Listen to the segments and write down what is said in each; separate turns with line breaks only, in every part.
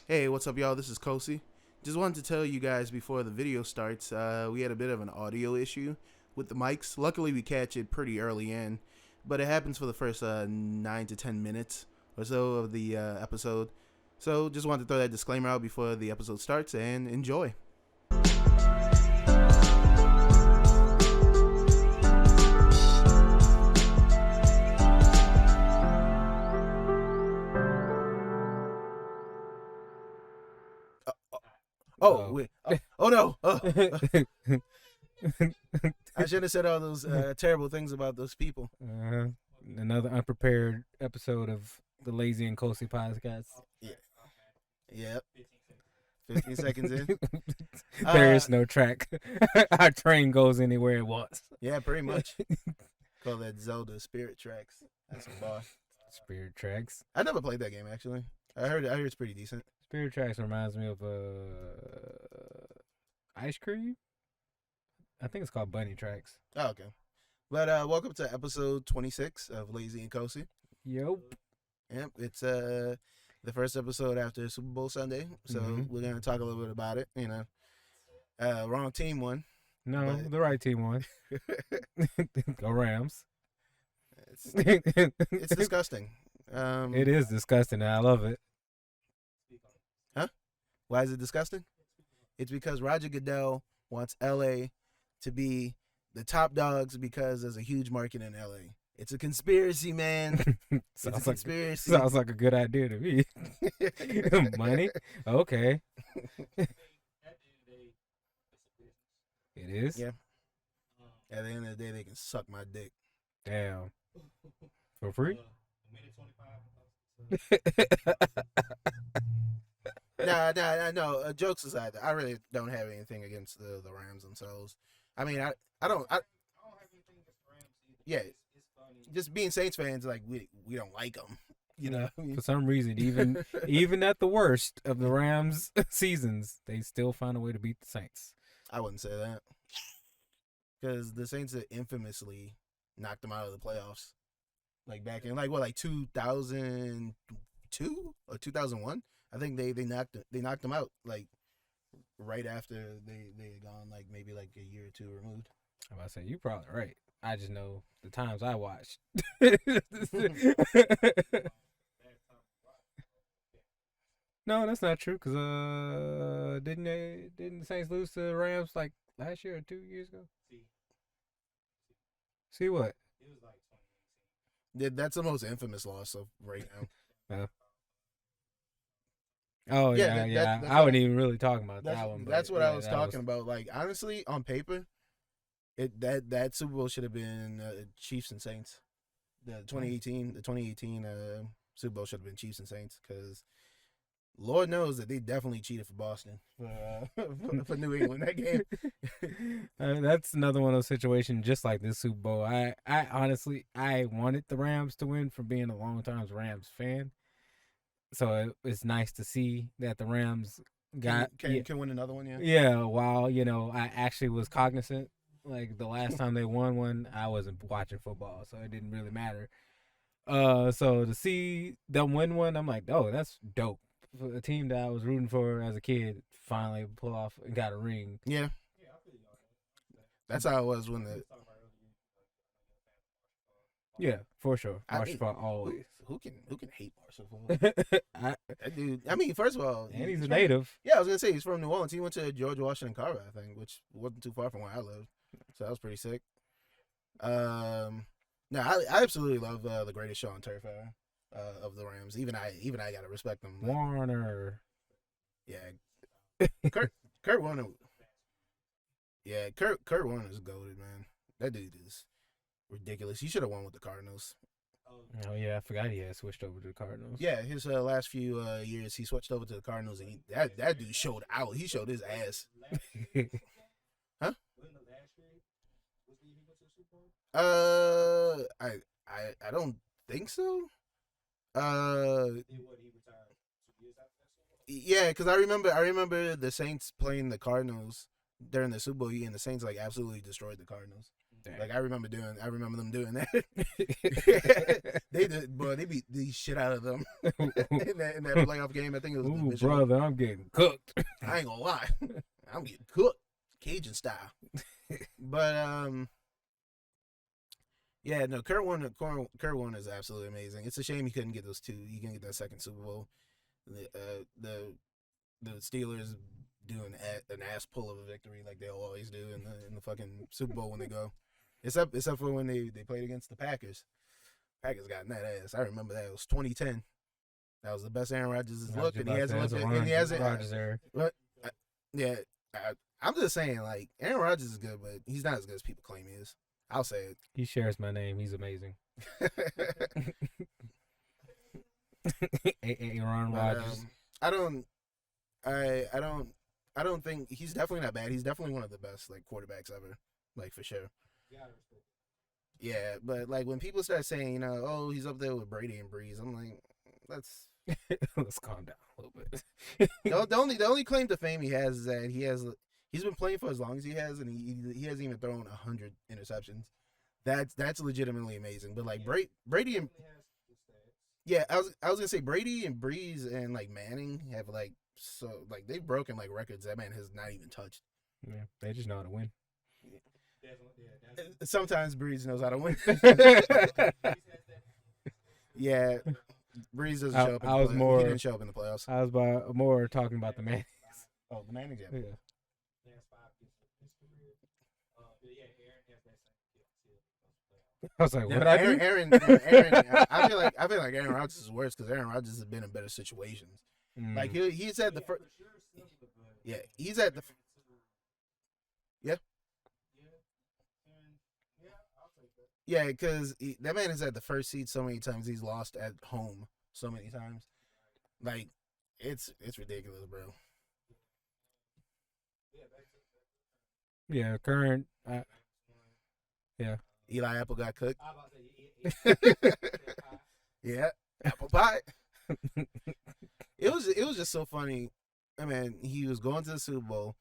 Hey, what's up, y'all? This is Kosi. Just wanted to tell you guys before the video starts, we had a bit of an audio issue with the mics. Luckily, we catch it pretty early in, but it happens for the first 9 to 10 minutes or so of the episode. So just wanted to throw that disclaimer out before the episode starts, and enjoy. Oh, wait. Oh no. I should have said all those terrible things about those people.
Another unprepared episode of the Lazy and Kosi podcast.
Yeah. Yep. 15 seconds in.
There is no track. Our train goes anywhere it wants.
Yeah, pretty much. Call that Zelda Spirit Tracks. That's a boss.
Spirit Tracks.
I never played that game, actually. I heard it's pretty decent.
Spirit Tracks reminds me of ice cream. I think it's called Bunny Tracks.
Oh, okay. But welcome to episode 26 of Lazy and Kosi.
Yep.
Yep. It's the first episode after Super Bowl Sunday, so we're gonna talk a little bit about it. You know, wrong team won.
No, the right team won. Go Rams.
It's disgusting.
It is disgusting. And I love it.
Huh? Why is it disgusting? It's because Roger Goodell wants LA to be the top dogs because there's a huge market in LA. It's a conspiracy, man. It's a conspiracy.
Sounds like a good idea to me. Money? Okay. It is?
Yeah. At the end of the day, they can suck my dick.
Damn. For free?
No. Jokes aside, I really don't have anything against the Rams themselves. I mean, I don't have anything against the Rams either. Yeah, it's funny. Just being Saints fans, like we don't like them. You know,
for some reason, even at the worst of the Rams seasons, they still find a way to beat the Saints.
I wouldn't say that because the Saints had infamously knocked them out of the playoffs, like back in like 2002 or 2001. I think they knocked them out like right after they had gone like maybe like a year or two removed.
I'm about to say you're probably right. I just know the times I watched. No, that's not true. Cause didn't the Saints lose to the Rams like last year or 2 years ago? See what?
It was like 2018. That's the most infamous loss of right now.
Oh yeah. I wasn't even really talking about that one.
That's what I was talking about. Like honestly, on paper, that Super Bowl should have been Chiefs and Saints. The 2018 Super Bowl should have been Chiefs and Saints because Lord knows that they definitely cheated for Boston for New England that game.
That's another one of those situations just like this Super Bowl. I honestly wanted the Rams to win from being a long-time Rams fan. So it's nice to see that the Rams can
win another one, yeah.
Yeah, while I actually was cognizant. Like the last time they won one, I wasn't watching football, so it didn't really matter. So to see them win one, I'm like, oh, that's dope. For a team that I was rooting for as a kid finally pull off and got a ring.
Yeah. That's how it was when the.
Yeah, for sure. Marshall always.
Who can hate Marshall? That dude. I mean, first of all,
and he's a native.
Yeah, I was gonna say he's from New Orleans. He went to George Washington Carver, I think, which wasn't too far from where I lived. So that was pretty sick. I absolutely love the greatest show on turf era of the Rams. Even I gotta respect them.
Warner.
Yeah, Kurt Warner. Yeah, Kurt Warner's goated, man. That dude is ridiculous. He should have won with the Cardinals.
Oh yeah, I forgot he had switched over to the Cardinals.
Yeah, his last few years he switched over to the Cardinals, and that dude showed out. He showed his ass. Huh? I don't think so. Yeah, because I remember the Saints playing the Cardinals during the Super Bowl, and the Saints like absolutely destroyed the Cardinals.
Dang.
Like I remember them doing that. They beat the shit out of them in that playoff game. I think it was.
Ooh, brother, I'm getting cooked.
I ain't gonna lie, I'm getting cooked, Cajun style. But yeah, no, Kurt Warner is absolutely amazing. It's a shame he couldn't get those two. He couldn't get that second Super Bowl. The Steelers doing an ass pull of a victory like they'll always do in the fucking Super Bowl when they go. Except for when they played against the Packers. Packers got in that ass. I remember that. It was 2010. That was the best Aaron Rodgers has looked, and he hasn't looked. And he hasn't. Yeah, I'm just saying, like Aaron Rodgers is good, but he's not as good as people claim he is. I'll say it.
He shares my name. He's amazing. Aaron Rodgers.
I don't think he's definitely not bad. He's definitely one of the best like quarterbacks ever, like for sure. Yeah, but like when people start saying, you know, oh, he's up there with Brady and Breeze, I'm like, let's
calm down a little bit.
the only claim to fame he has is that he's been playing for as long as he has, and he hasn't even thrown 100 interceptions. That's legitimately amazing. But like Brady and yeah, I was gonna say Brady and Breeze and like Manning have like they've broken like records that man has not even touched.
Yeah, they just know how to win.
Sometimes Breeze knows how to win. Yeah, Breeze doesn't show up. He didn't show up in the playoffs.
I was more talking about the Mannings.
Oh, the Mannings, yeah.
I was like, what?
Aaron, I feel like Aaron Rodgers is worse because Aaron Rodgers has been in better situations. Like he's at the first. Yeah, he's at the. Yeah. Yeah, because that man is at the first seed so many times. He's lost at home so many times. Like, it's ridiculous, bro.
Yeah, current. Yeah.
Eli Apple got cooked. Yeah, apple pie. It was just so funny. I mean, he was going to the Super Bowl.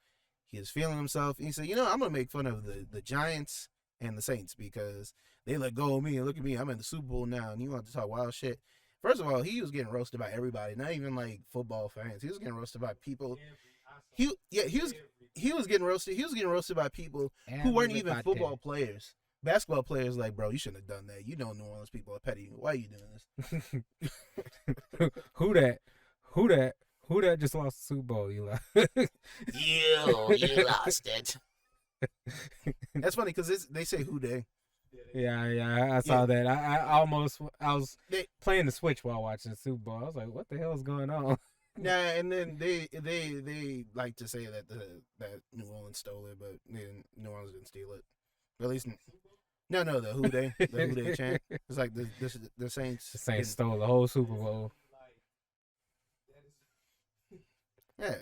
He was feeling himself. He said, you know, I'm going to make fun of the Giants and the Saints because they let go of me. And look at me. I'm in the Super Bowl now. And you want to talk wild shit. First of all, he was getting roasted by everybody, not even like football fans. He was getting roasted by people. He was getting roasted. He was getting roasted by people who weren't even football players. Basketball players like, bro, you shouldn't have done that. You know New Orleans people are petty. Why are you doing
this? Who that just lost the Super Bowl, Eli?
You lost it. That's funny because they say who they.
Yeah, I saw that. I was playing the Switch while watching the Super Bowl. I was like, what the hell is going on?
Yeah, and then they like to say that that New Orleans stole it, but New Orleans didn't steal it. At least no, the who they chant. It's like the Saints.
The Saints stole the whole Super Bowl.
Yeah.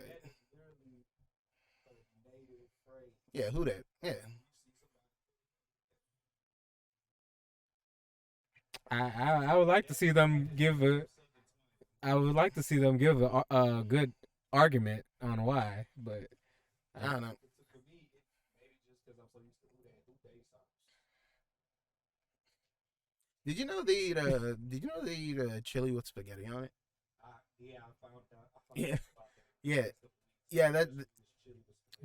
Yeah, who that? Yeah.
I would like to see them give a good argument on why, but
I don't know. Did you know they eat chili with spaghetti on it?
Yeah, I found out.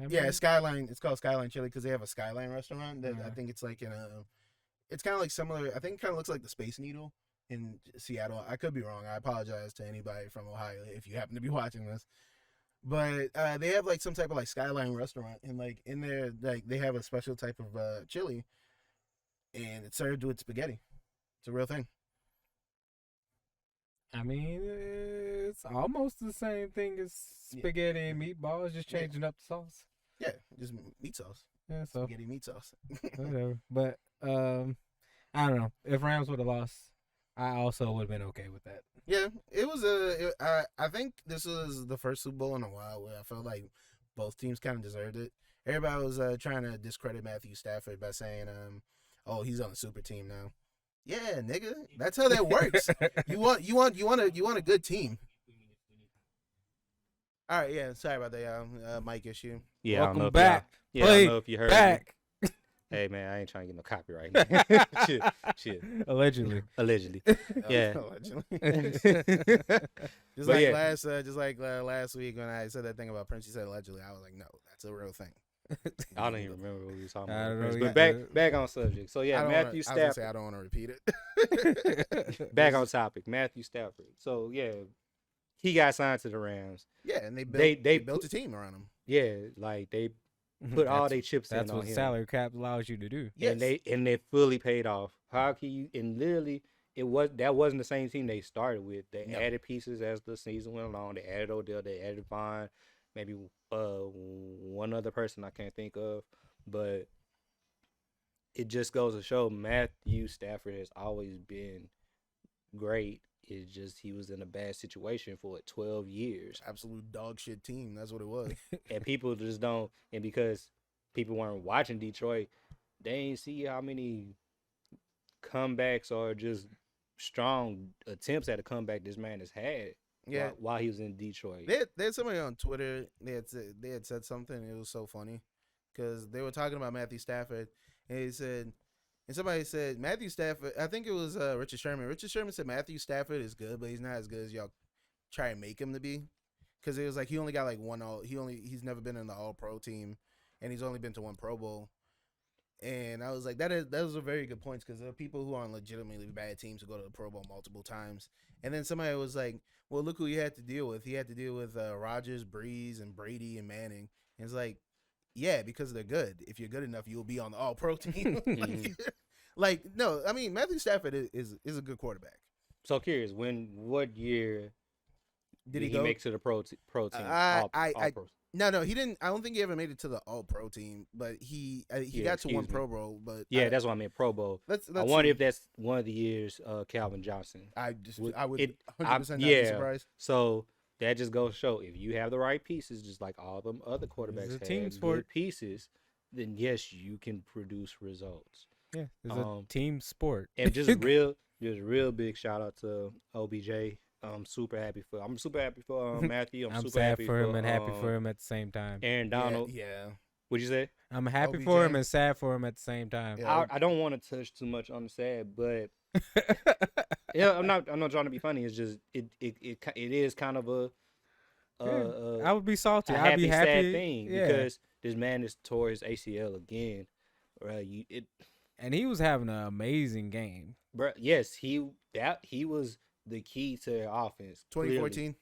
Yeah, Skyline. It's called Skyline Chili because they have a Skyline restaurant that I think it's like in a. It's kind of like similar. I think it kind of looks like the Space Needle in Seattle. I could be wrong. I apologize to anybody from Ohio if you happen to be watching this. But they have like some type of like Skyline restaurant, and like in there, like they have a special type of chili, and it's served with spaghetti. It's a real thing.
I mean, it's almost the same thing as spaghetti and meatballs, just changing up the sauce.
Yeah, just meat sauce.
Yeah, so
spaghetti meat sauce.
Whatever. But I don't know. If Rams would have lost, I also would have been okay with that.
Yeah, it was I think this was the first Super Bowl in a while where I felt like both teams kind of deserved it. Everybody was trying to discredit Matthew Stafford by saying, "Oh, he's on the super team now." Yeah, nigga, that's how that works. You want a good team. All right, yeah. Sorry about that, mic issue.
Yeah,
welcome back.
I don't know if you heard
back.
Hey man, I ain't trying to get no copyright. shit.
Allegedly.
Allegedly. Yeah.
Just
But
like
yeah.
last week when I said that thing about Prince, he said allegedly. I was like, no, that's a real thing.
I don't even remember what we were talking
I
about.
don't know
But
either.
back on subject. So yeah, Matthew
I was gonna say
Stafford.
I don't want to repeat it.
Back on topic. Matthew Stafford. So yeah, he got signed to the Rams.
Yeah, and they built a team around him.
Yeah, like they put all their chips in
That's
on
what
him.
salary cap allows you to do.
And they fully paid off. How can you? And literally, that wasn't the same team they started with. They added pieces as the season went along. They added Odell. They added Vaughn. Maybe one other person I can't think of, but it just goes to show Matthew Stafford has always been great. It's just he was in a bad situation for 12 years.
Absolute dog shit team. That's what it was.
And people just don't. And because people weren't watching Detroit, they ain't see how many comebacks or just strong attempts at a comeback this man has had.
Yeah,
while he was in Detroit.
They had somebody on Twitter. They had said something. It was so funny because they were talking about Matthew Stafford, and somebody said Matthew Stafford. I think it was Richard Sherman. Richard Sherman said Matthew Stafford is good, but he's not as good as y'all try and make him to be. Because it was like he only got like he's never been in the All Pro team, and he's only been to one Pro Bowl. And I was like, that was a very good point because there are people who are on legitimately bad teams who go to the Pro Bowl multiple times. And then somebody was like, well, look who he had to deal with. He had to deal with Rodgers, Breeze, and Brady and Manning. And it's like, yeah, because they're good. If you're good enough, you'll be on the All-Pro team. No, I mean, Matthew Stafford is a good quarterback.
So curious, what year did he
go?
make to the pro team? All pros?
No, he didn't. I don't think he ever made it to the All-Pro team, but he got to one Pro Bowl. But
yeah, that's what I meant, Pro Bowl. I wonder if that's one of the years Calvin Johnson.
I would 100% not be surprised.
So that just goes to show if you have the right pieces, just like all them other quarterbacks have
team sport.
good pieces, then yes, you can produce results.
Yeah, it's a team sport.
And just real big shout out to OBJ. I'm super happy for Matthew. I'm super
sad
happy
for him and happy for him at the same time.
Aaron Donald.
Yeah.
What'd you say?
I'm happy for him and sad for him at the same time.
Yeah.
I don't want to touch too much on the sad, but yeah, I'm not trying to be funny. It's just it is kind of
I would be salty.
I'd
be happy.
Sad thing because this man is tore his ACL again. Right?
And he was having an amazing game.
Bro, yes, he was the key to their offense.
2014.
Clearly.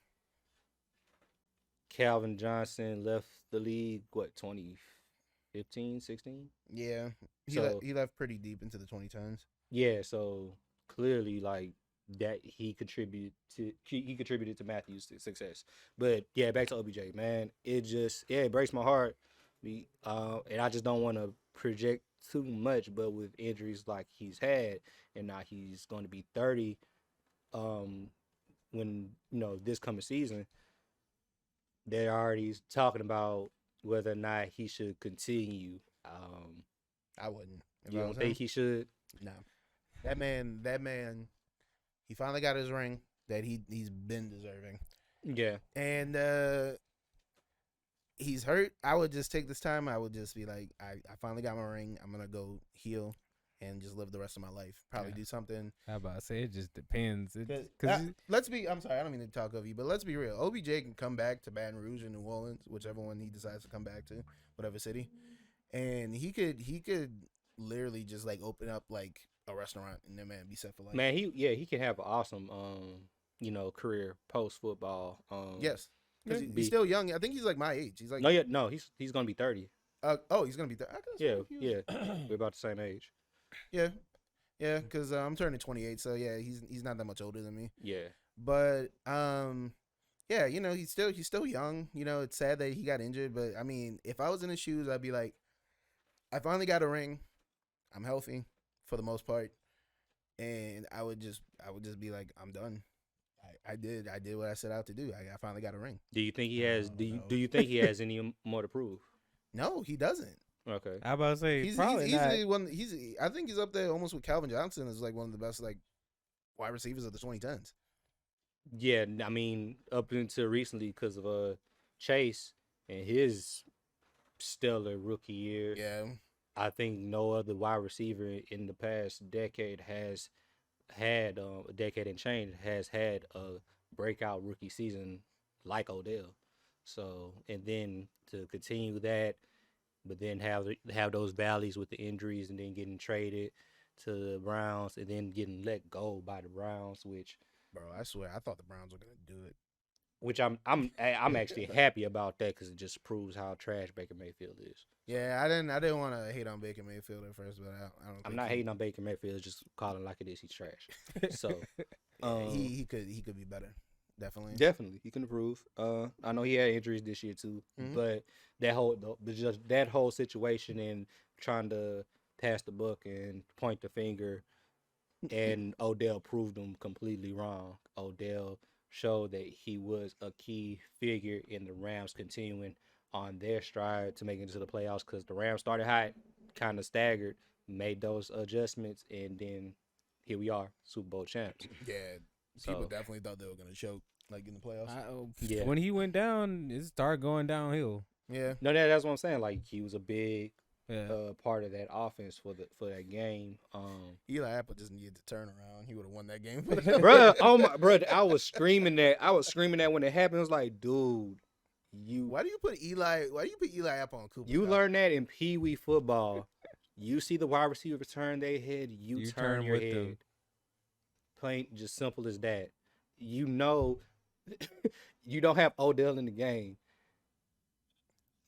Calvin Johnson left the league, 2015, 16?
Yeah. He left pretty deep into the 2010s.
Yeah, so clearly like that he contributed to Matthew's success. But yeah, back to OBJ, man. It breaks my heart. And I just don't want to project too much, but with injuries like he's had and now he's going to be 30 when this coming season, they're already talking about whether or not he should continue.
I wouldn't.
You don't think he should?
No. That man, he finally got his ring that he's been deserving.
Yeah.
And he's hurt. I would just take this time. I would just be like, I finally got my ring. I'm gonna go heal and just live the rest of my life. Probably do something.
How about I say it just depends.
I'm sorry, I don't mean to talk over you, but let's be real. OBJ can come back to Baton Rouge and New Orleans, whichever one he decides to come back to, whatever city, and he could literally just like open up like a restaurant and then be set for life.
Man, he can have an awesome career post football.
Yes. Because he's still young. I think he's like my age. He's like
he's gonna be 30.
He's gonna be 30.
Yeah. We're about the same age.
Yeah, because I'm turning 28, so yeah, he's not that much older than me.
Yeah,
but yeah, he's still young. It's sad that he got injured, but I mean, if I was in his shoes, I'd be like, I finally got a ring. I'm healthy for the most part, and I would just be like, I'm done. I did what I set out to do. I finally got a ring.
Do you think he has? Do you think he has any more to prove?
No, he doesn't.
Okay.
I about to say
he's
probably
easily
not.
one. I think he's up there almost with Calvin Johnson as like one of the best like wide receivers of the 2010s.
Yeah, I mean up until recently because of Chase and his stellar rookie year.
Yeah.
I think no other wide receiver in the past decade has had a decade and change has had a breakout rookie season like Odell. So, and then to continue that, but then have those valleys with the injuries, and then getting traded to the Browns, and then getting let go by the Browns,
Bro, I swear, I thought the Browns were gonna do it.
which I'm actually happy about that because it just proves how trash Baker Mayfield is.
Yeah, I didn't want to hate on Baker Mayfield at first, but I don't.
I'm not hating on Baker Mayfield, just calling like it is. He's trash. So
he could be better. Definitely.
definitely he can improve. I know he had injuries this year too, but that whole situation and trying to pass the buck and point the finger, and Odell proved him completely wrong. Odell showed that he was a key figure in the Rams continuing on their stride to make it into the playoffs, because the Rams started hot, kind of staggered, made those adjustments, and then here we are, Super Bowl champs.
Yeah, people definitely thought they were gonna choke like in the playoffs.
Yeah.
When he went down, it started going downhill.
Yeah,
No, that's what I'm saying. Like, he was a big
Yeah.
part of that offense for that game.
Eli Apple just needed to turn around. He would have won that game.
Bro, oh my, bro, I was screaming that when it happened. I was like, dude,
Why do you put Eli Apple on Cooper?
you
Kupp?
learn that in Pee Wee football. You see the wide receiver turn their head, you turn your
with
head.
them.
Plain, just simple as that. You know, you don't have Odell in the game.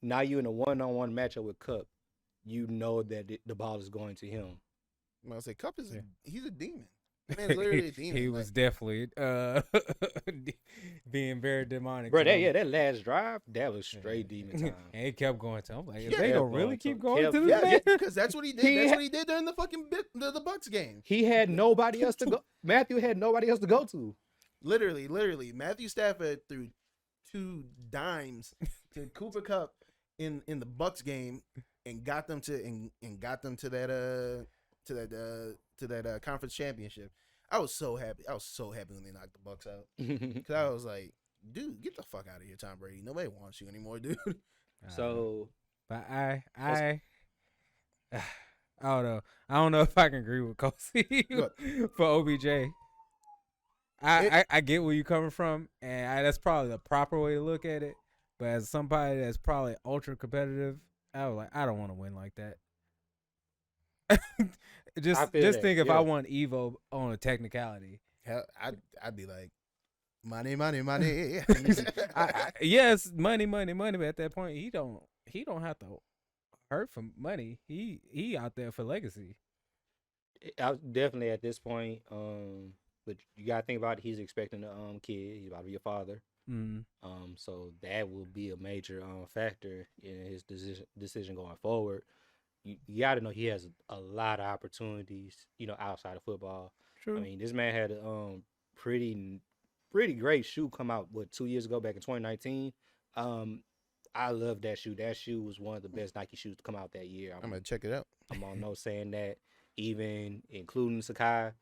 Now you in a one-on-one matchup with Kupp. You know that the ball is going to him.
I'm gonna say Cup he's a demon. That man's literally a demon.
He
Like,
was definitely being very demonic.
Bro,
to him.
that last drive, that was straight demon time.
And he kept going to him. Like,
Yeah,
they
kept
gonna really
going to
keep
him.
going
Kept-
to this man?
because that's what he did. That's what he did during the fucking the Bucks game.
He had nobody else to go. Matthew had nobody else to go to.
Literally, Matthew Stafford threw 2 dimes to Cooper Kupp in the Bucks game and got them to that conference championship. I was so happy. I was so happy when they knocked the Bucks out, because I was like, dude, get the fuck out of here, Tom Brady. Nobody wants you anymore, dude.
So
But I don't know. I don't know if I can agree with Kosi for OBJ. I get where you're coming from, and that's probably the proper way to look at it. But as somebody that's probably ultra competitive, I was like, I don't want to win like that. just
that,
think if
yeah.
I won Evo on a technicality.
Hell, I'd be like, money.
Yes, money. But at that point, he don't have to hurt for money. He out there for legacy.
I was definitely at this point. But you gotta think about it. He's expecting a kid. He's about to be a father.
Mm.
So that will be a major factor in his decision going forward. You got to know he has a lot of opportunities, outside of football.
True.
I mean, this man had a pretty great shoe come out 2 years ago, back in 2019. I love that shoe. That shoe was one of the best Nike shoes to come out that year.
I'm gonna check it out.
I'm on no saying that, even including Sakai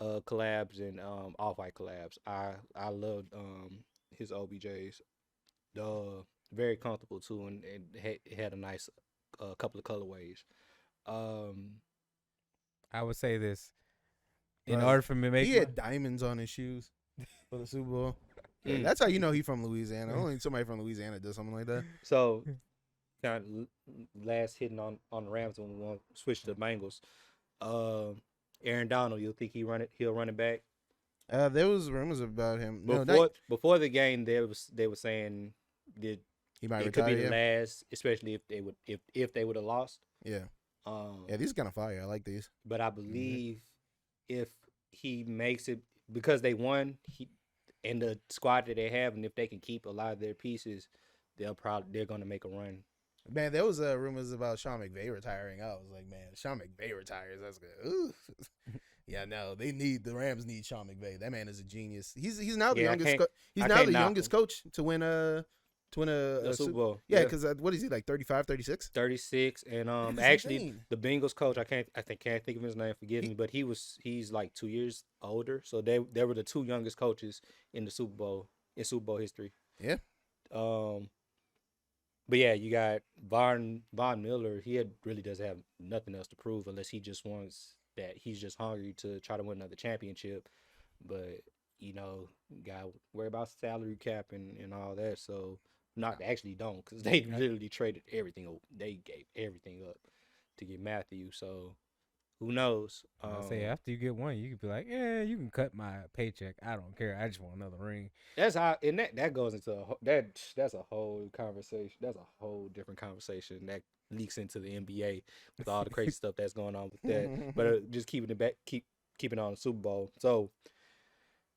collabs and Off-White collabs. I loved his OBJs. Very comfortable too, and it had a nice couple of colorways.
I would say this. In
Right.
order for me to make
He had diamonds on his shoes for the Super Bowl. Yeah, that's how you know he from Louisiana. Only somebody from Louisiana does something like that.
So, kind of last hitting on the Rams when we want to switch to the Bengals. Aaron Donald, you think he'll run it back?
There was rumors about him.
Before the game, they were saying that
he might
it could
retire.
be the last, especially if they would have lost.
Yeah. Yeah, these are kind of fire. I like these.
But I believe if he makes it, because they won, and the squad that they have, and if they can keep a lot of their pieces, they're going to make a run.
Man, there was rumors about Sean McVay retiring. I was like, man, Sean McVay retires. That's good. Ooh. Yeah, no, the Rams need Sean McVay. That man is a genius. He's now the youngest coach to win a
Super Bowl.
Yeah, because what is he, like 35, 36?
36, and actually
insane.
the Bengals coach, I can't think of his name. Forgive me, but he's like 2 years older. So they were the 2 youngest coaches in the Super Bowl history.
Yeah.
But yeah, you got Von Miller. Really doesn't have nothing else to prove unless he just wants that. He's just hungry to try to win another championship. But got to worry about salary cap and all that. So not actually don't, because they literally traded everything. They gave everything up to get Matthew. So who knows?
I say after you get one, you could be like, yeah, you can cut my paycheck. I don't care. I just want another ring.
That's how, and that goes into that's a whole conversation. That's a whole different conversation that leaks into the NBA with all the crazy stuff that's going on with that. But just keeping it back, keeping on the Super Bowl. So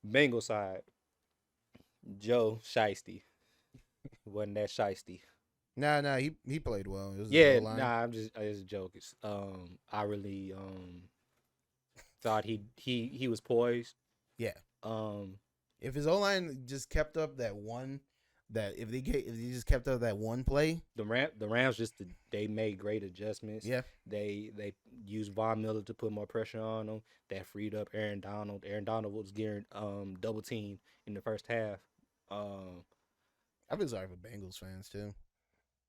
Bengals side, Joe Shiesty wasn't that shiesty.
Nah, he played well. It was
I'm just joking. I really thought he was poised.
Yeah. If his O-line just kept up that one, if he just kept up that one play,
the Rams they made great adjustments.
Yeah.
They used Von Miller to put more pressure on them. That freed up Aaron Donald. Aaron Donald was getting double teamed in the first half.
I feel sorry for Bengals fans too.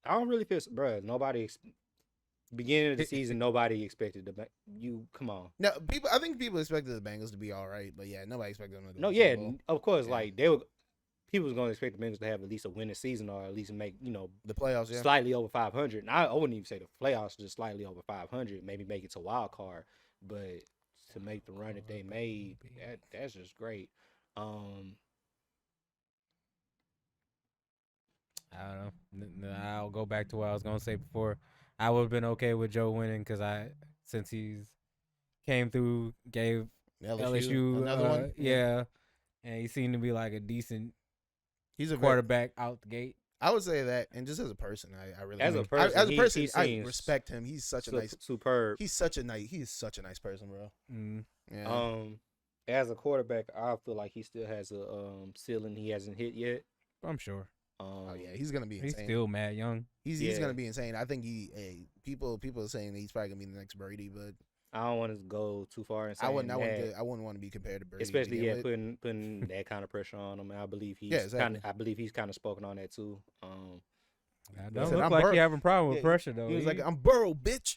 I don't really feel, bro. Beginning of the season, nobody expected you. Come on.
No, I think people expected the Bengals to be all right, but yeah, nobody expected them to go.
No,
to
yeah,
Super Bowl.
of course. Yeah. Like people was going to expect the Bengals to have at least a winning season or at least make
the playoffs,
slightly over 500. And I wouldn't even say the playoffs, just slightly over 500. Maybe make it to wild card, but to make the run that they made, that's just great.
I don't know. I'll go back to what I was gonna say before. I would have been okay with Joe winning because since he's came through, gave LSU
another one.
Yeah, and he seemed to be like a decent.
He's a
quarterback out the gate.
I would say that, and just as a person, I really
as a person,
I respect him. He's such a nice,
superb.
He is such a nice person, bro.
Mm.
Yeah.
As a quarterback, I feel like he still has a ceiling he hasn't hit yet.
I'm sure.
Oh yeah, he's gonna be insane.
He's still mad young.
He's gonna be insane. I think people are saying that he's probably gonna be the next Brady, but
I don't want to go too far and say
I wouldn't want to be compared to Brady,
especially putting that kind of pressure on him. I believe he's kind of spoken on that too.
I don't look like he having a problem with pressure though.
He was like, "I'm Burrow, bitch."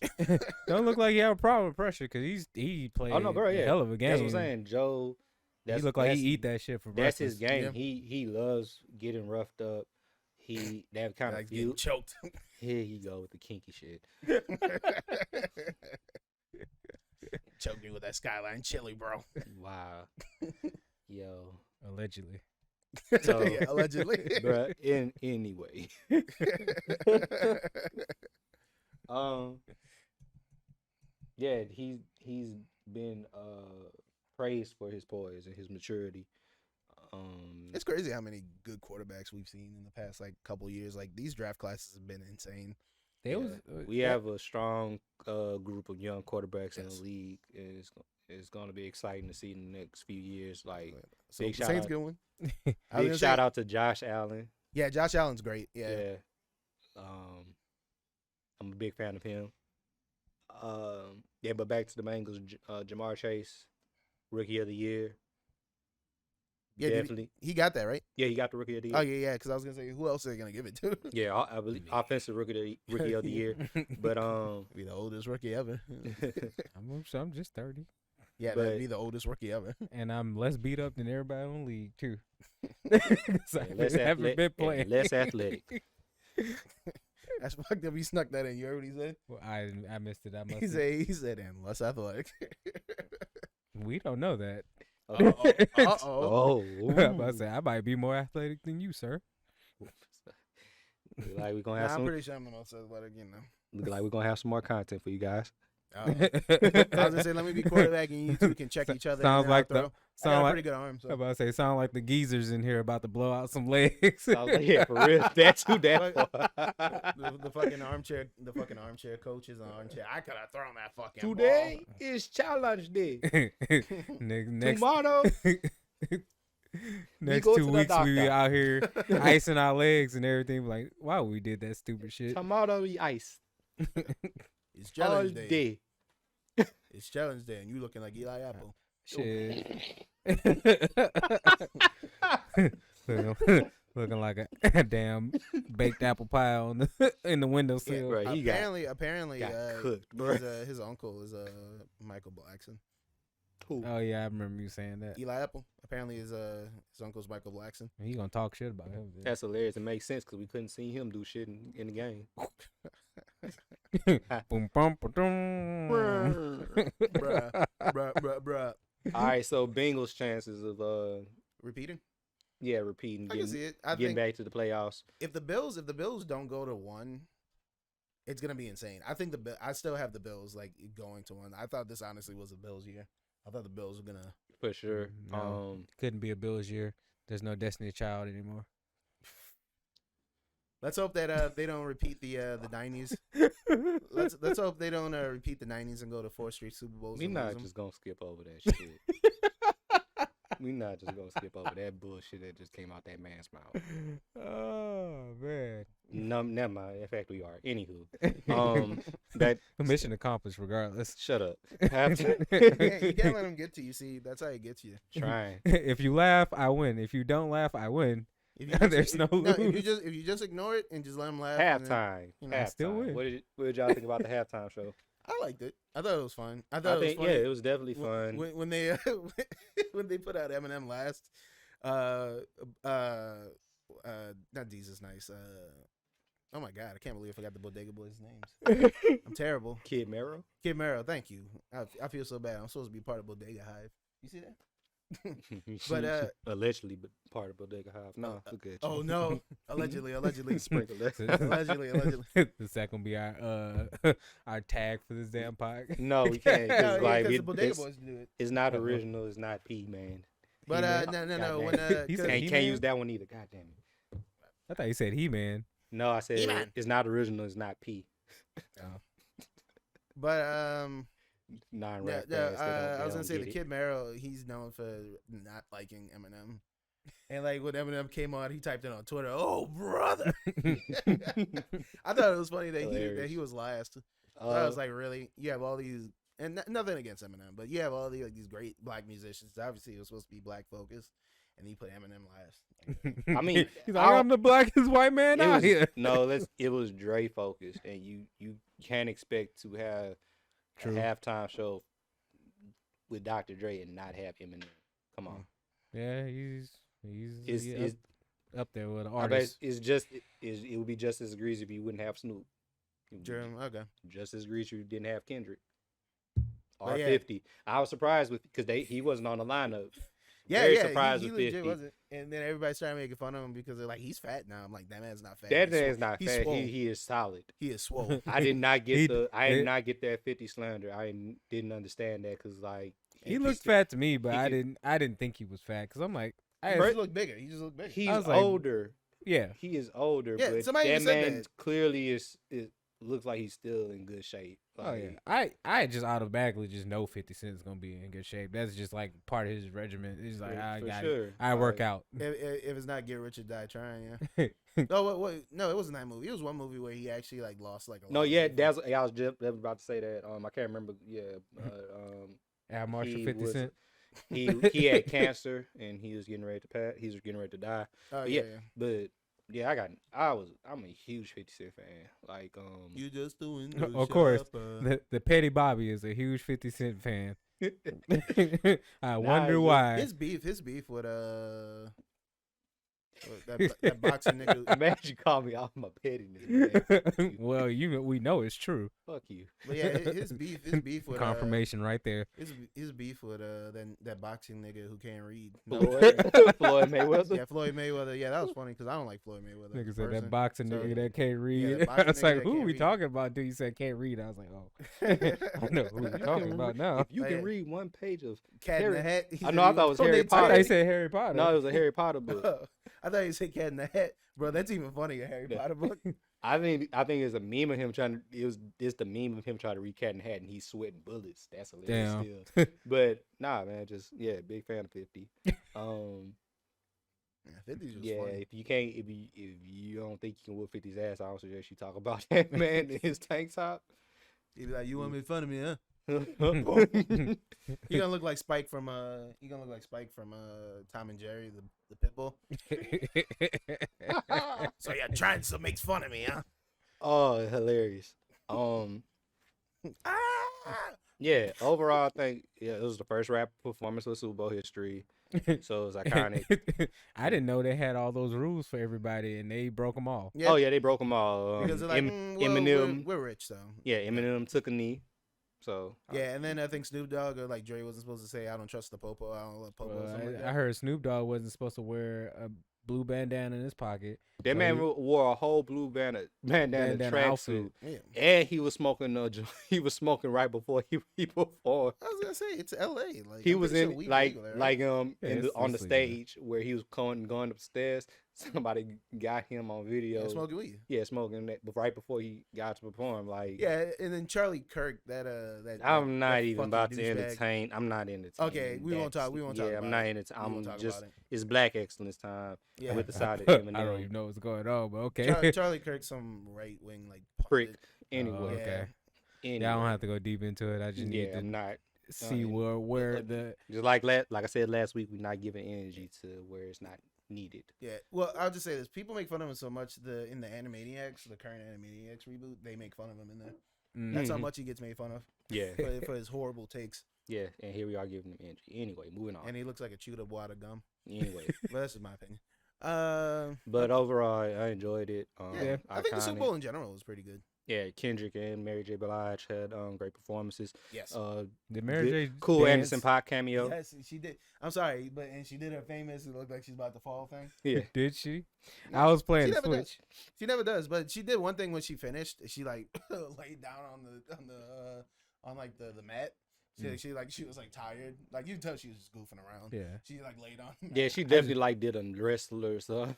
Don't look like he have a problem with pressure because he played a hell of a game.
That's what I'm saying, Joe.
He look like he eat that shit for breakfast.
That's his game. Yeah. He loves getting roughed up. That kind of
getting choked.
Here you go with the kinky shit.
Choke me with that Skyline Chili, bro.
Wow. Yo.
Allegedly.
So,
yeah, allegedly.
Bruh, anyway. Yeah, he's been praised for his poise and his maturity.
It's crazy how many good quarterbacks we've seen in the past couple years. Like these draft classes have been insane.
We have a strong group of young quarterbacks in the league. It's going to be exciting to see in the next few years.
So big Saints good one.
Big shout out to Josh Allen.
Yeah, Josh Allen's great. Yeah.
I'm a big fan of him. But back to the Bengals. Jamar Chase, Rookie of the Year.
Yeah,
definitely.
He got that, right?
Yeah, he got the Rookie of the Year.
Oh, yeah, because I was going to say, who else are they going to give it to?
Yeah, I believe offensive Rookie of the Year. But
be the oldest rookie ever.
I'm just 30.
Yeah, that'd be the oldest rookie ever.
And I'm less beat up than everybody in the league, too.
Less athletic.
That's fucked up. He snuck that in. You heard what he said?
Well, I missed it.
He said, and less athletic.
We don't know that.
Uh-oh.
I'm about to say, I might be more athletic than you, sir.
Like we're gonna have
I'm pretty sure I'm the most athletic,
Look like we're gonna have some more content for you guys.
I was gonna say, let me be quarterback and you two can check each other.
Sounds like
pretty good arm. So.
I'm about to say, sound like the geezers in here about to blow out some legs.
Yeah, for real. That's who that
the fucking armchair coach is an armchair. I could have thrown that fucking
Today
ball.
is challenge day.
Next
Tomorrow.
Next 2 weeks we be out here icing our legs and everything. Like, wow, we did that stupid shit.
Tomorrow we ice.
It's challenge
all
day. It's challenge day, and you looking like Eli Apple.
Shit. looking like a damn baked apple pie on the in the windowsill.
bro, he
apparently,
got cooked, bro.
his uncle is Michael Blackson.
Who?
Oh yeah, I remember you saying that.
Eli Apple. Apparently, his uncle's Michael Blackson.
He gonna talk shit about him. Dude.
That's hilarious. It makes sense because we couldn't see him do shit in the game.
Boom, bum, ba-dum.
bruh.
All right, so Bengals' chances of
Repeating.
repeating,
I can see it. I
getting
think
back to the playoffs.
if the Bills don't go to 1, it's gonna be insane. I think I still have the Bills like going to 1. I thought this honestly was a Bills year. I thought the Bills were gonna.
For sure.
No, couldn't be a Bills year. There's no Destiny Child anymore.
Let's hope that they don't repeat the 90s. Let's hope they don't repeat the 90s and go to 4 straight Super Bowls.
We
and
not
lose 'em.
just gonna skip over that shit. We not just gonna skip over that bullshit that just came out that man's mouth.
Oh man.
No, never mind. In fact, we are. Anywho, that
Mission accomplished regardless.
shut up.
You can't let them get to you. See, that's how it gets you.
Trying.
If you laugh, I win. If you don't laugh, I win.
If you just,
There's no
if
lose.
you just ignore it and just let them laugh. and then-
Halftime.
you know,
Halftime.
still win.
What did y'all think about the halftime show?
I liked it. I thought it was fun. I
I
thought
think
it was funny.
it was definitely fun.
When they when they put out Eminem last, not Jesus Nice. Oh my God, I can't believe I forgot the Bodega Boys' names. I'm terrible.
Kid Mero.
Kid Mero, thank you. I feel so bad. I'm supposed to be part of Bodega Hive. You see that? But,
allegedly part of Bodega Hive. No, look at you.
Oh no! Allegedly.
Sprinkle that.
allegedly.
This that gonna be our our tag for this damn podcast.
No, we can't.
No,
Cause, like,
the Bodega
it's,
Boys do it.
it's not original. It's not P, man.
But
He-Man.
no.
Goddamn.
When
He said
Can't
He-Man?
use that one either. God damn it.
I thought you said He-Man.
No, I said
He-Man.
it's not original. It's not P.
but
Non-rap.
I was gonna say the Kid Mero, he's known for not liking Eminem. And like when Eminem came on, he typed it on Twitter. Oh brother! I thought it was funny that he was last. I was like, really? You have all these, and nothing against Eminem, but you have all these great black musicians. Obviously, it was supposed to be black focused, and he put Eminem last.
I mean,
he's like, I'm the blackest white man out here.
It was Dre focused, and you can't expect to have
True.
a halftime show with Dr. Dre and not have Eminem. Come on.
Yeah, he's
It's
up there with
I bet
artists.
it would be just as egregious if you wouldn't have Snoop. It would be
Okay.
Just as egregious if you didn't have Kendrick.
But yeah.
50. I was surprised with because he wasn't on the lineup.
Yeah,
Very
yeah.
surprised
he
with
legit
50.
wasn't. And then everybody started making fun of him because they're like, he's fat now. I'm like, that man's not fat.
That
He's
man's
swole.
not
He's
fat.
swole.
He is solid.
He is swole.
I did not
He-
get I did not get that 50 slander. I didn't understand that because like
He looked fat to me, but
he
I
could-
didn't think he was fat because I'm like,
He
I,
just looked bigger. He just looked bigger.
he's
I was like-
older.
yeah,
He is older,
Yeah,
but
somebody
that
even said
man
that.
clearly is looks like he's still in good shape.
oh
Like,
yeah. I just automatically just know 50 Cent's gonna be in good shape. That's just like part of his regimen. It's like I
for
got
sure.
it. I work
Like,
out.
if it's not Get Rich or Die Trying, yeah. No, it wasn't that movie. It was one movie where he actually like lost like a lot.
No,
of
yeah,
weight.
I was just about to say that. I can't remember. Yeah,
Al Marshall,
he
50
was-
Cent.
he had cancer and he was getting ready to pass. He was getting ready to die.
Oh
But
yeah,
yeah, But yeah, I'm a huge 50 Cent fan. Like
You just doing
Of course. The Petty Bobby is a huge 50 Cent fan. I wonder
yeah.
why.
his beef with that boxing nigga.
Imagine you call me off my pettiness. Man.
Well, we know it's true.
Fuck you.
But yeah, his beef with
Confirmation right there.
his beef with that boxing nigga who can't read.
Floyd Mayweather.
Yeah, Floyd Mayweather. Yeah, that was funny because I don't like Floyd Mayweather.
Nigga
as a
said that
person.
boxing
So,
nigga that can't read.
that
I
boxing
was like,
nigga that
who
can't
we
read.
talking about? Dude, you said can't read. I was like, oh, I know who we talking about now.
If you
Oh,
can
yeah.
read one page of
Cat in the
Harry-
Hat.
I know, I thought it was Harry
I
Potter.
thought you said Harry Potter.
no, it was a Harry Potter book.
I thought you said Cat in the Hat, bro. That's even funnier. Harry
Yeah.
Potter book.
I think it's a meme of him it's the meme of him trying to read Cat in the Hat and he's sweating bullets. That's hilarious
Damn.
still. But nah, man, just big fan of 50.
Yeah, 50's just
Yeah,
funny.
if you don't think you can whoop 50's ass, I don't suggest you talk about that man in his tank top.
He'd be like, "You want to make fun of me, huh?" He gonna look like Spike from Tom and Jerry, the pit bull. So yeah, trying to make fun of me, huh?
Oh, hilarious. Yeah, overall, I think it was the first rap performance of Super Bowl history, so it was iconic.
I didn't know they had all those rules for everybody, and they broke them all.
Yeah.
Oh yeah, they broke them all.
Because they're like,
Eminem,
we're rich, so
yeah, Eminem took a knee. So
yeah, and then I think Snoop Dogg or like Dre wasn't supposed to say, "I don't trust the popo, I don't love popo."
Well,
Something like
I
that.
heard Snoop Dogg wasn't supposed to wear a blue bandana in his pocket.
that
So
man
he-
wore a whole blue bandana
Bandana
tracksuit,
Yeah.
and he was smoking. He was smoking right before he performed.
I was gonna say it's L.A. Like
He
I'm
was
pretty
in
sure weed
like
legal there, right?
Yeah,
in
it's
on the
legal.
stage where he was going upstairs. Somebody got him on video.
Yeah, smoking weed.
Yeah, smoking that right before he got to perform. Like,
Yeah, and then Charlie Kirk, that
I'm not
that
even
fucking
about to
douchebag.
entertain. I'm not entertaining.
Okay, we won't talk. We won't talk.
Yeah,
about
I'm not
it.
entertaining.
We won't
I'm
talk
just
about it.
it's Black Excellence time
Yeah.
with the side of
I
Eminem.
don't even know what's going on, but okay.
Charlie Kirk's some right wing like
Prick.
pundit.
Anyway,
Oh, okay.
anyway.
Yeah, I don't have to go deep into it. I just need
Yeah, I'm
to
not.
see
yeah.
where the
Just like I said last week, we're not giving energy to where it's not needed.
Yeah, well, I'll just say this: people make fun of him so much. In the Animaniacs, the current Animaniacs reboot, they make fun of him in there. That's how
Mhm.
much he gets made fun of
Yeah,
for his horrible takes.
yeah. And here we are giving him energy. Anyway, moving on.
And he looks like a chewed up wad of gum.
Anyway,
But that's just my opinion.
but overall, I enjoyed it.
Yeah, I think the Super
iconic.
Bowl in general was pretty good.
Yeah, Kendrick and Mary J. Blige had great performances.
Yes.
did Mary J.
Cool
dance?
Anderson Paak cameo.
Yes, she did. I'm sorry, and she did her famous. It looked like she's about to fall thing.
Yeah.
Did she? I was playing
She
the
never does.
Switch.
She never does, but she did one thing when she finished. She like laid down on the mat. She was like tired. Like you could tell she was just goofing around.
Yeah,
She like laid on.
Yeah, she definitely like did a wrestler stuff.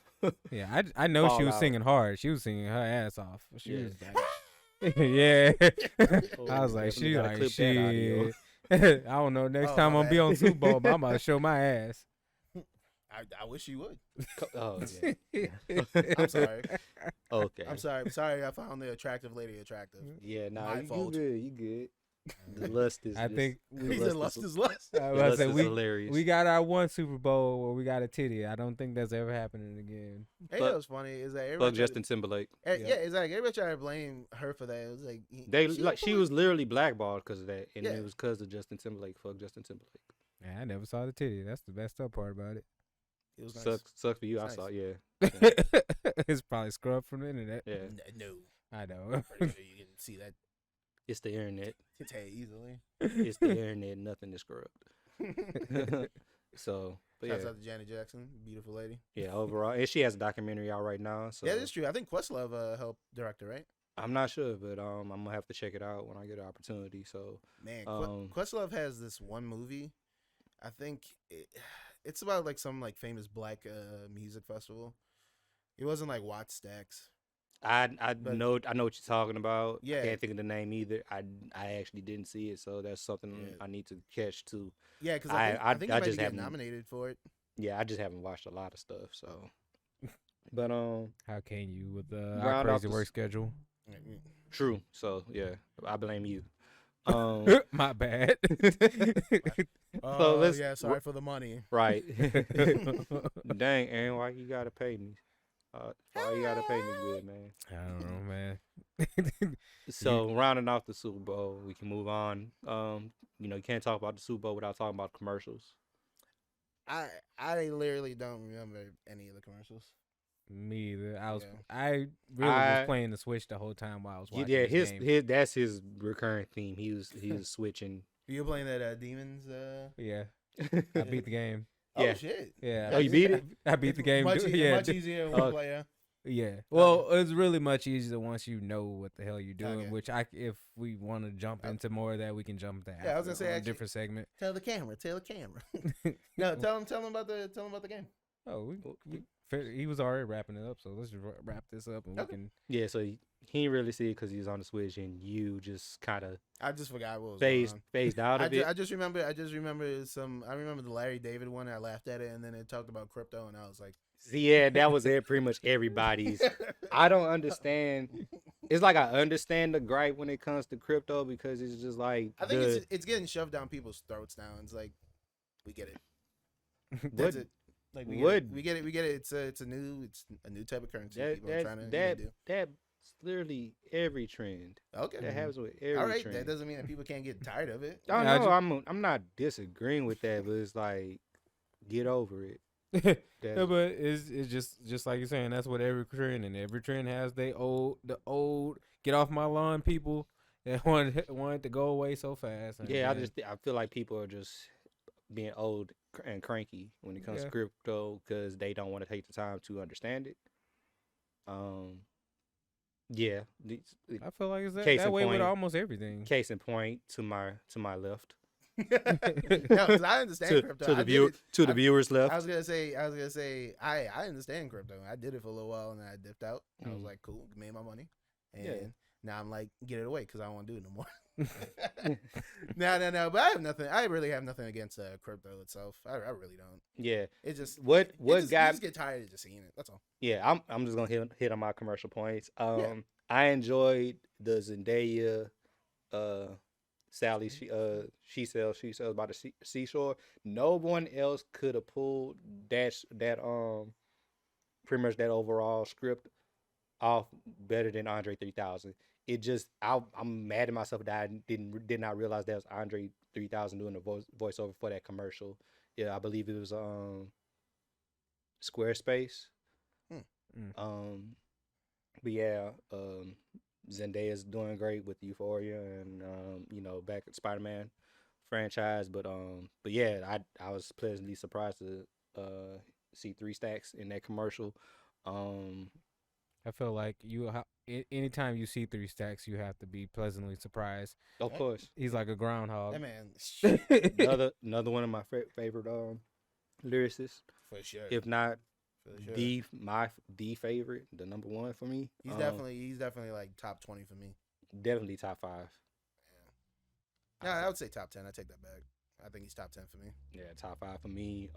yeah. I know she
Fall
was
out.
singing hard. She was singing her ass off. She
Yeah.
was like, yeah. I was
Oh,
like,
definitely
she
gotta
like
clip that audio.
shit. I don't know. Next
Oh,
time
my
I'm be
bad.
on Super Bowl, but I'm about to show my ass.
I wish she would.
Oh, yeah.
I'm sorry.
Okay.
I'm sorry. I'm sorry. I found the attractive lady attractive.
Yeah, nah,
My
you
fault.
good. You good. The lust is.
I think
He said lust is lust.
I was about to say,
hilarious.
we got our one Super Bowl where we got a titty. I don't think that's ever happening again.
Hey,
Fuck-
that was funny. Is that
Fuck
everybody
Justin Timberlake.
Yeah, it's like everybody tried to blame her for that. It was like
She was literally blackballed because of that, and
Yeah.
it was because of Justin Timberlake. Fuck Justin Timberlake.
Yeah, I never saw the titty. That's the best up part about it.
It was nice.
Sucks for you.
It's
I saw.
nice.
Yeah.
It's probably scrubbed from the internet.
Yeah.
No,
I know.
pretty sure you can see that
It's the internet.
titty easily.
It's the internet. Nothing is scrubbed. So, but
Shouts
yeah,
out to Janet Jackson, beautiful lady.
yeah. Overall, and she has a documentary out right now. So
Yeah, that's true. I think Questlove helped direct her, right?
I'm not sure, but I'm gonna have to check it out when I get an opportunity. So
Man,
Um,
Questlove has this one movie. I think it's about like some like famous black music festival. It wasn't like Watt Stacks.
I
But-
know what you're talking about.
Yeah.
I can't think of the name either. I actually didn't see it, so that's something
Yeah.
I need to catch too.
Yeah, because
I-
I think he
I
might
just
be getting
haven't-
nominated for it.
Yeah, I just haven't watched a lot of stuff. So, but
How can you with
Round
our
off
crazy
the
work schedule?
true. So yeah, I blame you.
My bad.
Oh,
let's-
yeah, sorry for the money.
Right. Dang, Aaron, why you gotta pay me? Why you gotta pay me good, man?
I don't know, man.
So rounding off the Super Bowl, we can move on. You can't talk about the Super Bowl without talking about commercials.
I literally don't remember any of the commercials.
Me either. I
Yeah.
really was playing the Switch the whole time while I was watching.
Yeah,
this game.
his that's his recurring theme. He was switching.
You playing that Demons?
Yeah, I beat the game.
Oh
Yeah.
shit!
Yeah.
Oh, you beat it?
I beat the game.
Much,
yeah.
much easier one
Oh.
player.
Yeah. Well, it's really much easier once you know what the hell you're doing.
Okay.
Which if we want to jump into more of that, we can jump to.
Yeah, I was gonna
after
say,
on a
actually-
different segment.
Tell the camera. No, tell him about the game.
Oh, he was already wrapping it up, so let's just wrap this up and
Okay.
we can.
Yeah, so he didn't really see it because he was on the Switch, and you just kind of
I just forgot what was going on.
phased out of it.
I just remember some. I remember the Larry David one. I laughed at it, and then it talked about crypto, and I was like,
See, yeah, that was pretty much everybody's. I don't understand it's like I understand the gripe when it comes to crypto because it's just like
I think it's getting shoved down people's throats now. It's like we get it. That's it. Like we get it. It's a new type of currency. People are trying to do.
That's literally every trend.
Okay.
That happens with every
All right.
trend.
That doesn't mean that people can't get tired of it.
I know. I'm not disagreeing with that, but it's like get over it.
Yeah, but it's just like you're saying. That's what every trend has. The old get off my lawn people that want it to go away so fast.
Yeah, I feel like people are just being old and cranky when it comes to crypto because they don't want to take the time to understand it. Yeah,
I feel like it's that way with almost everything.
Case in point, to my left.
No, 'cause I understand crypto.
To the viewers left.
I was gonna say, I understand crypto. I did it for a little while and then I dipped out. I was like, cool, made my money, and now I'm like, get it away because I don't want to do it no more. No. But I really have nothing against crypto itself. I really don't.
Yeah,
it just
you
just get tired of just seeing it. That's all.
Yeah, I'm just gonna hit on my commercial points. I enjoyed the Zendaya, Sally. She sells by the seashore. No one else could have pulled that pretty much that overall script off better than Andre 3000. It just I'm mad at myself that I did not realize that was Andre 3000 doing the voiceover for that commercial. Yeah, I believe it was Squarespace. But yeah, Zendaya's doing great with Euphoria and back at Spider-Man franchise. But yeah, I was pleasantly surprised to see 3 Stacks in that commercial.
I feel like anytime you see 3 Stacks, you have to be pleasantly surprised.
Of course,
he's like a groundhog.
That man,
another one of my favorite lyricists,
for sure.
If not
sure.
the favorite, the number one for me.
He's definitely like top 20 for me.
Definitely top 5.
Yeah. No, I would say top 10. I take that back. I think he's top 10 for me.
Yeah, top 5 for me.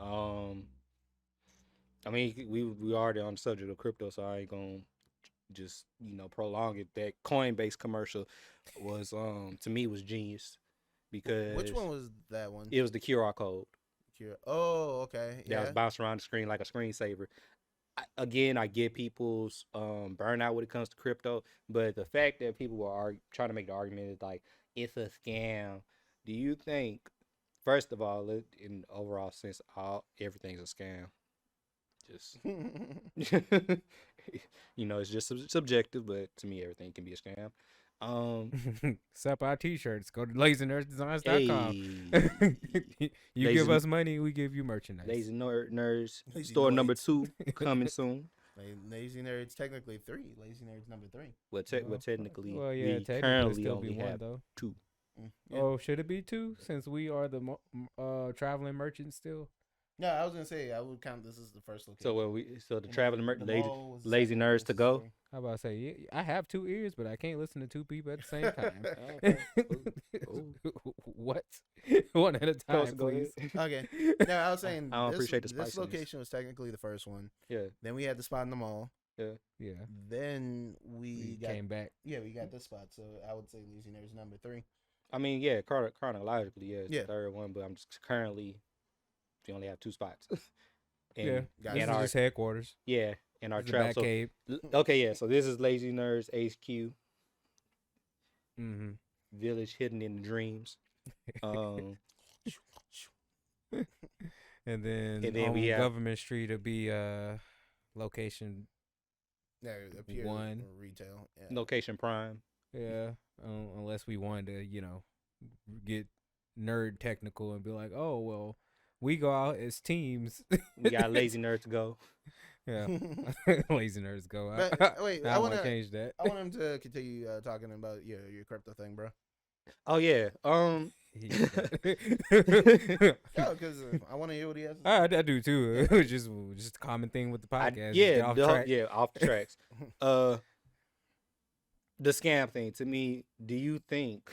I mean, we already on the subject of crypto, so I ain't gonna just prolong it. That Coinbase commercial was to me was genius because
which one was that one?
It was the QR code.
Oh, okay.
Yeah, that was bouncing around the screen like a screensaver. I get people's burnout when it comes to crypto, but the fact that people are trying to make the argument is like it's a scam. Do you think, first of all, in overall sense, everything's a scam? Just it's just subjective, but to me, everything can be a scam.
Sup our t-shirts. Go to LAZYNERDSDESIGNS.com. You give us money, we give you merchandise.
Lazy Nerds store number 2 coming soon.
Lazy Nerds technically 3. Lazy Nerds number 3.
Well, technically,
we
currently
still
only
be 1
have
though.
2.
Yeah.
Oh, should it be 2 since we are the traveling merchants still?
No, I was gonna say I would count this as the first location.
So the traveling Lazy Nerds to go.
How about I say I have 2 ears, but I can't listen to 2 people at the same time. What? One at a time, please.
Okay. No, I was saying
I don't appreciate the spiciness.
This location was technically the first one.
Yeah.
Then we had the spot in the mall.
Yeah.
Then we
came back.
Yeah, we got this spot. So I would say Lazy Nerds number 3.
I mean, yeah, chronologically, it's
the
third one, but I'm just currently we only have 2 spots.
This is just headquarters.
Yeah, and our
travel.
Okay, yeah. So this is Lazy Nerds HQ. Village hidden in the dreams.
And then
on
we have Government Street to be location.
No, appear
1
retail. Yeah.
Location prime.
Yeah, unless we wanted to, get nerd technical and be like, oh well, we go out as teams.
We got Lazy Nerds to go.
Yeah, Lazy Nerds go.
But wait, I want to
change that.
I want him to continue talking about your crypto thing, bro.
Oh yeah.
No, because I want to hear what he has.
I do too. It was just a common thing with the podcast.
Off the tracks. The scam thing. To me, do you think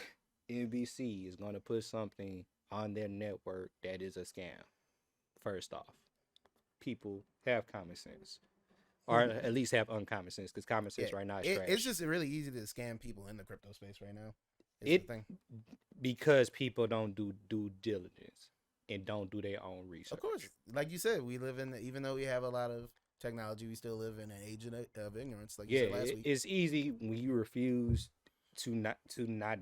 NBC is going to put something on their network that is a scam? First off, people have common sense. or at least have uncommon sense, because common sense right now is trash.
It's just really easy to scam people in the crypto space right now.
It because people don't do due diligence and don't do their own research.
Of course, like you said, we live in even though we have a lot of technology, we still live in an age of ignorance. Like you said last week.
It's easy when you refuse to not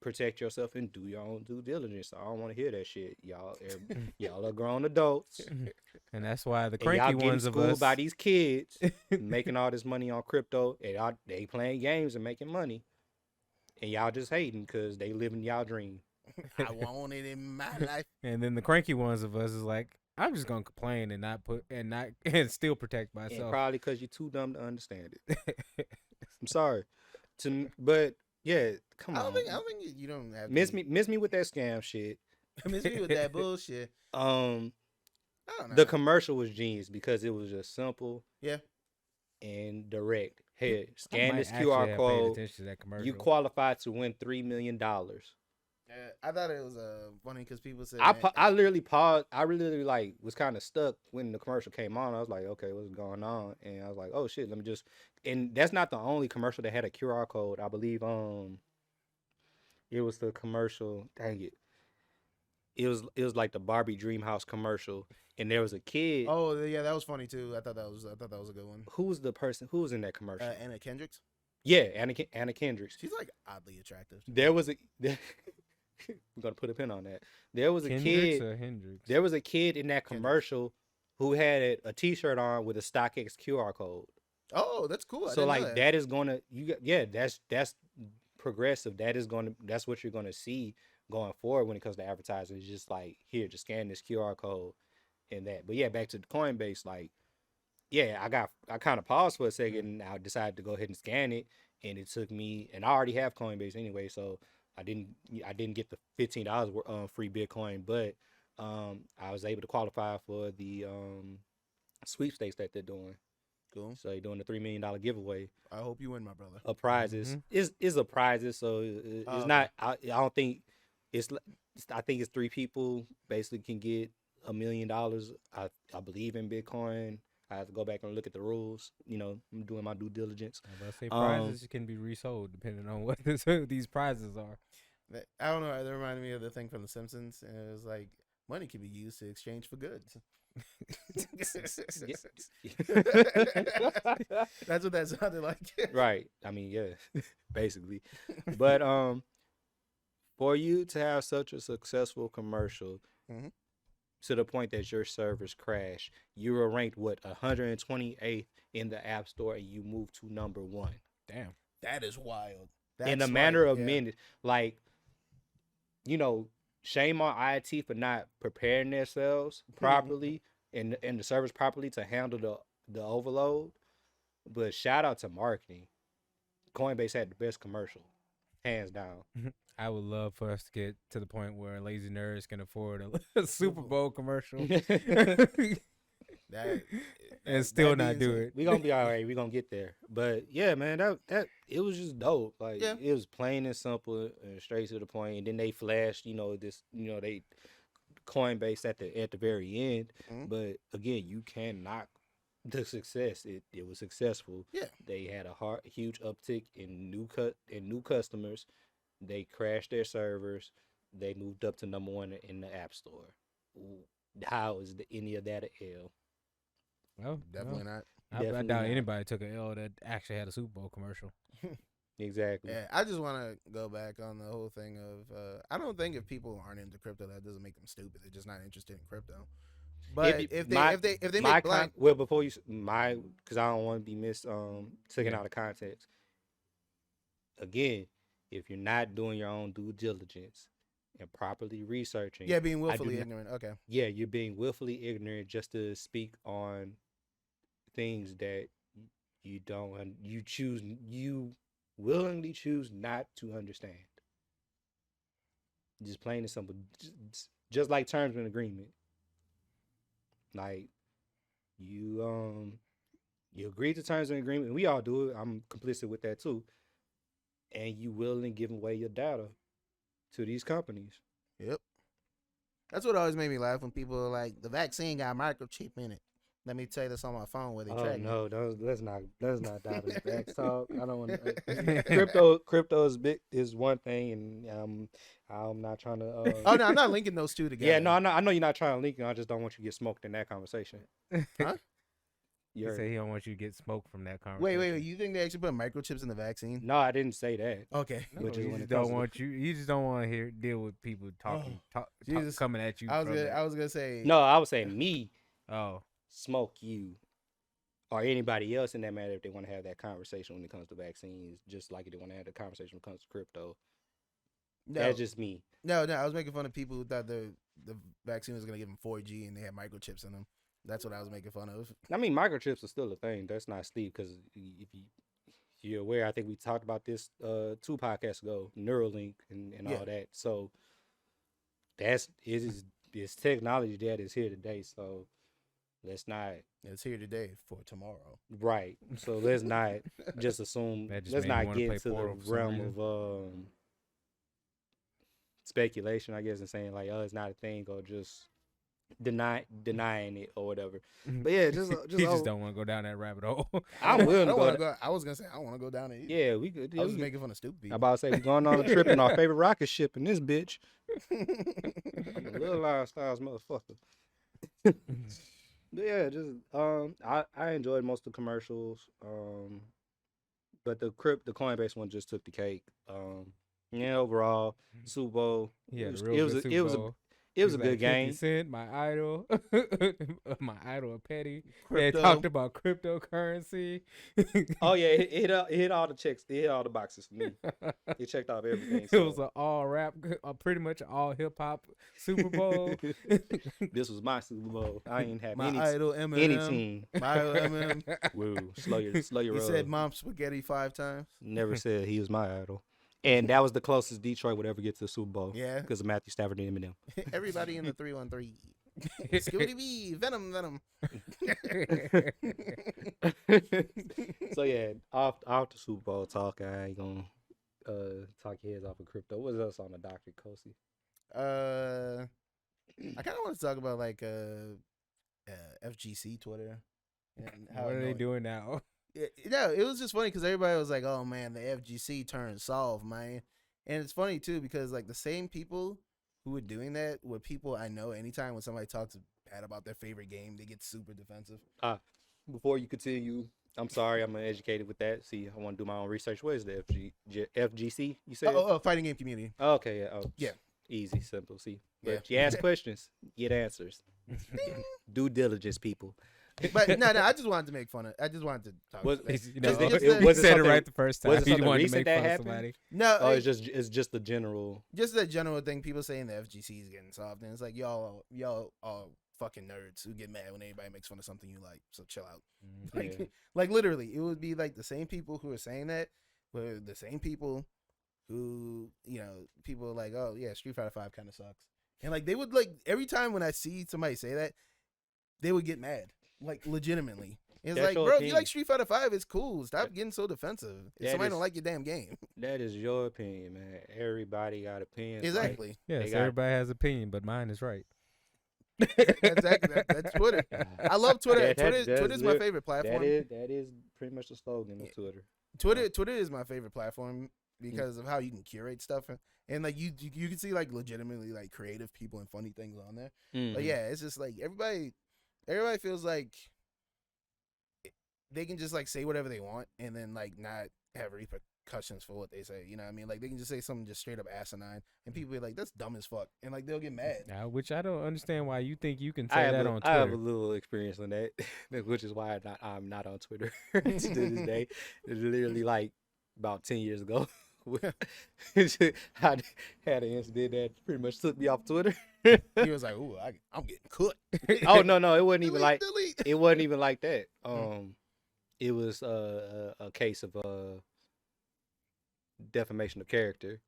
protect yourself and do your own due diligence. I don't want to hear that shit, y'all. Y'all are grown adults,
and that's why the
and
cranky
y'all
ones of
getting
us
schooled by these kids making all this money on crypto, and they playing games and making money, and y'all just hating because they living y'all dream.
I want it in my life.
And then the cranky ones of us is like, I'm just gonna complain and not and still protect myself.
And probably because you're too dumb to understand it. I'm sorry, but yeah, come on.
I don't think you don't have
miss me with that scam shit.
Miss me with that bullshit. I don't know.
The commercial was genius because it was just simple,
yeah,
and direct. Hey,
I
scan
might
this
actually
QR
have paid
code.
attention to that commercial.
You qualify to win $3 million.
I thought it was funny because people said
I literally paused. I really was kind of stuck when the commercial came on. I was like, okay, what's going on? And I was like, oh shit, let me just. And that's not the only commercial that had a QR code. I believe it was the commercial. Dang it. It was like the Barbie Dreamhouse commercial, and there was a kid.
Oh yeah, that was funny too. I thought that was a good one.
Who was the person? Who was in that commercial?
Anna Kendricks.
Yeah, Anna Kendricks.
She's like oddly attractive.
There was a. We're gonna put a pin on that. There was a
Kendricks
kid.
or Hendricks?
There was a kid in that commercial who had a T-shirt on with a StockX QR code.
Oh, that's cool.
So like that is gonna that's progressive. That's what you're gonna see going forward when it comes to advertising. It's just like, here, just scan this QR code and that. But yeah, back to the Coinbase. Like, yeah, I kind of paused for a second and I decided to go ahead and scan it, and it took me, and I already have Coinbase anyway, so I didn't get the $15 free Bitcoin, but I was able to qualify for the sweepstakes that they're doing.
Cool.
So they're doing the $3 million giveaway.
I hope you win, my brother.
Of prizes. Is a prizes, so it's not. I don't think it's. I think it's 3 people basically can get $1 million. I believe in Bitcoin. I have to go back and look at the rules. You know, I'm doing my due diligence.
I say prizes can be resold depending on what these prizes are.
I don't know. That reminded me of the thing from The Simpsons, and it was like, money can be used to exchange for goods. That's what that sounded like.
Right. I mean, yeah, basically. But for you to have such a successful commercial, to the point that your servers crash, you were ranked 128th in the App Store, and you moved to number 1.
Damn,
that is wild.
In a matter of minutes, like, you know, shame on IT for not preparing themselves properly and the servers properly to handle the overload. But shout out to marketing. Coinbase had the best commercial, hands down.
I would love for us to get to the point where Lazy Nerds can afford a Super Bowl commercial and still not do it.
We're gonna be all right. We're gonna get there. But yeah, man, that it was just dope. Like, it was plain and simple and straight to the point. And then they flashed, they Coinbase at the very end. But again, you can't knock the success. It was successful.
Yeah, they
had a huge uptick in new customers. They crashed their servers. They moved up to number 1 in the App Store. How is any of that an L?
Well,
definitely not.
I doubt anybody took an L that actually had a Super Bowl commercial.
Exactly.
Yeah, I just want to go back on the whole thing of I don't think if people aren't into crypto, that doesn't make them stupid. They're just not interested in crypto. But if they make blind,
before you because I don't want to be taken out of context. Again, if you're not doing your own due diligence and properly researching,
being willfully ignorant. Okay.
Yeah, you're being willfully ignorant just to speak on things that you willingly choose not to understand. Just plain and simple. Just like terms of agreement. Like, you agree to terms of agreement, and we all do it. I'm complicit with that too. And you willingly give away your data to these companies.
Yep. That's what always made me laugh when people are like, the vaccine got a microchip in it. Let me tell you this on my phone where they
Oh
track me.
no, let's not dive into back talk. I don't want crypto is one thing, and I'm not trying to.
Oh no, I'm not linking those two together.
Yeah, no, I know you're not trying to link it. I just don't want you to get smoked in that conversation.
Huh?
He
You
said
heard
he
me.
don't want you to get smoked from that conversation.
Wait. You think they actually put microchips in the vaccine?
No, I didn't say that.
Okay.
No,
Which is
he
when
just
it comes
don't
to-
want you. He just don't want to deal with people
Jesus.
coming at you.
I
from that.
was gonna say.
No, I was saying me
Oh,
smoke you or anybody else in that matter if they want to have that conversation when it comes to vaccines, just like if they want to have the conversation when it comes to crypto.
No,
That's just me.
no. I was making fun of people who thought the vaccine was gonna give them 4G and they had microchips in them. That's what I was making fun of.
I mean, microchips are still a thing. That's not Steve, because if you're aware, I think we talked about this 2 podcasts ago, Neuralink and
Yeah.
all that. So it's technology that is here today. So let's not
It's here today for tomorrow.
right. So let's not just assume.
That just
Let's
made me
not
wanna
get
play
into the
Portal for some
realm
reason.
of speculation, I guess, and saying like, oh, it's not a thing, or just denying it or whatever. But yeah, just
he just don't want to go down that rabbit hole.
I'm willing to go.
go. I was gonna say I want to go down it. Either.
Yeah, we could.
I
Yeah,
was
we
just
could.
making fun of stupid
I'm
people.
about to say we going on a trip in our favorite rocket ship in this bitch. Like a little lifestyles motherfucker. But yeah, just I enjoyed most of the commercials. But the Coinbase one just took the cake. Yeah, overall Super Bowl.
He had
it was,
a real
it was
good
a,
Super
it was a
Bowl.
it was a
He's
good
like,
game.
50 Cent, my idol, my idol, Petty.
Crypto.
They talked about cryptocurrency.
Oh yeah, it hit all the checks. It hit all the boxes for me. It checked off everything.
It was an all rap, pretty much all hip hop Super Bowl.
This was my Super Bowl. I ain't have
My
any
idol Eminem.
any team.
My idol Eminem.
Woo, slow your
He
roll.
said "Mom spaghetti" 5 times.
Never said he was my idol. And that was the closest Detroit would ever get to the Super Bowl.
Yeah.
Because of Matthew Stafford and Eminem.
Everybody in the 313. Scooby B, Venom.
So yeah, off the Super Bowl talk, I ain't gonna talk your heads off of crypto. What's else on the Dr. Kosi?
I kind of want to talk about like FGC Twitter and how
What are they
annoying-
doing now?
No, it was just funny because everybody was like, "Oh man, the FGC turned soft, man," and it's funny too because like the same people who were doing that were people I know. Anytime when somebody talks bad about their favorite game, they get super defensive.
Before you continue, I'm sorry, I'm uneducated with that. See, I want to do my own research. What is the FGC? You said?
Oh, fighting game community.
Oh, okay, yeah. Oh,
Yeah.
Easy, simple. See,
Yeah.
but you ask questions, get answers. Due diligence, people.
But no, I just wanted to make fun of. I just wanted to talk.
Was-
about it.
You know,
Just-
he
was it
said it
something-
right the first time.
was it
He
something
wanted to
recent
make
that
fun of
happened?
somebody.
No,
Oh, it's just the general.
just the general thing. People saying the FGC is getting soft, and it's like y'all are fucking nerds who get mad when anybody makes fun of something you like. So chill out. Like,
Yeah.
like literally, it would be like the same people who are saying that were the same people who, people are like, oh yeah, Street Fighter 5 kind of sucks, and like they would like every time when I see somebody say that, they would get mad, like legitimately. It's
That's
like,
your
bro, if
opinion.
you like Street Fighter 5, it's cool. Stop getting so defensive. If
That
somebody
is-
don't like your damn game,
That is your opinion, man. Everybody got opinions.
exactly.
Yes,
They got-
everybody has opinion, but mine is right.
Exactly. That's Twitter. I love Twitter.
That's
Twitter's my
lit-
favorite platform.
That is pretty much the slogan of Twitter.
Twitter is my favorite platform because of how you can curate stuff and like you can see like legitimately like creative people and funny things on there. But
Mhm.
yeah, it's just like everybody feels like they can just like say whatever they want and then like not have repercussions for what they say. You know what I mean? Like they can just say something just straight up asinine and people be like, "That's dumb as fuck," and like they'll get mad.
Which I don't understand why you think you can
I
say
have
that
a-
on
I have a
Twitter.
little experience on that, which is why I'm not on Twitter to this day. It's literally like about 10 years ago. I had an incident that pretty much took me off Twitter.
He was like, "Ooh, I'm getting cooked."
Oh no, it wasn't even like
delete.
it wasn't even like that. It was a case of defamation of character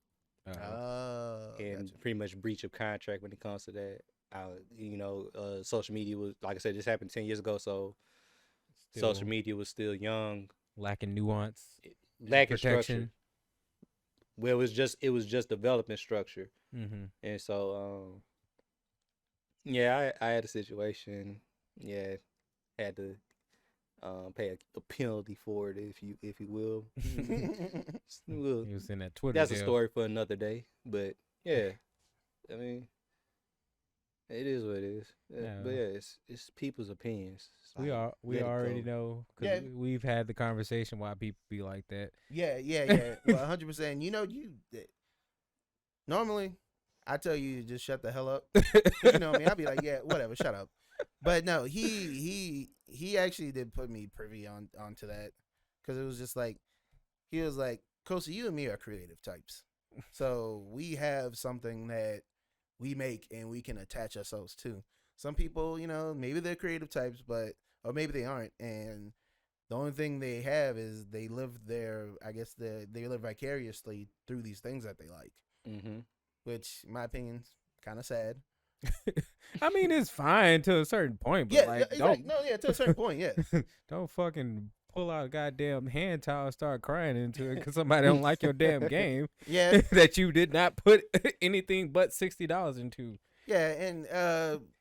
Oh,
and
gotcha.
pretty much breach of contract when it comes to that. Social media was, like I said, this happened 10 years ago, so social
Still
media was still young,
lacking nuance,
lacking structure.
protection.
Well, it was just development structure,
Mm-hmm.
and so yeah, I had a situation. Yeah, had to pay a penalty for it, if you will. Well,
He was in that Twitter.
that's a
jail.
story for another day. But yeah, I mean, it is what it is.
Yeah.
But yeah, it's people's opinions. It's
We
like,
are. We
let it
already
go.
know
Yeah.
because we've had the conversation why people be like that.
Yeah. Well, 100%. You know, normally I tell you to just shut the hell up. You know what I mean? I'd be like, yeah, whatever, shut up. But no, he actually did put me privy onto that, because it was just like, he was like, Kosi, you and me are creative types, so we have something that we make and we can attach ourselves to. Some people, you know, maybe they're creative types, or maybe they aren't, and the only thing they have is they live they live vicariously through these things that they like,
Mm-hmm.
which, in my opinion, is kind of sad.
I mean, it's fine to a certain point, but
Yeah,
like,
exactly. No, yeah, to a certain point, yeah.
don't fucking pull out a goddamn hand towel and start crying into it because somebody don't like your damn game
Yeah,
that you did not put anything but $60 into.
yeah, and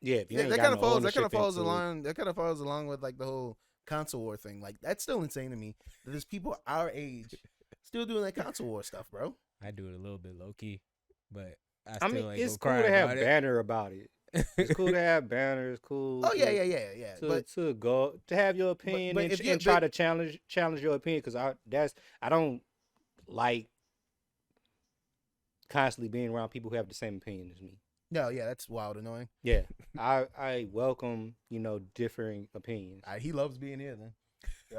Yeah, if you ain't
that
got
kind of
no
falls. That kind
ownership
of falls
into it.
along. That kind of falls along with like the whole console war thing. Like, that's still insane to me that there's people our age still doing that console war stuff, bro.
I do it a little bit low key, but I
I
still
mean,
ain't
it's
go
cool
cry
to have
about
banner about it. It's cool to have banners. Cool.
Oh yeah,
to-
yeah.
To, to go to have your opinion
but
and,
if you-
and try to challenge your opinion, because I don't like constantly being around people who have the same opinion as me.
No, yeah, that's wild annoying.
Yeah, I welcome differing opinions.
He loves being here. Then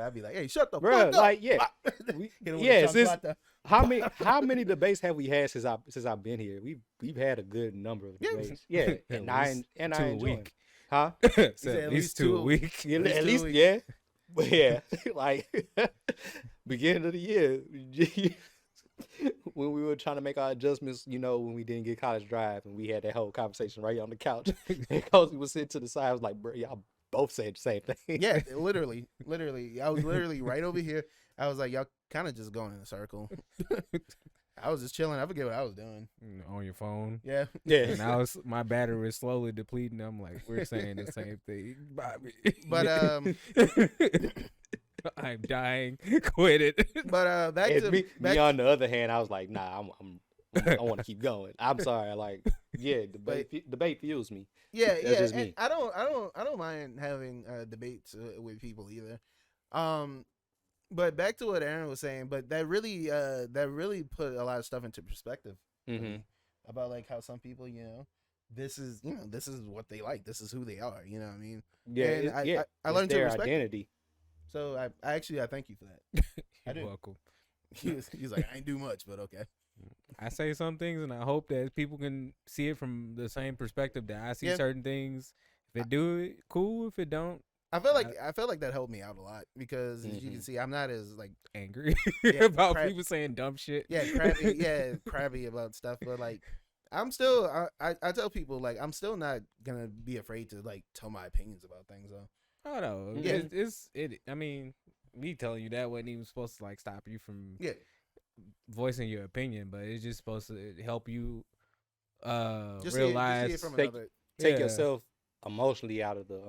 I'd be like, hey, shut the
Bruh,
fuck up.
like, yeah.
Hit him with a
Yes, it's-
chocolate.
How many debates have we had since I've been here? We've had a good number of
Yeah.
debates. Yeah, and I
least
and
2
I
a
enjoy 'em.
week.
Huh?
So
said
at least 2 a week.
Yeah,
least
at
2
least
weeks.
yeah. But yeah, like beginning of the year when we were trying to make our adjustments, when we didn't get college drive, and we had that whole conversation right on the couch. And Cozy was sitting to the side. I was like, bro, y'all both said the same thing.
Yeah, literally. I was literally right over here. I was like, y'all kind of just going in a circle. I was just chilling. I forget what I was doing.
On your phone.
Yeah.
And my battery was slowly depleting. I'm like, we're saying the same thing, Bobby.
But
I'm dying. Quit it.
but back
And
to
me
back
on the other hand, I was like, nah, I want to keep going. I'm sorry. Like, yeah, debate fuels me.
yeah,
That's
yeah.
just
and
me.
I don't mind having debates with people either. But back to what Aaron was saying. But that really put a lot of stuff into perspective for
Mm-hmm.
me, about like how some people, this is what they like. This is who they are. You know what I mean?
Yeah,
And I
it's
learned to
their
respect it.
identity.
So I thank you for that. I
You're
do.
welcome.
He's like, I ain't do much, but okay.
I say some things, and I hope that people can see it from the same perspective that I see
Yeah.
certain things. If it do it, cool. If it don't,
I felt like that helped me out a lot, because as you can
Mhm.
see, I'm not as like
angry
Yeah,
about
crap.
people saying dumb shit.
crabby about stuff, but like I'm still I tell people, like, I'm still not gonna be afraid to like tell my opinions about things though.
Oh no,
Yeah.
I mean, me telling you that wasn't even supposed to like stop you from
Yeah.
voicing your opinion, but it's just supposed to help you
Just
realize.
see it from
Take-
another.
Take
Yeah.
yourself emotionally out of the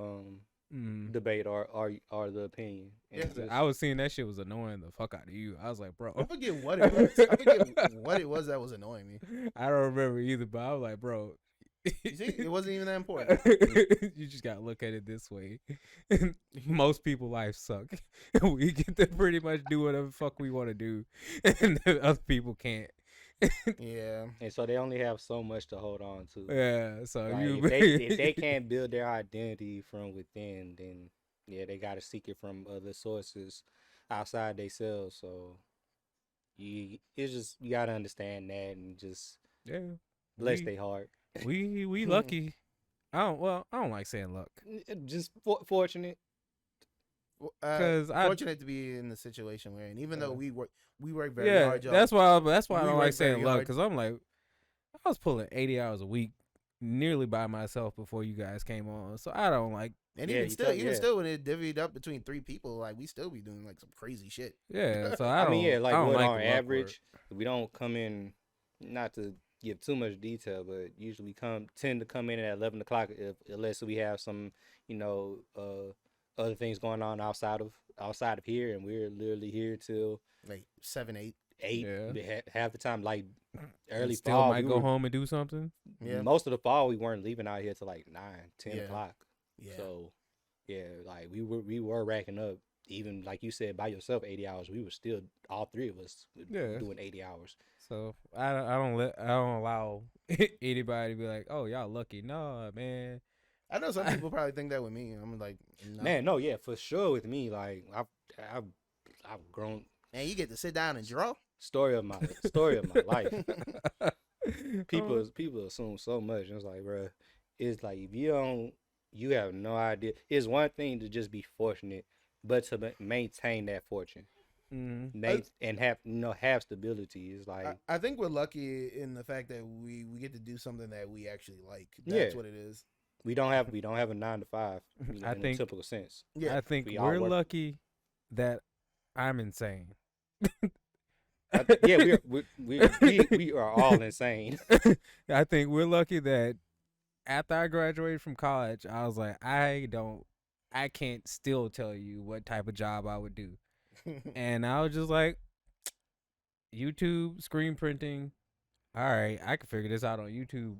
Mm.
debate or the opinion. And
Yeah.
just-
I was seeing that shit was annoying the fuck out of you. I was like, bro,
I forget what it was. I forget what it was that was annoying me.
I don't remember either, but I was like, bro,
You see, it wasn't even that important.
you just gotta look at it this way. Most people' lives suck. We get to pretty much do whatever the fuck we want to do, and the other people can't.
Yeah.
and so they only have so much to hold on to.
Yeah, so
Like,
you
if they can't build their identity from within, then yeah, they got to seek it from other sources outside themselves. So you got to understand that and just
yeah,
bless
We-
their heart.
we lucky. I don't like saying luck.
Just fortunate.
Because I
Fortunate to be in the situation we're in, even though we work very
yeah,
hard. Y'all.
that's why I
We
don't
work
like saying
very
luck,
hard.
because I'm like, I was pulling 80 hours a week nearly by myself before you guys came on, so I don't like.
And
Yeah,
even
you
still,
tell-
even
yeah.
still, when it divvied up between 3 people, like, we still be doing like some crazy shit.
Yeah, so
I mean, yeah, like
I don't
what
like
on
the luck
average, we don't come in. Not to give too much detail, but usually tend to come in at 11 o'clock unless we have some, other things going on outside of here, and we're literally here till
like 7, 8.
8.
Yeah.
Half the time, like
And
early
still
fall,
might go home and do something.
Yeah.
Most of the fall, we weren't leaving out here till like 9, 10
Yeah.
o'clock.
Yeah.
So, yeah, like we were racking up. Even like you said, by yourself, 80 hours. We were still, all three of us, doing 80 hours.
So I don't allow anybody to be like, oh, y'all lucky. No, man.
I know some people probably think that with me. I'm like, no.
Man, no, yeah, for sure with me. Like I've grown.
Man, you get to sit down and draw.
Story of my life. People assume so much. It's like, bro, it's like if you have no idea. It's one thing to just be fortunate, but to maintain that fortune, and have stability is like.
I think we're lucky in the fact that we get to do something that we actually like. That's what it is.
We don't have a 9 to 5.
I
in
think
a typical sense.
Yeah,
I think
we all
we're
work.
lucky that I'm insane.
Yeah, we are all insane.
I think we're lucky that after I graduated from college, I was like, I can't still tell you what type of job I would do. And I was just like, YouTube, screen printing. All right, I can figure this out on YouTube.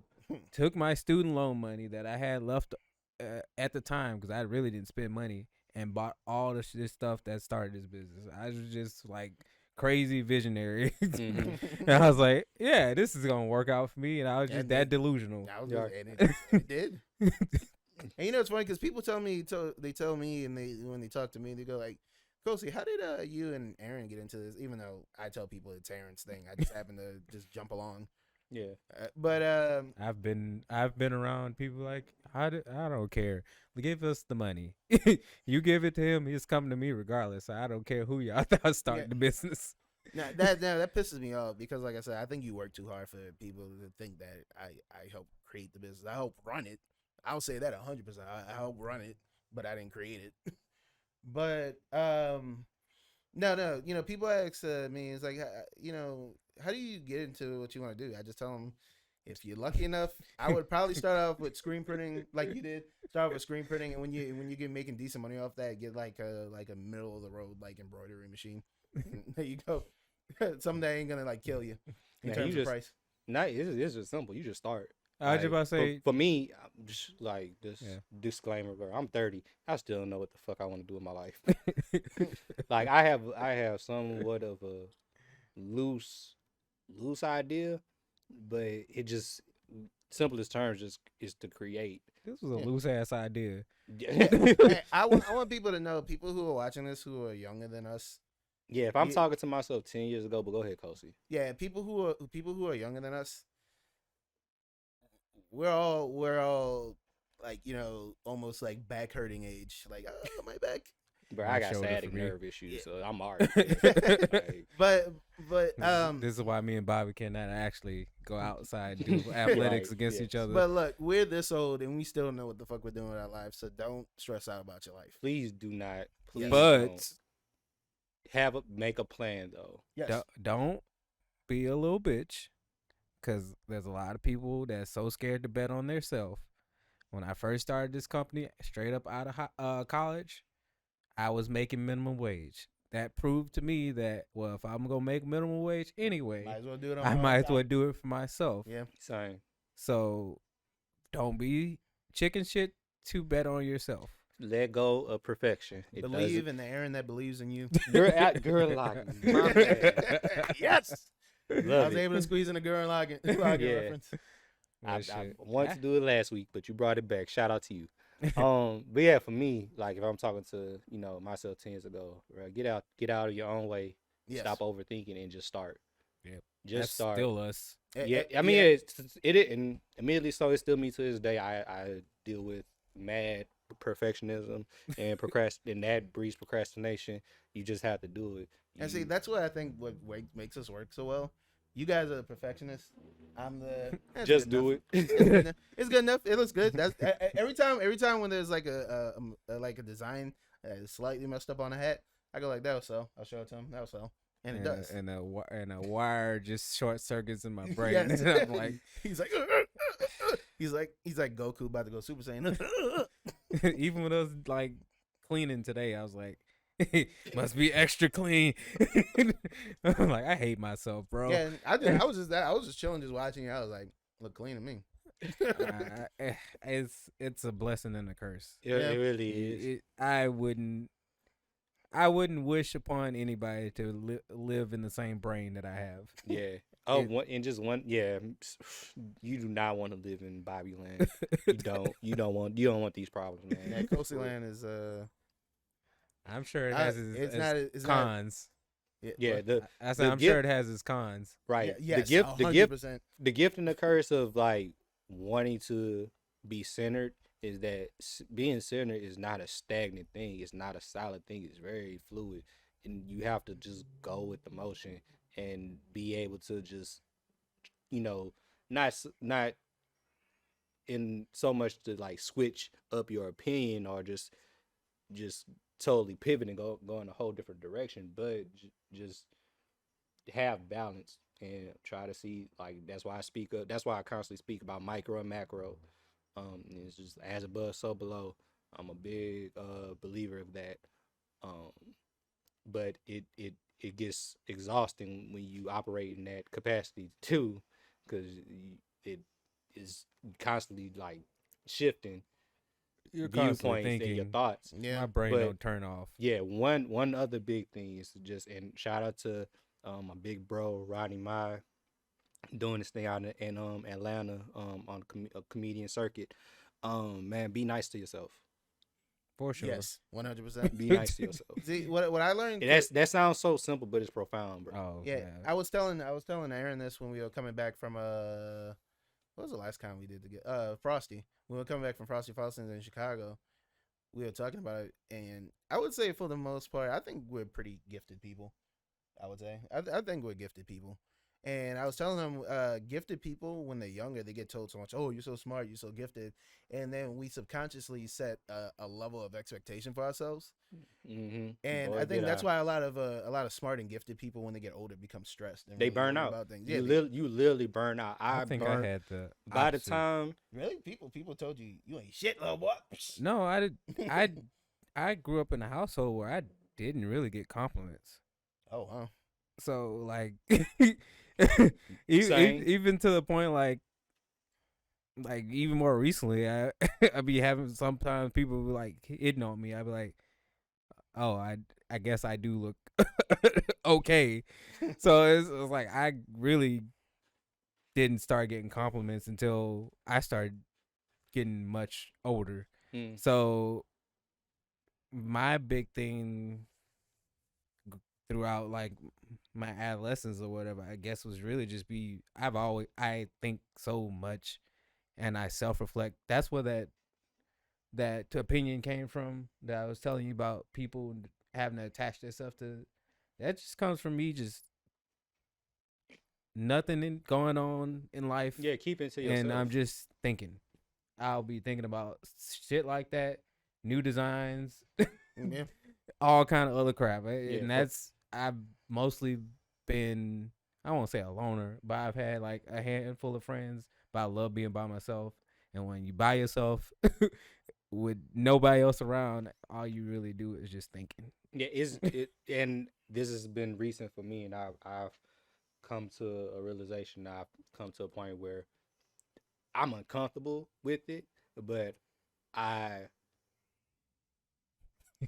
Took my student loan money that I had left at the time, because I really didn't spend money, and bought all this stuff that started this business. I was just like crazy visionary. And I was like, yeah, this is going to work out for me. And I was just that delusional.
And it did. And you know, it's funny because people tell me, and when they talk to me, they go like, Kosi, how did you and Aaron get into this? Even though I tell people it's Aaron's thing, I just happen to just jump along.
Yeah,
but
I've been around people like, I don't care. Give us the money. You give it to him, he's coming to me regardless. I don't care who y'all thought started the business.
Now that pisses me off because, like I said, I think you work too hard for people to think that I helped create the business. I helped run it. I'll say that 100%. I helped run it, but I didn't create it. But no, you know, people ask me, it's like, you know, how do you get into what you want to do? I just tell them, if you're lucky enough, I would probably start off with screen printing, like you did. Start off with screen printing, and when you get making decent money off that, get like a middle of the road like embroidery machine. There you go. Something that ain't gonna like kill you in terms of price.
It's just simple. You just start.
I was just about to say,
for me, I'm just like this disclaimer, bro. I'm 30. I still don't know what the fuck I want to do with my life. Like I have somewhat of a loose idea, but it just, simplest terms, just is to create.
This was a loose ass idea.
I want people to know, people who are watching this who are younger than us.
Yeah, if I'm talking to myself 10 years ago, but go ahead, Kosi.
Yeah, people who are younger than us. We're all like, you know, almost like back hurting age. Like, oh, my back.
Bro, I got sciatic nerve issues, so I'm alright.
But
this is why me and Bobby cannot actually go outside and do athletics against each other.
But look, we're this old and we still know what the fuck we're doing with our lives, so don't stress out about your life.
Please do not. Please
but
make a plan though.
Yes.
Don't be a little bitch, because there's a lot of people that's so scared to bet on themselves. When I first started this company, straight up out of college, I was making minimum wage. That proved to me that, well, if I'm gonna make minimum wage anyway,
might as well do it
I might as well do it for myself.
Yeah.
Same.
So don't be chicken shit to bet on yourself.
Let go of perfection.
Believe in the Aaron that believes in you.
Girl like my man.
Yes. I
Love
was
it.
able to squeeze in a girl login reference.
I wanted to do it last week, but you brought it back. Shout out to you. But yeah, for me, like if I'm talking to, you know, myself 10 years ago, right, get out of your own way.
Yes.
Stop overthinking and just start.
Yeah,
just start.
Still us.
Yeah, I mean, it and immediately, so it's still me to this day. I deal with mad perfectionism and and that breeds procrastination. You just have to do it.
And see, that's what I think what makes us work so well. You guys are the perfectionists. I'm the
just do it.
It's good enough. It looks good. That's every time when there's like a design that is slightly messed up on a hat, I go like, that'll sell. I'll show it to him. That'll sell. And it does.
And a wire just short circuits in my brain.
Yes.
And I'm like,
he's like Goku about to go Super Saiyan.
even with those like cleaning today. I was like, must be extra clean. I'm like, I hate myself, bro.
Yeah, and I was just chilling, just watching it. I was like, look clean to me.
It's a blessing and a curse.
It really is.
I wouldn't wish upon anybody to live in the same brain that I have.
Yeah. Oh, yeah. You do not want to live in Bobby Land. You don't. You don't want these problems, man.
Yeah, Kosi Land is
I'm sure it has its cons.
Yeah,
I'm sure it has its cons.
Right.
Yeah, yes,
the gift and the curse of like wanting to be centered is that being centered is not a stagnant thing. It's not a solid thing. It's very fluid, and you have to just go with the motion and be able to just, not in so much to like switch up your opinion or just totally pivot and go in a whole different direction, but just have balance and try to see, like, that's why I constantly speak about micro and macro. It's just as above, so below. I'm a big believer of that. But it gets exhausting when you operate in that capacity too, because it is constantly like shifting
You're
viewpoints
thinking,
and your thoughts.
Yeah,
my brain don't turn off.
Yeah, one other big thing is and shout out to my big bro Rodney Mai, doing this thing out in Atlanta on a comedian circuit. Man, be nice to yourself.
For sure.
Yes, 100%.
Be nice to yourself.
See what I learned.
That sounds so simple, but it's profound, bro.
Oh
yeah, I was telling Aaron this when we were coming back from what was the last time we did Frosty? When we were coming back from Frosty Fawson's in Chicago, we were talking about it, and I would say for the most part, I think we're pretty gifted people. I would say I think we're gifted people. And I was telling them, gifted people, when they're younger, they get told so much, oh, you're so smart, you're so gifted. And then we subconsciously set a level of expectation for ourselves.
Mm-hmm.
And
Boy,
I think that's why a lot of smart and gifted people, when they get older, become stressed. And
they
really
burn out.
About things.
You literally burn out.
I think I had the
by
opposite.
the time.
Really? People told you ain't shit, little boy.
No, I grew up in a household where I didn't really get compliments.
Oh, huh.
So like
Same.
even to the point like even more recently, I be having sometimes people be like hitting on me. I be like, oh, I guess I do look okay. So it's like I really didn't start getting compliments until I started getting much older. So my big thing throughout like my adolescence or whatever, I guess, was really just I think so much and I self-reflect. That's where that opinion came from that I was telling you about, people having to attach themselves to. That just comes from me just nothing going on in life.
Yeah, keep it to yourself.
And I'm just thinking. I'll be thinking about shit like that, new designs,
Yeah.
all kind of other crap. And I've mostly been, I won't say a loner, but I've had like a handful of friends, but I love being by myself. And when you by yourself with nobody else around, all you really do is just thinking.
Yeah, and this has been recent for me, and I've come to a realization. I've come to a point where I'm uncomfortable with it, but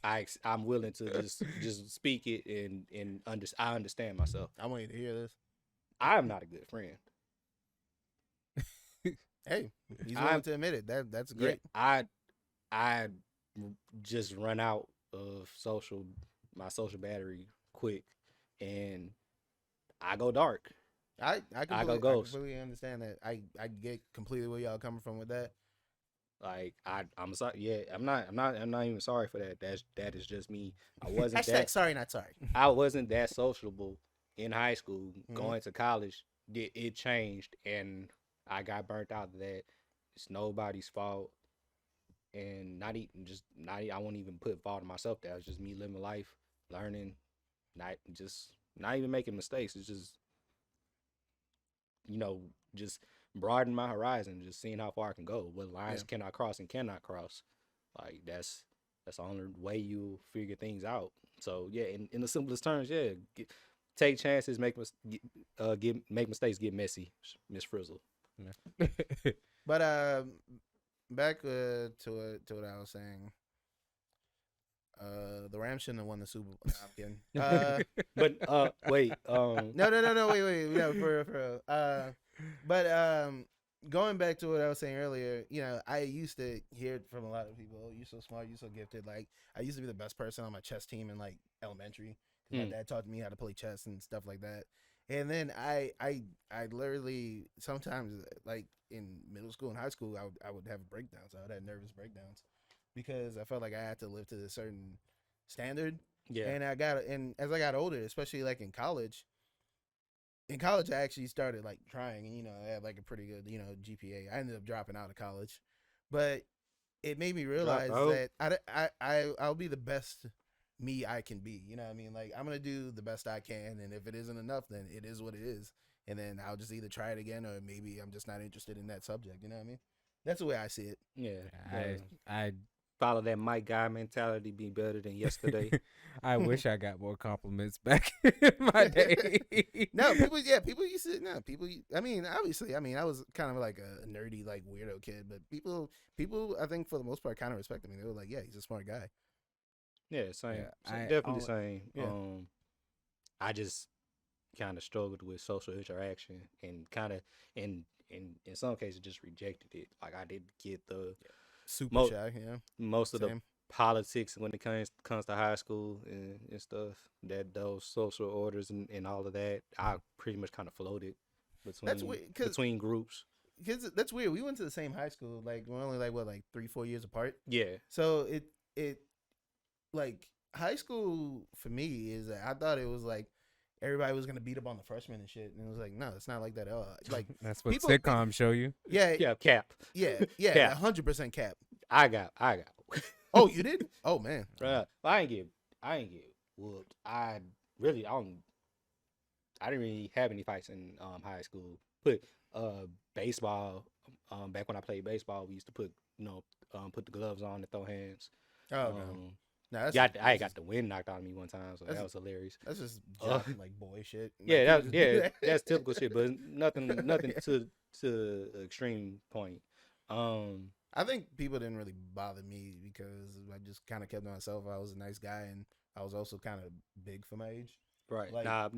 I'm willing to just speak it and I understand myself.
I want you to hear this.
I'm not a good friend.
Hey, he's willing to admit it. That's great.
Yeah, I just run out of my social battery quick, and I go dark.
I
ghost.
completely understand that. I get completely where y'all coming from with that.
Like I'm sorry. Yeah, I'm not even sorry for that. That is just me. I wasn't
Hashtag sorry, not sorry.
I wasn't that sociable in high school. Going to college, it changed, and I got burnt out of that. It's nobody's fault, and I won't even put fault on myself. That was just me living life, learning, not even making mistakes. It's just, just broaden my horizon, just seeing how far I can go, what lines can I cross and cannot cross. Like, that's That's the only way you figure things out. So yeah, in the simplest terms, yeah, take chances, make mistakes, get messy, Miss Frizzle.
But back to what I was saying. The Rams shouldn't have won the Super Bowl. No, I'm kidding.
But wait,
No, wait, no, for but going back to what I was saying earlier, you know, I used to hear from a lot of people, "Oh, you're so smart, you're so gifted." Like, I used to be the best person on my chess team in like elementary. My dad taught me how to play chess and stuff like that. And then I literally sometimes, like in middle school and high school, I would have breakdowns. I would have nervous breakdowns because I felt like I had to live to a certain standard.
yeah,
And as I got older, especially like in college, I actually started like trying, and you know, I had like a pretty good, you know, GPA. I ended up dropping out of college, but it made me realize that I'll be the best me I can be. You know what I mean? Like, I'm gonna do the best I can, and if it isn't enough, then it is what it is. And then I'll just either try it again, or maybe I'm just not interested in that subject. You know what I mean? That's the way I see it.
yeah.
I
Follow that Mike guy mentality. Be better than yesterday.
I wish I got more compliments back in my day.
No, people used to, no, people, I mean, obviously, I mean, I was kind of like a nerdy, like weirdo kid, but people, I think for the most part kind of respected me. They were like, yeah, he's a smart guy.
Yeah, same.
Yeah,
Definitely same.
Yeah.
I just kind of struggled with social interaction and kind of, in some cases, just rejected it. Like, I didn't get the
Super shy, yeah.
most of
Same.
the politics when it comes to high school and stuff. That those social orders and all of that, I pretty much kind of floated
That's weird,
between groups.
Because that's weird. We went to the same high school. Like, we're only like 3-4 years apart.
Yeah,
So it like, high school for me is that I thought it was like everybody was gonna beat up on the freshmen and shit, and it was like, no, it's not like that at all. Like,
That's what
people
sitcoms show you.
yeah,
cap.
yeah,
Cap.
100% cap.
I got.
Oh, you did? Oh man,
Right. I ain't get whooped. I didn't really have any fights in high school. But baseball, back when I played baseball, we used to put the gloves on and throw hands.
Oh no. No,
I got the wind knocked out of me one time, so that was hilarious.
That's just like boy shit.
Yeah,
Like,
that's typical shit, but nothing to extreme point.
I think people didn't really bother me because I just kind of kept to myself. I was a nice guy, and I was also kind of big for my age.
Right.
Like,
I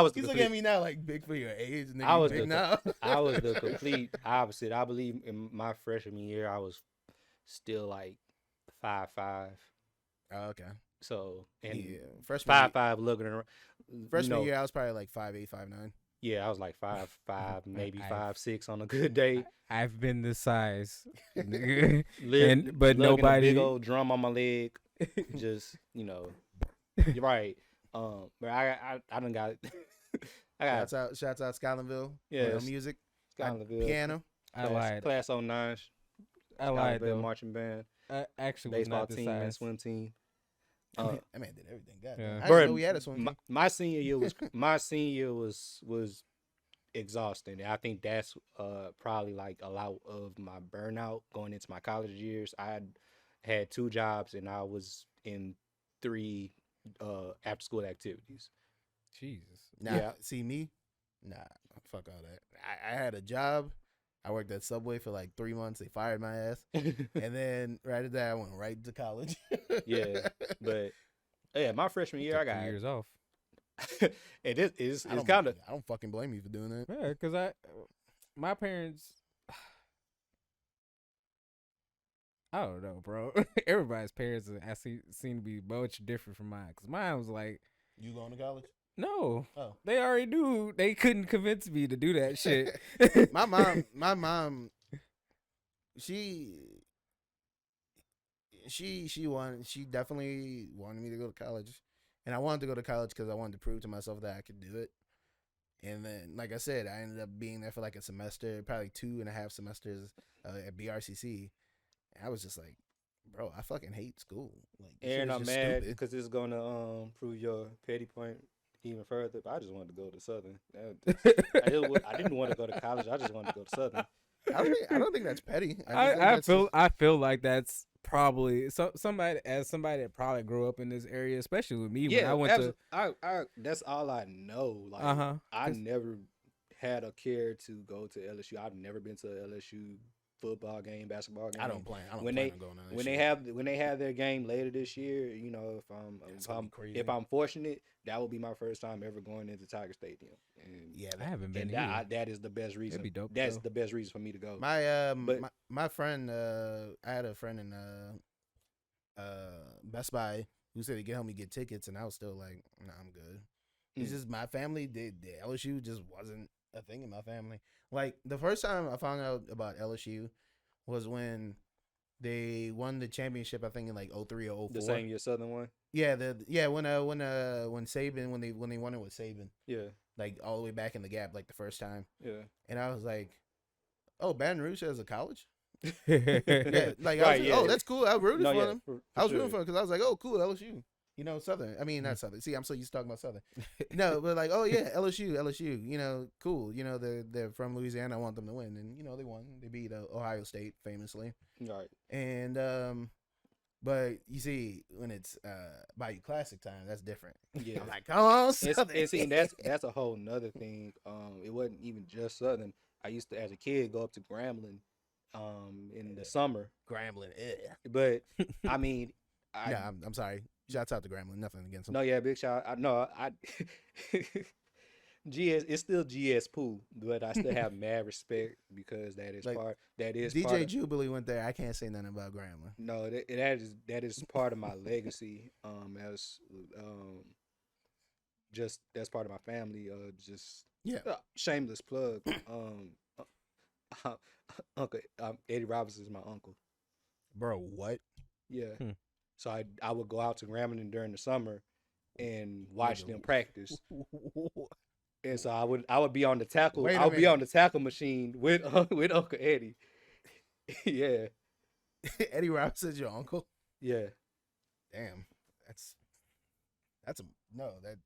was.
He's looking at me now like big for your age, and
I was
big now.
I was the complete opposite. I believe in my freshman year, I was still like 5'5".
Oh, okay.
So and
yeah, freshman
5'5" looking around.
Freshman year, I was probably like 5'8", 5'9".
Yeah, I was like 5'5", maybe 5'6" on a good day.
I've been this size, but
Lugging
nobody.
a big old drum on my leg, just you're right. But I done got. I got
Shouts out Skylineville.
Yeah,
music,
Skylineville
piano.
I lied.
Class 09.
I lied though.
Marching band.
I actually was
Baseball
not this
team and
size.
swim team.
That man did everything. God,
Yeah.
I didn't know we had a swim team.
My senior year was exhausting. I think that's probably like a lot of my burnout going into my college years. I had 2 jobs and I was in 3 after school activities.
Jesus.
Nah,
Yeah.
see me? Nah, fuck all that. I had a job. I worked at Subway for like 3 months. They fired my ass. And then right after that, I went right to college.
Yeah, but yeah, my freshman year, I got
years off.
it's kind of.
I don't fucking blame you for doing that.
Yeah, because my parents, I don't know, bro. Everybody's parents seem to be much different from mine. Because mine was like,
You going to college?
no,
Oh.
they already knew. They couldn't convince me to do that shit.
my mom, she definitely wanted me to go to college, and I wanted to go to college because I wanted to prove to myself that I could do it. And then, like I said, I ended up being there for like a semester, probably 2.5 semesters at BRCC. And I was just like, bro, I fucking hate school. Like, this shit
And
is
I'm
just
mad
stupid.
because it's gonna prove your petty point even further. But I just wanted to go to Southern. I didn't want to go to college. I just wanted to go to Southern.
I don't think that's petty.
I feel like that's probably somebody that probably grew up in this area, especially with me when I went to.
I that's all I know. Like I never had a care to go to LSU. I've never been to a LSU football game, basketball game.
I don't plan on going on this
when they have their game later this year, you know, if I'm fortunate, that will be my first time ever going into Tiger Stadium. And
yeah, I haven't been.
That is the best reason.
That'd be dope,
That's the best reason for me to go.
My friend, I had a friend in Best Buy who said he could help me get tickets, and I was still like, nah, I'm good. It's just my family. The LSU just wasn't a thing in my family. Like the first time I found out about LSU was when they won the championship. I think in like 03 or 04.
The same year Southern won.
Yeah, when Saban when they won it with Saban.
Yeah,
like all the way back in the Gap, like the first time.
Yeah,
and I was like, oh, Baton Rouge has a college.
yeah,
like oh, that's cool. I rooted for them. I was rooting for them because I was like, oh, cool, LSU. You know, Southern. I mean, not Southern. See, I'm so used to talking about Southern. No, but like, oh yeah, LSU. You know, cool. You know, they're from Louisiana. I want them to win, and you know, they won. They beat Ohio State famously.
Right.
And but you see, when it's Bayou Classic time, that's different.
Yeah.
I'm like, come on, Southern.
And see, that's a whole nother thing. It wasn't even just Southern. I used to, as a kid, go up to Grambling, in the summer.
Grambling, yeah.
But I mean,
I'm sorry. Shouts out to Grambling. Nothing against them.
No, yeah, big shout. GS, it's still GS Pool, but I still have mad respect because that is
like,
part. That is
DJ
part
Jubilee went there. I can't say nothing about Grambling.
No, that is part of my legacy. Just that's part of my family. Just shameless plug. Uncle Eddie Robinson is my uncle.
Bro, what?
Yeah. So I would go out to Grambling during the summer and watch them practice. And so I would be on the tackle. I would be on the tackle machine with Uncle Eddie. Yeah.
Eddie Robinson's your uncle?
Yeah.
Damn. That's a no, that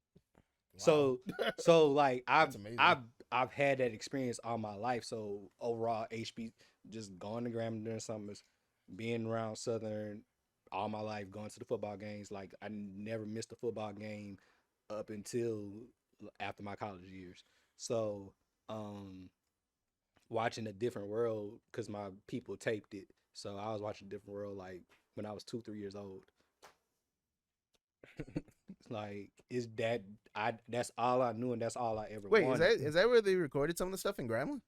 wow. So like I've had that experience all my life. So overall HB, just going to Grambling during summers, being around Southern all my life, going to the football games. Like I never missed a football game up until after my college years. So watching A Different World, because my people taped it, so I was watching A Different World like when I was 2-3 years old. Like that's all I knew, and that's all I ever wanted.
Wait, is that where they recorded some of the stuff in Grambling?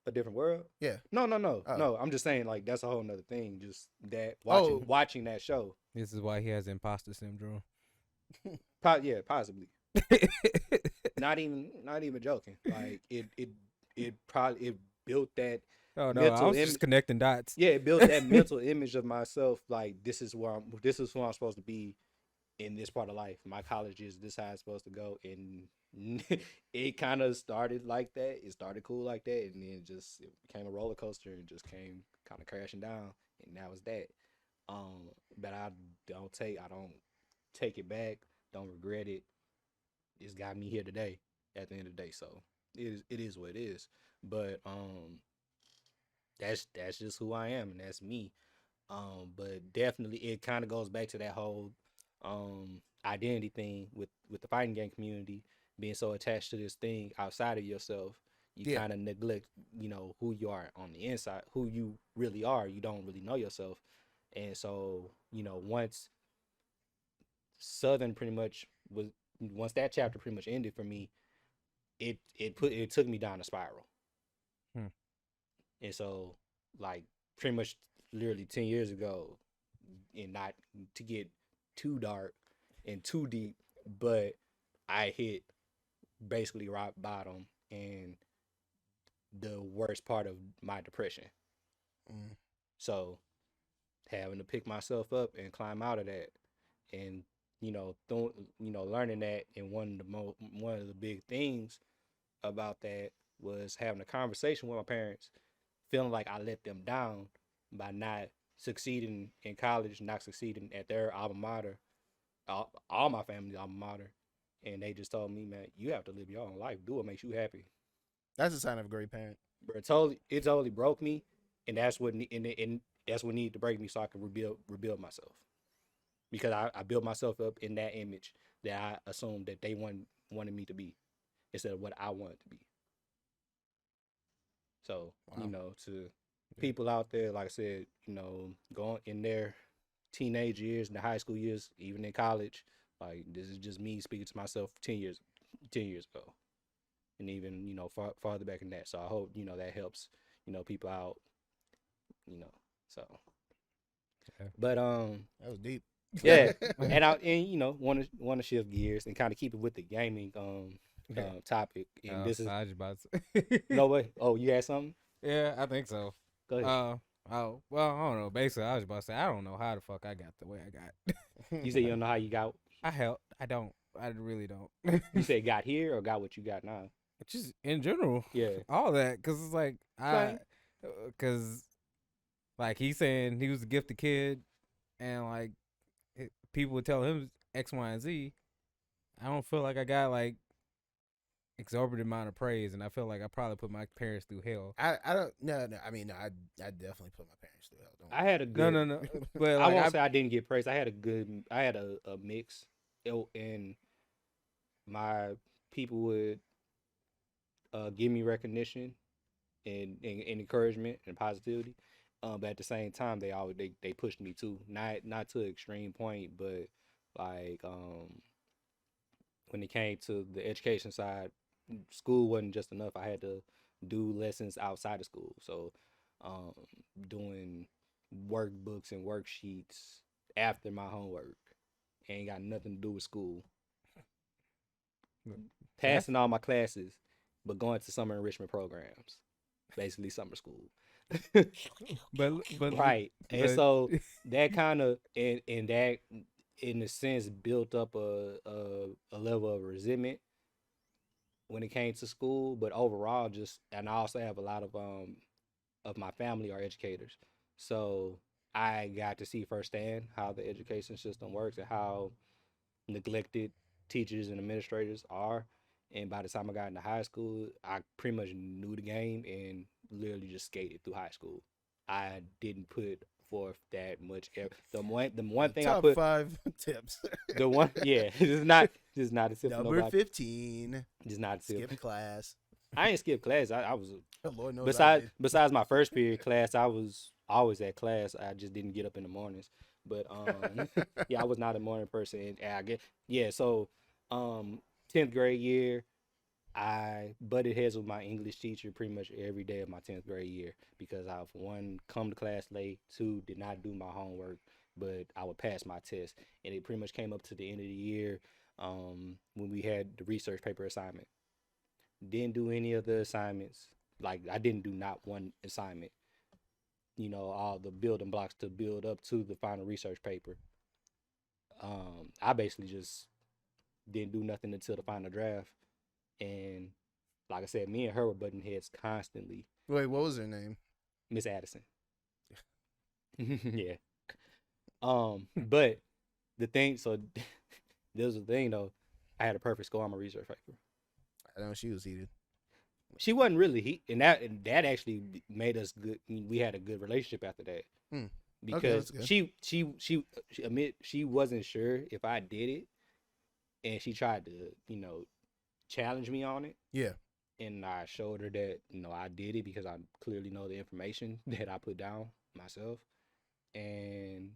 A Different World?
Yeah.
No. No, I'm just saying, like, that's a whole nother thing. Just that watching that show.
This is why he has imposter syndrome.
Yeah, possibly. Not even joking. Like it built that.
Oh no, I was just connecting dots.
Yeah, it built that mental image of myself. Like this is who I'm supposed to be in this part of life. My college is this how it's supposed to go, and it kind of started like that. It started cool like that, and then it became a roller coaster and just came kind of crashing down, and that was that. But I don't take it back. Don't regret it. It's got me here today. At the end of the day, so it is what it is. But that's just who I am, and that's me. But definitely, it kind of goes back to that whole identity thing with the fighting game community, being so attached to this thing outside of yourself. You kind of neglect, who you are on the inside, who you really are. You don't really know yourself. And so, once Southern once that chapter pretty much ended for me, it took me down a spiral. And so, like, pretty much literally 10 years ago, and not to get too dark and too deep, but I hit basically rock bottom and the worst part of my depression. So having to pick myself up and climb out of that, and learning that, and one of the big things about that was having a conversation with my parents, feeling like I let them down by not succeeding in college, not succeeding at their alma mater, all my family's alma mater. And they just told me, man, you have to live your own life. Do what makes you happy.
That's a sign of a great parent.
But it totally broke me. And that's what, and that's what needed to break me so I could rebuild myself. Because I built myself up in that image that I assumed that they wanted me to be instead of what I wanted to be. So,
Wow.
To people out there, like I said, going in their teenage years, in the high school years, even in college, like this is just me speaking to myself 10 years ago. And even, farther back in that. So I hope, that helps, people out, so.
Yeah.
But
That was deep.
yeah, and want to shift gears and kind of keep it with the gaming topic. And this is
I was about to
no way. Oh, you had something?
Yeah, I think so.
Go ahead.
Oh, well, I don't know. Basically, I was about to say I don't know how the fuck I got the way I got.
You said you don't know how you got.
I don't. I really don't.
You said got here or got what you got now?
Just in general.
Yeah.
All that, cause it's like cause like he's saying he was a gifted kid, and like people would tell him X, Y, and Z. I don't feel like I got like exorbitant amount of praise, and I feel like I probably put my parents through hell.
I don't no. I mean, I definitely put my parents through hell.
I had a good.
No. But
I
like,
won't say I didn't get praise. I had a mix, and my people would give me recognition and encouragement and positivity. But at the same time, they pushed me too. Not to an extreme point, but like when it came to the education side, school wasn't just enough. I had to do lessons outside of school. So doing workbooks and worksheets after my homework ain't got nothing to do with school. Passing all my classes, but going to summer enrichment programs, basically summer school.
but
Right, and so that kind of and that in a sense built up a level of resentment when it came to school. But overall, and I also have a lot of my family are educators, so I got to see firsthand how the education system works and how neglected teachers and administrators are. And by the time I got into high school, I pretty much knew the game and literally just skated through high school. I didn't put forth that much effort. The one thing I
Top
put
5 tips.
the one yeah, it's not a tip.
Number 15.
Just not a tip.
Skip class.
I ain't skip class. I was
Lord knows I did.
besides my first period class, I was always at class. I just didn't get up in the mornings. But yeah, I was not a morning person. And I get so 10th grade year, I butted heads with my English teacher pretty much every day of my 10th grade year because I, for one, come to class late, 2, did not do my homework, but I would pass my test. And it pretty much came up to the end of the year when we had the research paper assignment. Didn't do any of the assignments. Like, I didn't do not one assignment. All the building blocks to build up to the final research paper. I basically just didn't do nothing until the final draft. And like I said, me and her were butting heads constantly.
Wait, what was her name?
Miss Addison. Yeah. But the thing, so there was the thing though, I had a perfect score on my research paper.
I know she was heated.
She wasn't really heat, and that actually made us good. We had a good relationship after that. Because she wasn't sure if I did it, and she tried to challenge me on it.
Yeah.
And I showed her that I did it because I clearly know the information that I put down myself, and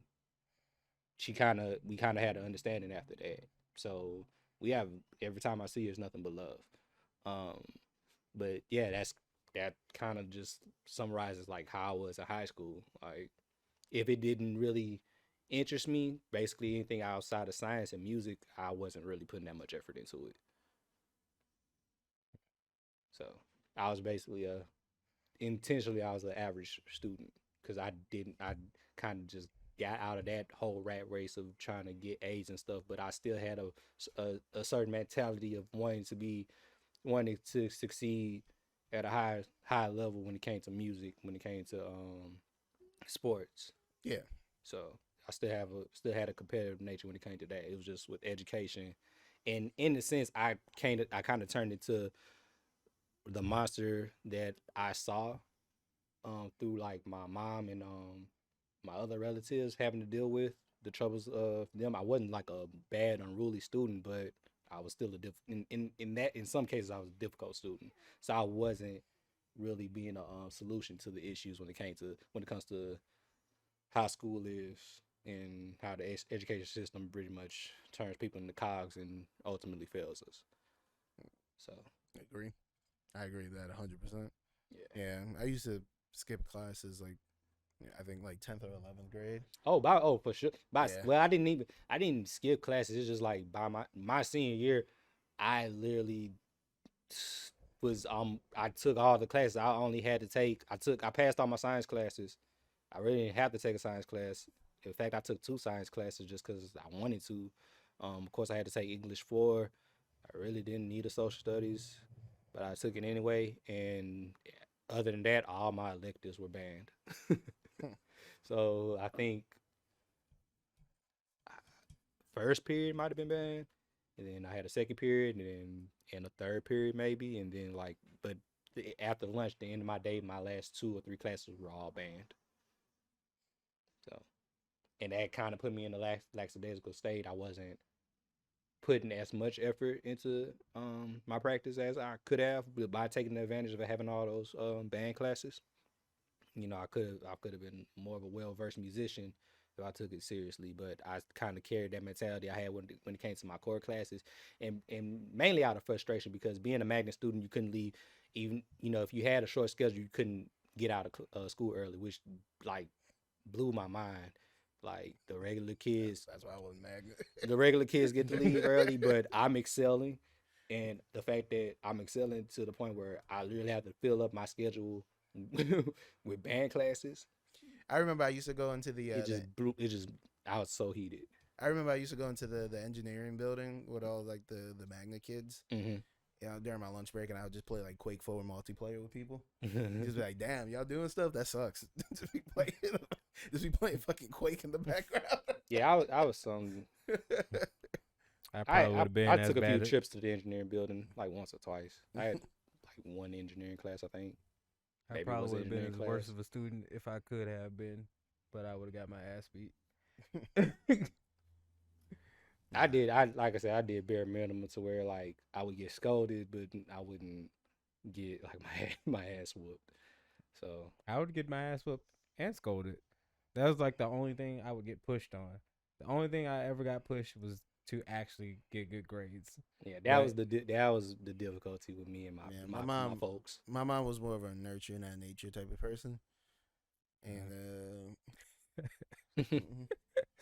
we kind of had an understanding after that. So we have, every time I see her, it's nothing but love. But yeah, that kind of just summarizes like how I was in high school. Like, if it didn't really interest me, basically anything outside of science and music, I wasn't really putting that much effort into it. So I was basically intentionally I was an average student because I kind of just got out of that whole rat race of trying to get A's and stuff, but I still had a certain mentality of wanting to succeed at a high level when it came to music, when it came to sports.
Yeah.
So I still had a competitive nature when it came to that. It was just with education, and in a sense, I kind of turned into the monster that I saw through like my mom and my other relatives having to deal with the troubles of them. I wasn't like a bad, unruly student, but I was still in some cases I was a difficult student. So I wasn't really being a solution to the issues when it comes to how school is and how the education system pretty much turns people into cogs and ultimately fails us. So
I agree with that 100%.
yeah.
I used to skip classes like I think like 10th or 11th grade.
For sure. Well, I didn't skip classes. It's just like by my senior year, I literally I took all the classes. I only had to take. I passed all my science classes. I really didn't have to take a science class. In fact, I took 2 science classes just because I wanted to. Of course, I had to take English 4. I really didn't need a social studies, but I took it anyway. And other than that, all my electives were banned. So I think first period might have been banned, and then I had a second period, and a third period maybe, and then but after lunch, the end of my day, my last 2 or 3 classes were all banned. So, and that kind of put me in the lackadaisical state. I wasn't putting as much effort into my practice as I could have by taking advantage of having all those band classes. I could have been more of a well-versed musician if I took it seriously, but I kind of carried that mentality I had when it came to my core classes, and mainly out of frustration because being a magnet student, you couldn't leave even if you had a short schedule, you couldn't get out of school early, which blew my mind. Like the regular kids,
that's why I wasn't magnet.
The regular kids get to leave early, but I'm excelling, and the fact that I'm excelling to the point where I literally have to fill up my schedule with band classes.
I remember I used to go into the
I was so heated.
I remember I used to go into the engineering building with all like the magnet kids.
Mm-hmm.
During my lunch break, and I would just play like Quake 4 multiplayer with people. Just be like, damn, y'all doing stuff? That sucks. Just be playing fucking Quake in the background.
Yeah, I was some.
I probably would have been.
I took a few trips to the engineering building like once or twice. I had like 1 engineering class, I think.
I probably would have been as worse of a student if I could have been, but I would have got my ass beat.
Like I said, I did bare minimum to where like I would get scolded, but I wouldn't get like my ass whooped. So
I would get my ass whooped and scolded. That was like the only thing I would get pushed on. The only thing I ever got pushed was to actually get good grades.
Yeah, that was the difficulty with me and my folks.
My mom was more of a nurture, not nature type of person, and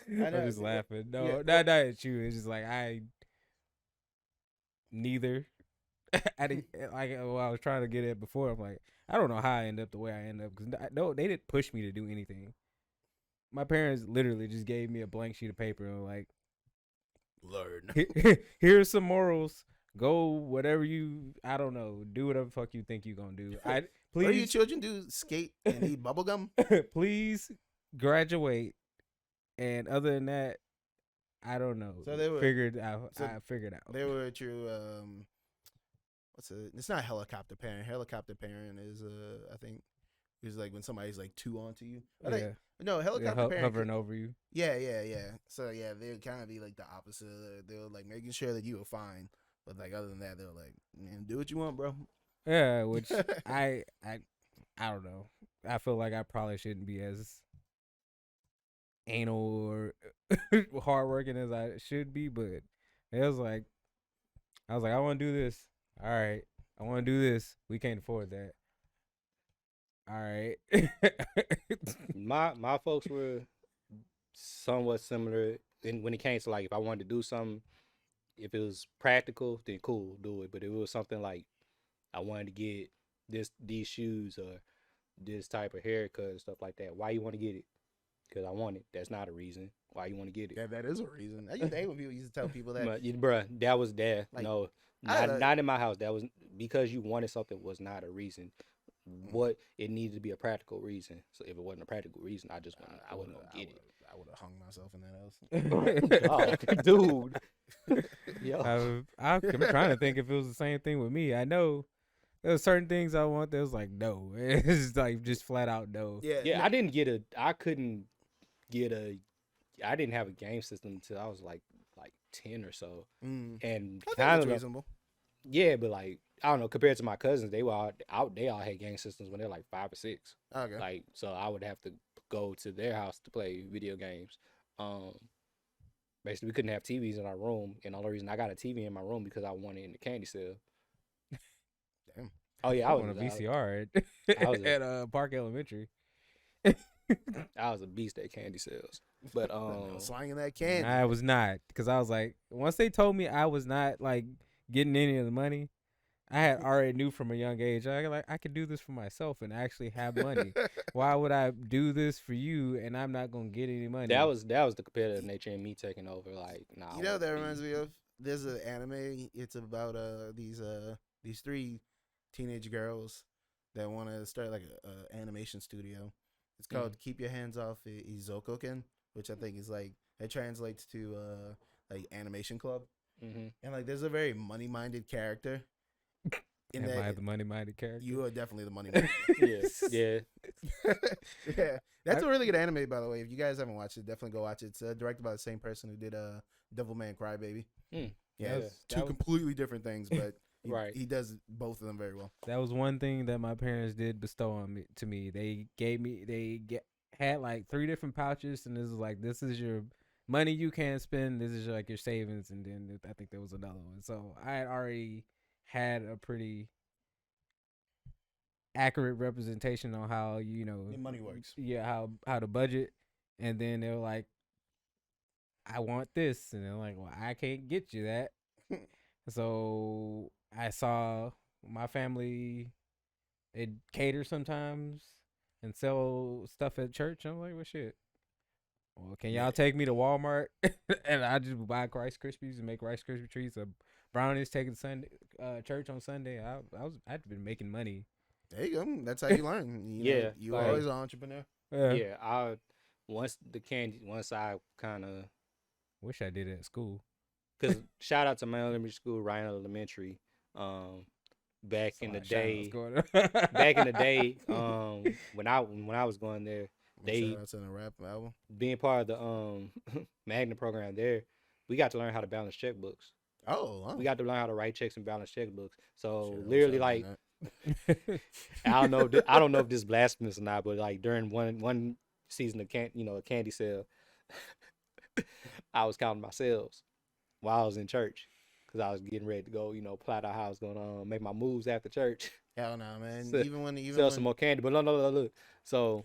I'm just laughing. No, not at you. It's just like neither. I didn't like. Well, I was trying to get at before. I'm like, I don't know how I end up the way I end up because they didn't push me to do anything. My parents literally just gave me a blank sheet of paper and like,
learn.
Here's some morals. Go whatever I don't know. Do whatever the fuck you think you're gonna do. Please.
What do your children do? Skate and eat bubblegum?
Please graduate. And other than that, I don't know.
So they were
figured out. I figured out.
They were a true. It's not helicopter parent. Helicopter parent is I think is like when somebody's like too onto you. No, helicopter parent
hovering over you.
Yeah. So yeah, they would kind of be like the opposite. They were like making sure that you were fine, but like other than that, they were like, man, do what you want, bro.
Yeah, which I don't know. I feel like I probably shouldn't be as anal or hardworking as I should be, but I was like, I want to do this. All right, I want to do this. We can't afford that. All right.
my folks were somewhat similar when it came to like if I wanted to do something, if it was practical, then cool, do it. But if it was something like I wanted to get these shoes or this type of haircut and stuff like that, why you want to get it? Because I want it. That's not a reason why you want to get it.
Yeah, that is a reason. I used to hate when people used to tell people that.
But, bruh, that was there.
Like,
no, not in my house. That was because you wanted something was not a reason. What it needed to be a practical reason. So if it wasn't a practical reason, I just I wouldn't get it.
I would have hung myself in that house.
Oh, dude. Yo.
I'm trying to think if it was the same thing with me. I know there's certain things I want that was like no. It's like just flat out no.
Yeah. I didn't get I couldn't get a. I didn't have a game system until I was like 10 or so, and
I think
kind
that's
of
reasonable.
yeah, but like I don't know. Compared to my cousins, they were all out. They all had game systems when they're like 5 or 6.
Okay.
Like so, I would have to go to their house to play video games. Basically, we couldn't have TVs in our room, and the only reason I got a TV in my room because I wanted in the candy sale.
Damn.
Oh yeah,
I was on a VCR
I was
at Park Elementary.
I was a beast at candy sales, but
Slanging that candy.
I was not, because I was like, once they told me I was not like getting any of the money, I had already knew from a young age I could do this for myself and actually have money. Why would I do this for you and I'm not gonna get any money?
that was the competitive nature in me taking over. Like, nah,
You know what that reminds me of? There's an anime. It's about these 3 teenage girls that want to start like a animation studio. It's called Keep Your Hands Off Izokoken, which I think is like it translates to like animation club.
Mm-hmm.
And like there's a very money minded character.
Am I the money-minded character?
You are definitely the money minded.
yeah.
Yeah, that's a really good anime, by the way. If you guys haven't watched it, definitely go watch it. It's directed by the same person who did Devilman Crybaby.
Mm.
Yeah,
Yeah,
it's 2 completely different things, but
Right.
he does both of them very well.
That was one thing that my parents did bestow on me. They had like 3 different pouches, and this is like, this is your money you can't spend. This is like your savings, and then I think there was another one. So I had already had a pretty accurate representation on how
Money works.
Yeah, how to budget, and then they were like, I want this, and they're like, well, I can't get you that. So I saw my family, they cater sometimes and sell stuff at church. I'm like, well, shit. Well, can y'all take me to Walmart and I just buy Rice Krispies and make Rice Krispie treats or brownies, take it to Sunday church on Sunday? I'd been making money.
There you go. That's how you learn. You
like,
always an entrepreneur.
Yeah, once I kind of
wish I did it at school.
Because shout out to my elementary school, Ryan Elementary. Back in the day, when I was going there,
Shout out to the rap album.
Being part of the Magna program there, we got to learn how to balance checkbooks.
Oh,
we got to learn how to write checks and balance checkbooks. So
Shit,
literally, like, I don't know if this is blasphemous or not, but like during one season of a candy sale, I was counting my sales while I was in church because I was getting ready to go, plot out how I was gonna make my moves after church.
Hell no, man.
So, sell some more candy, but no, look. So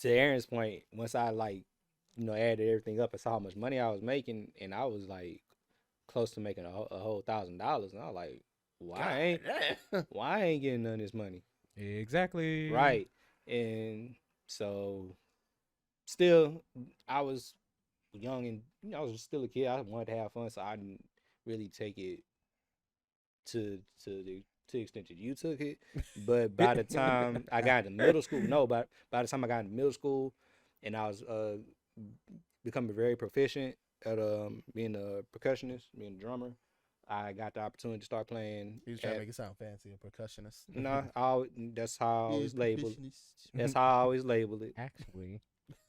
to Aaron's point, once I added everything up and saw how much money I was making, and I was like close to making a whole $1,000, and I was like, why I ain't getting none of this money?
Exactly.
Right. And so still, I was young and I was still a kid. I wanted to have fun, so I didn't really take it to the extent that you took it. But by the time I got into middle school, by the time I got into middle school, and I was becoming very proficient at being a percussionist, being a drummer, I got the opportunity to start playing.
He was trying to make it sound fancy, a percussionist.
No, that's how I always label it. That's how I always label it.
Actually.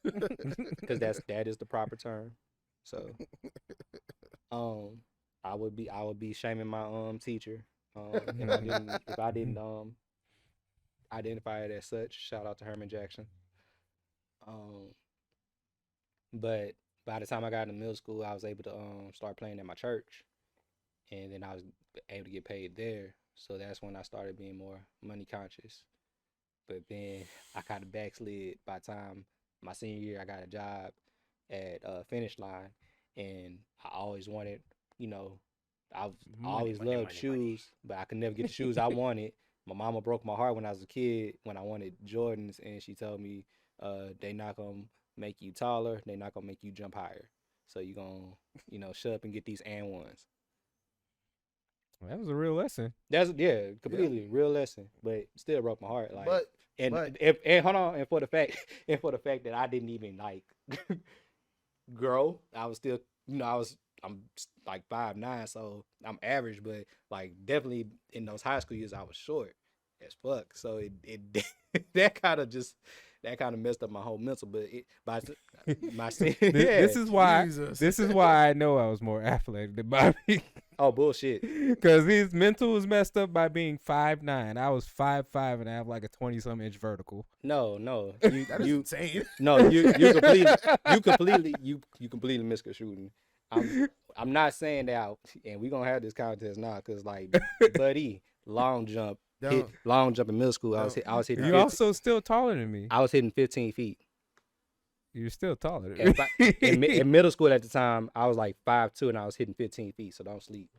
Because that is the proper term. So I would be shaming my teacher if I didn't identify it as such. Shout out to Herman Jackson. But by the time I got into middle school, I was able to start playing at my church, and then I was able to get paid there. So that's when I started being more money conscious. But then I kind of backslid by the time my senior year. I got a job at Finish Line, and I always wanted, I always loved shoes, but I could never get the shoes I wanted. My mama broke my heart when I was a kid when I wanted Jordans, and she told me they not gonna make you taller, they not gonna make you jump higher. So you gonna shut up and get these and ones.
Well, that was a real lesson.
That's completely real lesson, but still broke my heart. Like,
but
hold on, and for the fact that I didn't even grow, I was still, I'm like 5'9", so I'm average, but like definitely in those high school years I was short. as fuck. So it that kind of messed up my whole mental. But my
This is why.
Jesus.
This is why I know I was more athletic than Bobby.
Oh, bullshit.
Because his mental was messed up by being 5'9". I was 5'5", and I have like a 20-some inch vertical.
No,
That is
you
insane.
no, you completely misconstruing. I'm not saying that, and we gonna have this contest now, cause like, buddy, long jump in middle school. I was hitting.
You're also still taller than me.
I was hitting 15 feet.
You're still taller than me.
In middle school at the time, I was like 5'2", and I was hitting 15 feet. So don't sleep.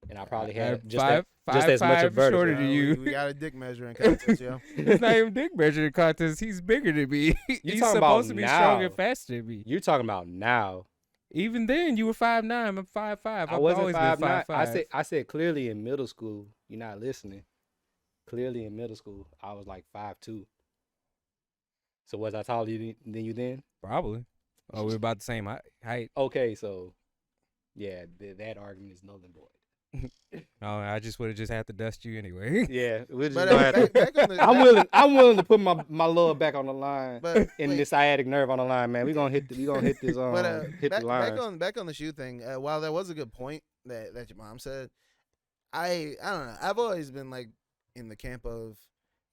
And I probably had just as much of vertical.
shorter than you.
We got a dick measuring contest, yo.
It's not even dick measuring contest. He's bigger than me. He's
talking
supposed to
about
be
now.
stronger and faster than me.
You're talking about now.
Even then, you were 5'9". I'm 5'5".
I wasn't
always been
5'9".
5'5".
I said clearly in middle school. You're not listening. Clearly in middle school, I was like 5'2". So was I taller than you then?
Probably. Oh, we're about the same height.
Okay, so yeah, that argument is null and void.
Oh, I just would have just had to dust you anyway.
Yeah, we're just
But
gonna have to,
back on the,
I'm willing to put my love back on the line
but
and
wait,
this sciatic nerve on the line, man. We gonna hit this
but
hit the line.
back on the shoe thing. While that was a good point that your mom said, I don't know. I've always been like in the camp of,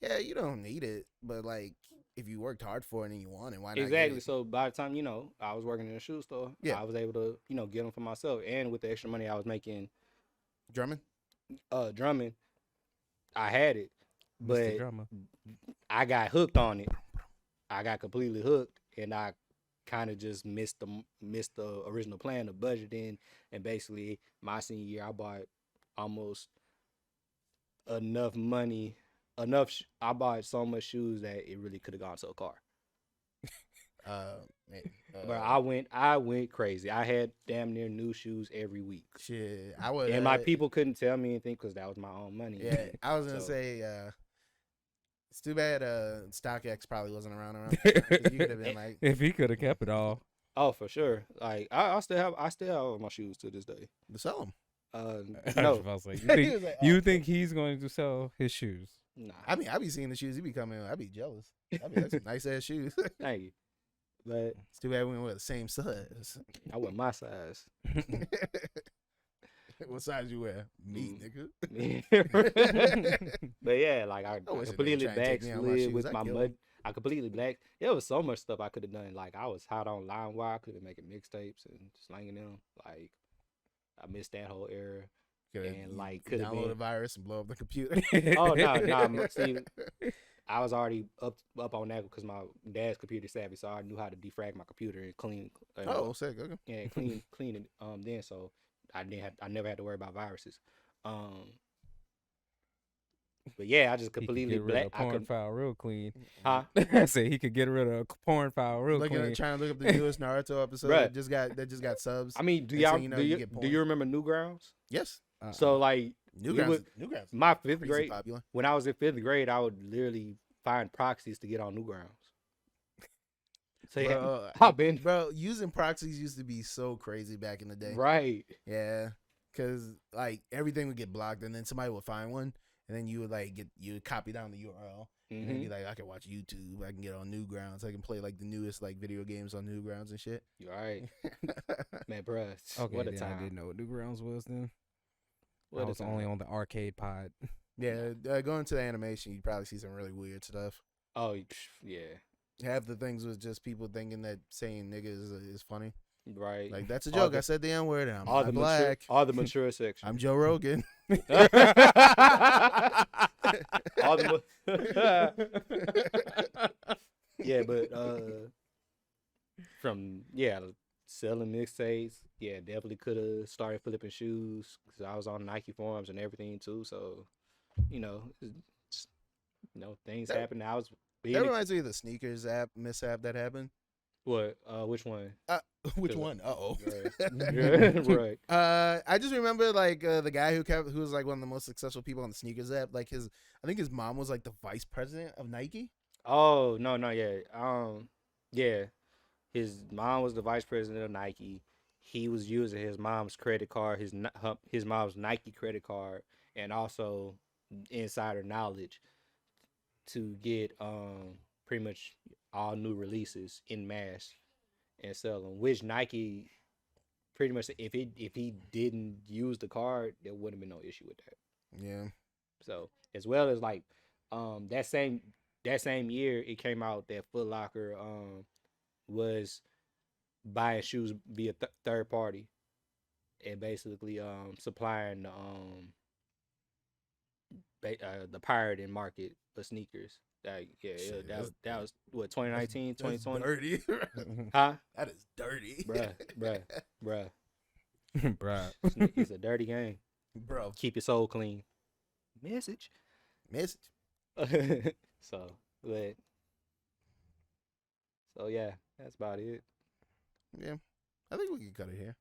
yeah, you don't need it, but like if you worked hard for it and you want it, why not?
Exactly.
Get it?
So by the time I was working in a shoe store,
Yeah.
I was able to get them for myself, and with the extra money I was making
Drummond.
drumming, I had it,
Mr.
but
Drama.
I got hooked on it. I got completely hooked, and I kind of just missed the original plan, the budget in, and basically my senior year I bought almost enough money. I bought so much shoes that it really could have gone to a car. But I went crazy. I had damn near new shoes every week.
Shit, I would.
And my people couldn't tell me anything because that was my own money.
Yeah, I was gonna
So-
say. It's too bad StockX probably wasn't around. 'Cause you could have been like,
If he could have kept it all.
Oh, for sure. Like I still have all my shoes to this day.
to sell them.
No,
I was like,
He was like,
you
"Oh,
think he's going to sell his shoes?
nah.
I mean, I be seeing the shoes he be coming. I be jealous. I be that's some nice ass shoes.
Thank you. But
It's too bad we wear the same size.
I wear my size.
What size you wear? Me,
Mm.
nigga.
But yeah, like I
I wish a nigga
completely
try and take me out my
backslid
shoes.
with
I'd
my
kill
mud.
him.
I completely black. There was so much stuff I could have done. Like I was hot on LimeWire. I could have making mixtapes and slanging them. Like I missed that whole era. And, like, coulda
download
been-
a virus and blow up the computer.
Oh no! See, I was already up on that because my dad's computer savvy, so I knew how to defrag my computer and clean.
Oh, sick. Okay.
Yeah, clean it. Then so I never had to worry about viruses. But yeah, I just completely
he could get rid of
black.
a porn file real clean.
Huh?
I said he could get rid of a porn file real clean.
Trying to look up the newest Naruto episode
Bruh.
that just got subs.
I mean, do
Next
y'all
thing you know, you get
do
porn.
you remember Newgrounds?
Yes.
So like
Newgrounds.
my fifth
Crazy
grade,
popular.
when I was in fifth grade, I would literally find proxies to get on Newgrounds. So yeah,
Bro,
I've been
bro, using proxies used to be so crazy back in the day.
right.
Yeah, because like everything would get blocked, and then somebody would find one, and then you would would copy down the URL, and then be
Mhm.
like, I can watch YouTube, I can get on Newgrounds, I can play like the newest like video games on Newgrounds and shit.
You're right, man, bruh.
Okay,
What a
then I
time.
didn't know what Newgrounds was then.
What
I
a
was
time.
only on the arcade pod.
Yeah, going to the animation, you'd probably see some really weird stuff.
Oh yeah,
Half the things was just people thinking that saying nigga is funny.
right.
Like that's a
All
joke.
the-
I said the N word, and I'm
all
not
the
black.
all the mature section.
I'm Joe Rogan.
all the yeah, but from selling mixtapes, definitely could have started flipping shoes because I was on Nike forums and everything too. So, things
That-
happen. I was
That
being
reminds me of the sneakers mishap that happened.
what? Which one?
Which
Good.
one? Uh-oh.
Right.
I just remember like the guy who was like one of the most successful people on the sneakers app. Like I think his mom was like the vice president of Nike.
Oh no, yeah. His mom was the vice president of Nike. He was using his mom's credit card, his mom's Nike credit card, and also insider knowledge to get pretty much all new releases in mass and sell them. Which Nike pretty much, if he didn't use the card, there wouldn't be no issue with that.
Yeah.
So as well as like that same year it came out that Foot Locker was buying shoes via third party and basically supplying the pirated market for sneakers. That was what 2019, 2020.
Dirty.
Huh?
That is dirty.
Bruh.
Bruh.
It's a dirty game.
Bro.
Keep your soul clean. Message. So yeah, that's about it.
Yeah. I think we can cut it here.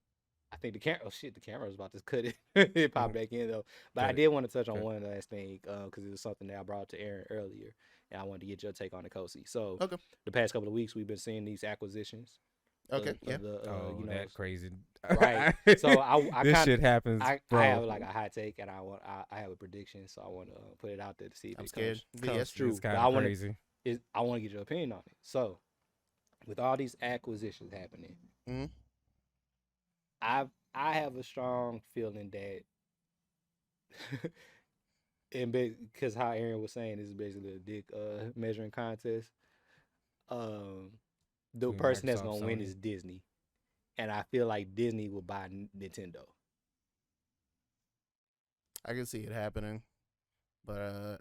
I think the camera was about to cut it. It popped back in though. But I did want to touch on one last thing because it was something that I brought up to Aaron earlier, and I wanted to get your take on it, Kosi. So the past couple of weeks we've been seeing these acquisitions.
Okay.
That's crazy.
Right. So I
this shit happens.
I have like a hot take, and I have a prediction. So I want to put it out there to see if
I'm
it
scared.
comes true.
It's kind of crazy.
I want to get your opinion on it. So with all these acquisitions happening, I have a strong feeling that, and because how Aaron was saying, this is basically a dick measuring contest. The person that's gonna win is Disney, and I feel like Disney will buy Nintendo.
I can see it happening, but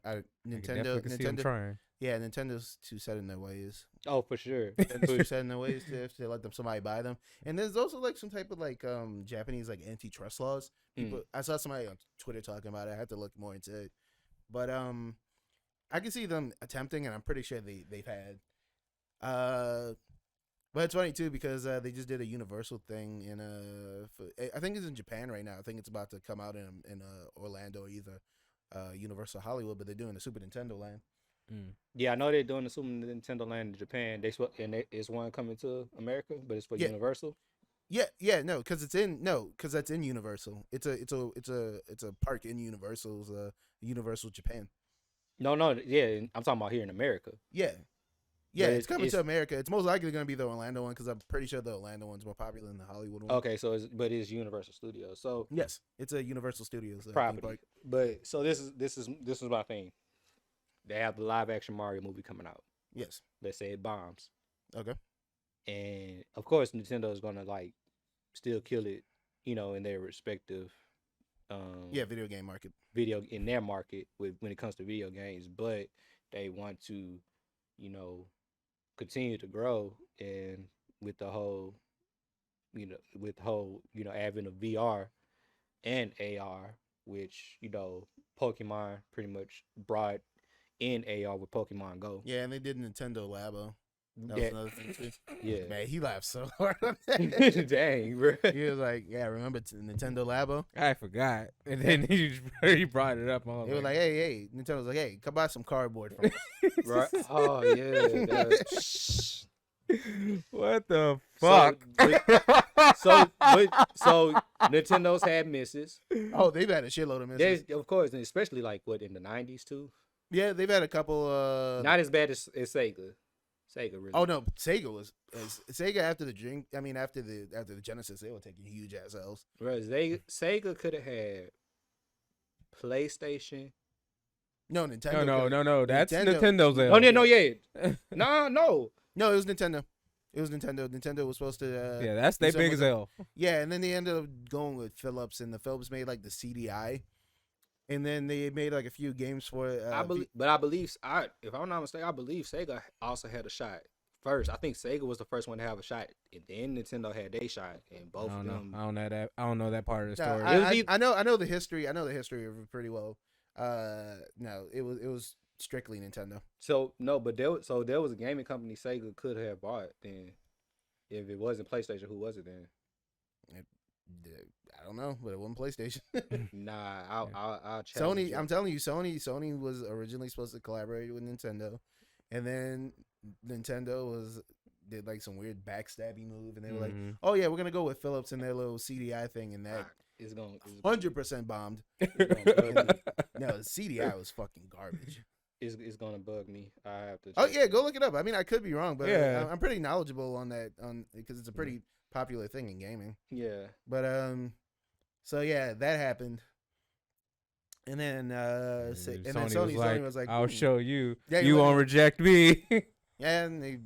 Nintendo trying.
Yeah, Nintendo's too set in their ways.
Oh, for sure.
Too set in their ways to let somebody buy them. And there's also like some type of like Japanese like antitrust laws. People, I saw somebody on Twitter talking about it. I had to look more into it, but I can see them attempting, and I'm pretty sure they've had. But it's funny too because they just did a Universal thing in I think it's in Japan right now. I think it's about to come out in Orlando or either Universal Hollywood, but they're doing the Super Nintendo Land.
Yeah, I know they're doing the Super Nintendo Land in Japan. It's one coming to America, but it's for Universal.
Yeah, no, because that's in Universal. It's a park in Universal's Universal Japan.
No, yeah, I'm talking about here in America.
Yeah, it's coming to America. It's most likely going to be the Orlando one because I'm pretty sure the Orlando one's more popular than the Hollywood one.
Okay, so it's Universal Studios. So
yes, it's a Universal Studios
property. But so this is my thing. They have the live action Mario movie coming out.
Yes.
Let's say it bombs.
Okay.
And of course, Nintendo is gonna like still kill it, in their respective
video game market.
In their market when it comes to video games, but they want to, continue to grow, and with the whole advent of VR and AR, which Pokemon pretty much brought in AR with Pokemon Go.
Yeah, and they did Nintendo Labo. That was another thing too.
Yeah,
man, he laughed so hard on that.
Dang, bro.
He was like, "Yeah, remember Nintendo Labo?"
I forgot, and then he brought it up.
It was like, "Hey, Nintendo was like, hey, come buy some cardboard from us."
Right? Oh yeah.
What the fuck?
So Nintendo's had misses.
Oh, they've had a shitload of misses.
Of course, and especially like in the 90s too.
Yeah, they've had a couple.
Not as bad as Sega. Sega really.
Oh no, Sega was Sega after the Genesis, they were taking huge ass L's.
Bro, Sega could have had PlayStation.
No, Nintendo.
No. That's Nintendo's L.
Oh no, yeah. No.
No, it was Nintendo. Nintendo was supposed to.
Yeah, that's their biggest L.
Yeah, and then they ended up going with Philips, and the Philips made like the CDI, and then they made like a few games for it.
I believe, if I'm not mistaken, I believe Sega also had a shot first. I think Sega was the first one to have a shot, and then Nintendo had their shot, and both of them.
I don't know that part of the story.
I know the history. I know the history of it pretty well. No, it was strictly Nintendo.
So no, but there was a gaming company Sega could have bought. Then, if it wasn't PlayStation, who was it then?
I don't know, but it wasn't PlayStation.
Nah, I'll
Sony. I'm telling you, Sony was originally supposed to collaborate with Nintendo, and then Nintendo did like some weird backstabbing move, and they were like, "Oh yeah, we're gonna go with Philips and their little CDI thing," and that
is going
100% bombed. No, the CDI was fucking garbage.
is gonna bug me. I have to.
Oh
check
yeah,
it.
go look it up. I mean, I could be wrong, but
Yeah.
I'm pretty knowledgeable on that because it's a pretty popular thing in gaming.
Yeah.
But so yeah, that happened. And then Sony was like,
"I'll show you.
Yeah,
You won't reject me."
Yeah, and they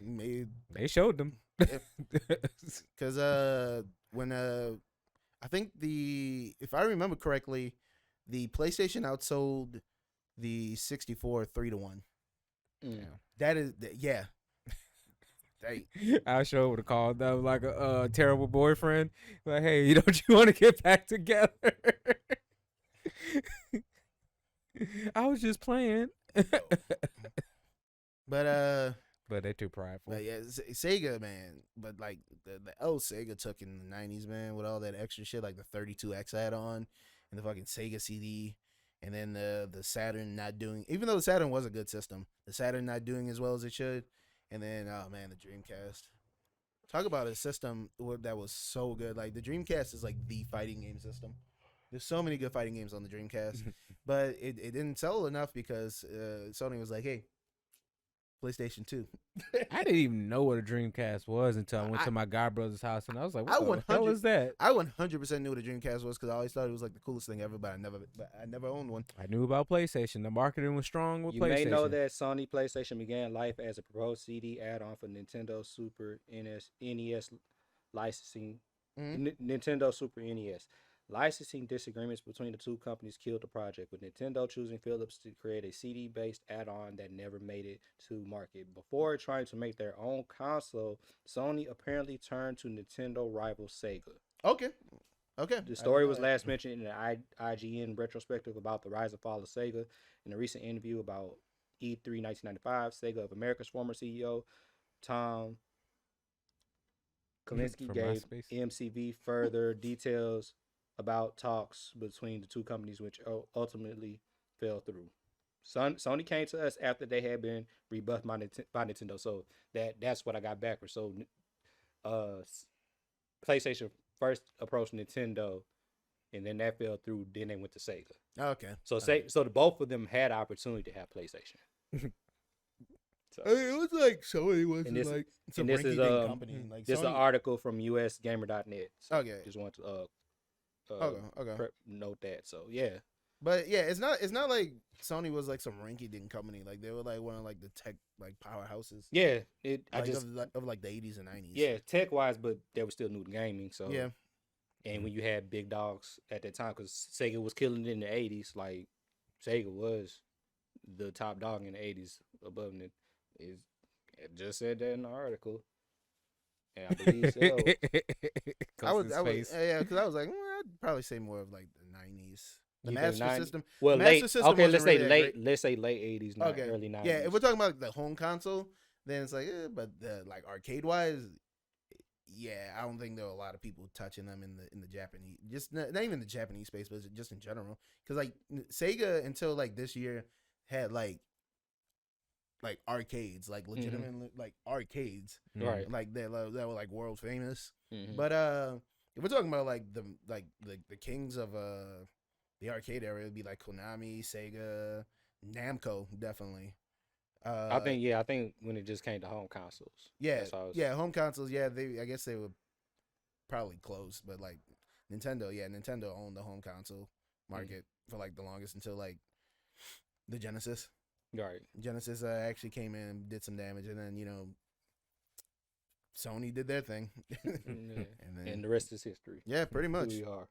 made
They showed them.
because when I think if I remember correctly, the PlayStation outsold the 64 3-1.
Mm.
That is yeah. They,
I sure would have called them like a terrible boyfriend. Like, hey, don't you want to get back together? I was just playing.
but
they're too prideful.
But yeah, Sega, man. But like the old Sega took in the 90s, man, with all that extra shit, like the 32X add-on and the fucking Sega CD, and then the Saturn not doing, even though the Saturn was a good system, the Saturn not doing as well as it should, and then oh man, the Dreamcast. Talk about a system that was so good. Like the Dreamcast is like the fighting game system. There's so many good fighting games on the Dreamcast, but it didn't sell enough because Sony was like, hey, PlayStation 2.
I didn't even know what a Dreamcast was until I went to my godbrother's house, and I was like,
I
"What the hell is that?"
I 100% knew what a Dreamcast was because I always thought it was like the coolest thing ever, but I never owned one.
I knew about PlayStation. The marketing was strong with
You
PlayStation.
may know that Sony PlayStation began life as a proposed CD add-on for Nintendo Super NES licensing. Nintendo Super NES. Licensing disagreements between the two companies killed the project, with Nintendo choosing Philips to create a CD-based add-on that never made it to market. Before trying to make their own console, Sony apparently turned to Nintendo rival Sega.
Okay.
The story was last mentioned in an IGN retrospective about the rise and fall of Sega. In a recent interview about E3 1995, Sega of America's former CEO, Tom Kalinske, gave MCV further details about talks between the two companies, which ultimately fell through. Sony came to us after they had been rebuffed by Nintendo, so that's what I got backwards. So, PlayStation first approached Nintendo, and then that fell through. Then they went to Sega.
Okay.
So the both of them had opportunity to have PlayStation.
So, it was like Sony was like some rinky-dink company. Like
this is an article from USGamer.net. So
okay.
Just want to
okay.
Note that. So yeah.
But yeah, it's not like Sony was like some rinky-dink company. Like they were like one of like the tech like powerhouses.
Yeah,
of like the 80s and 90s.
Yeah, tech wise, but they were still new to gaming. So
yeah.
And when you had big dogs at that time, because Sega was killing it in the 80s, like Sega was the top dog in the 80s above it. It just said that in the article. And I believe so.
because I was like, I'd probably say more of like the 90s. The Master System.
Well,
Master
late.
System
okay, let's say
really
late. Let's say late 80s, not
okay.
early 90s.
Yeah, if we're talking about like, the home console, then it's like, but like arcade wise, yeah, I don't think there were a lot of people touching them in the Japanese, just not even the Japanese space, but just in general. Because like Sega until like this year had like arcades, like legitimate like arcades,
right?
Like that were like world famous.
Mm-hmm.
But if we're talking about like the kings of the arcade era, it'd be like Konami, Sega, Namco, definitely.
I think when it just came to home consoles.
Home consoles. Yeah, I guess they were probably close, but like Nintendo owned the home console market for like the longest until like the Genesis.
Right.
Genesis actually came in, did some damage, and then Sony did their thing.
and the rest is history.
Yeah, pretty much.
We are.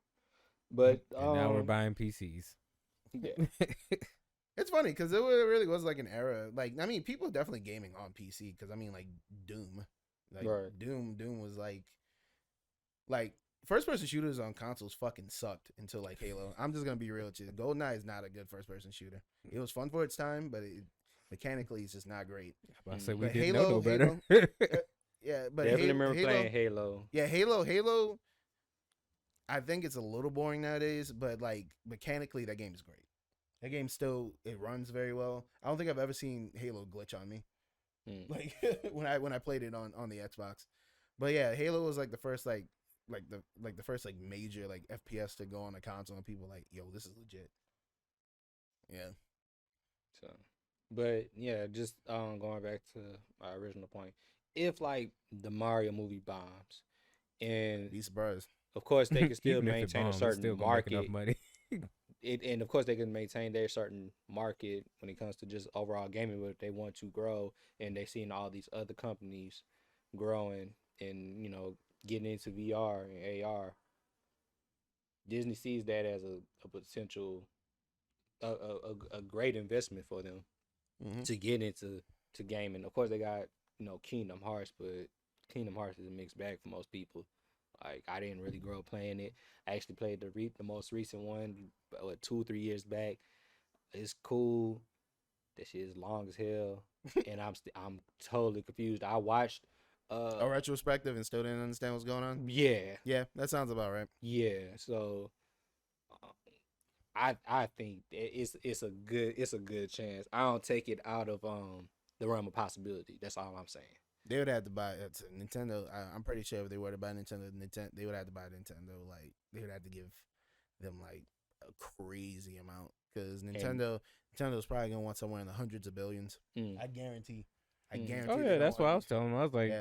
But
and now we're buying PCs.
Yeah.
It's funny because it really was like an era. Like, I mean, people are definitely gaming on PC because I mean, like Doom, Doom was like first-person shooters on consoles fucking sucked until like Halo. I'm just gonna be real with you. GoldenEye is not a good first-person shooter. It was fun for its time, but mechanically it's just not great.
I say we
but
didn't
Halo,
know better.
Yeah, but
definitely remember playing Halo.
Yeah, Halo. I think it's a little boring nowadays, but like mechanically, that game is great. That game it runs very well. I don't think I've ever seen Halo glitch on me, like when I played it on the Xbox. But yeah, Halo was like the first the first like major like FPS to go on a console, and people were like, yo, this is legit. Yeah.
So But yeah, just going back to my original point, if like the Mario movie bombs, and
Be surprised.
of course they can still
Even if it
maintain a
bombs, it's
certain
still gonna make enough
market,
money.
and of course they can maintain their certain market when it comes to just overall gaming, but if they want to grow and they seen all these other companies growing and getting into VR and AR, Disney sees that as a potential a great investment for them to get into gaming. Of course they got Kingdom Hearts, but Kingdom Hearts is a mixed bag for most people. Like, I didn't really grow up playing it. I actually played the most recent one, 2-3 years back. It's cool. That shit is long as hell, and I'm totally confused. I watched
A retrospective and still didn't understand what's going on.
yeah,
Yeah, that sounds about right.
yeah. So I think it's a good chance. I don't take it out of the realm of possibility. That's all I'm saying.
They would have to buy Nintendo. I'm pretty sure if they were to buy Nintendo, they would have to buy Nintendo. Like, they would have to give them like a crazy amount, because Nintendo's probably gonna want somewhere in the hundreds of billions. I guarantee. I guarantee.
Oh yeah, that's what I was telling him. I was like,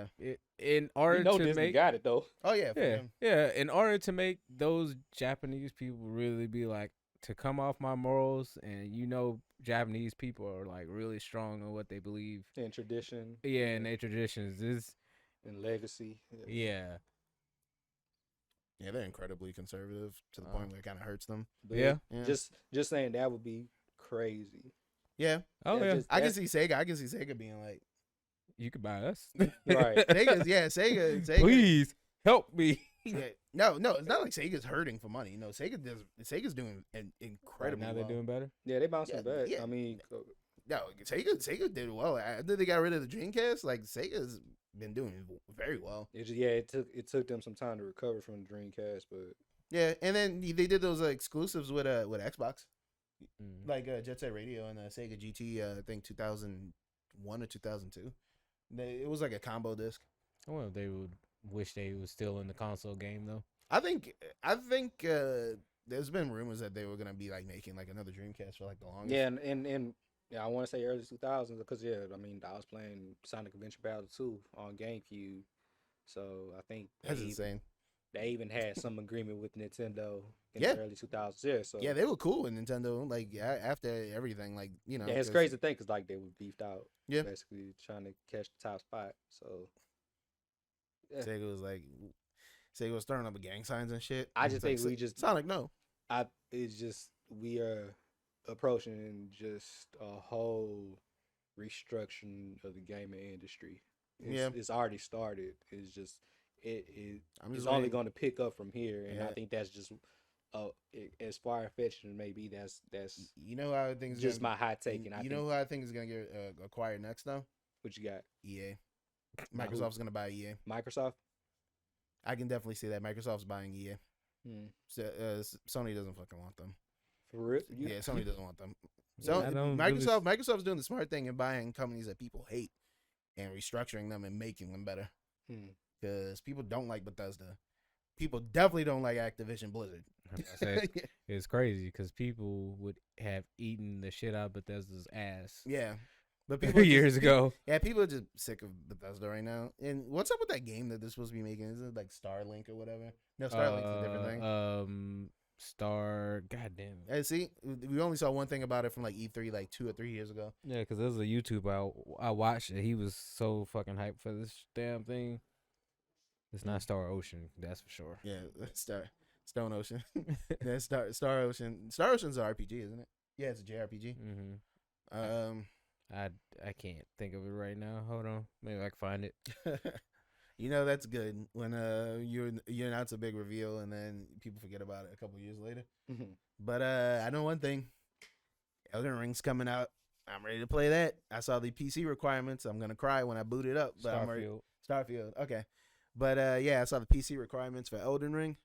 in order to
Disney
make,
got it though.
Oh yeah,
yeah, in order to make those Japanese people really be like, to come off my morals, and Japanese people are like really strong on what they believe
And tradition.
Yeah, and their traditions is
and legacy.
Yeah.
Yeah, they're incredibly conservative to the point where it kind of hurts them.
But
Yeah.
just saying that would be crazy.
Yeah.
Oh yeah.
I can see Sega being like,
You could buy us.
Right.
Sega.
Please help me.
Yeah. No, it's not like Sega's hurting for money. No, Sega's doing incredibly
Now they're
well.
doing better.
Yeah, they bouncing back.
yeah.
I mean,
No, Sega did well. After they got rid of the Dreamcast, like, Sega's been doing very well.
it took them some time to recover from the Dreamcast, but
Yeah, and then they did those exclusives with Xbox,
Mm.
like Jet Set Radio and Sega GT. I think 2001 or 2002. It was like a combo disc.
I wonder if they would wish they was still in the console game though.
I think there's been rumors that they were gonna be like making like another Dreamcast for like the longest.
yeah, and yeah, I want to say early 2000s because I mean, I was playing Sonic Adventure Battle 2 on GameCube, so I think
That's insane.
They even had some agreement with Nintendo in
Yeah.
the early 2000s. Yeah, so
Yeah, they were cool with Nintendo. Like, after everything, like,
yeah, it's
'cause-
crazy to think because like they were beefed out.
Yeah.
Basically trying to catch the top spot. So yeah.
Sega was throwing up gang signs and shit.
I just
It's
think
like, Sonic, no.
it's just we are approaching just a whole restructuring of the gaming industry. It's already started. It's just it's only going to pick up from here, and I think that's just as far fetched as maybe. That's
how things
just my hot take. And
who I think is gonna get acquired next though?
What you got?
EA. Microsoft's gonna buy EA.
Microsoft.
I can definitely see that Microsoft's buying EA. So, Sony doesn't fucking want them.
For real?
Yeah, Sony doesn't want them.
Yeah,
So
I don't
Microsoft's doing the smart thing and buying companies that people hate and restructuring them and making them better. Because people don't like Bethesda. People definitely don't like Activision Blizzard.
It's crazy because people would have eaten the shit out of Bethesda's ass.
Yeah. But
people years ago.
Yeah, people are just sick of Bethesda right now. And what's up with that game that they're supposed to be making? Is it like Starlink or whatever? No, Starlink's a different thing.
Goddamn.
And see, we only saw one thing about it from like E3 like 2 or 3 years ago.
Yeah, because there's a YouTuber I watched and he was so fucking hyped for this damn thing. It's not Star Ocean, that's for sure.
Yeah, Stone Ocean. Yeah, Star Ocean. Star Ocean's an RPG, isn't it? Yeah, it's a JRPG.
Mm-hmm. I can't think of it right now. Hold on, maybe I can find it.
That's good when you announce a big reveal and then people forget about it a couple years later. But I know one thing: Elden Ring's coming out. I'm ready to play that. I saw the PC requirements. I'm gonna cry when I boot it up. But Starfield. Okay. But I saw the PC requirements for Elden Ring.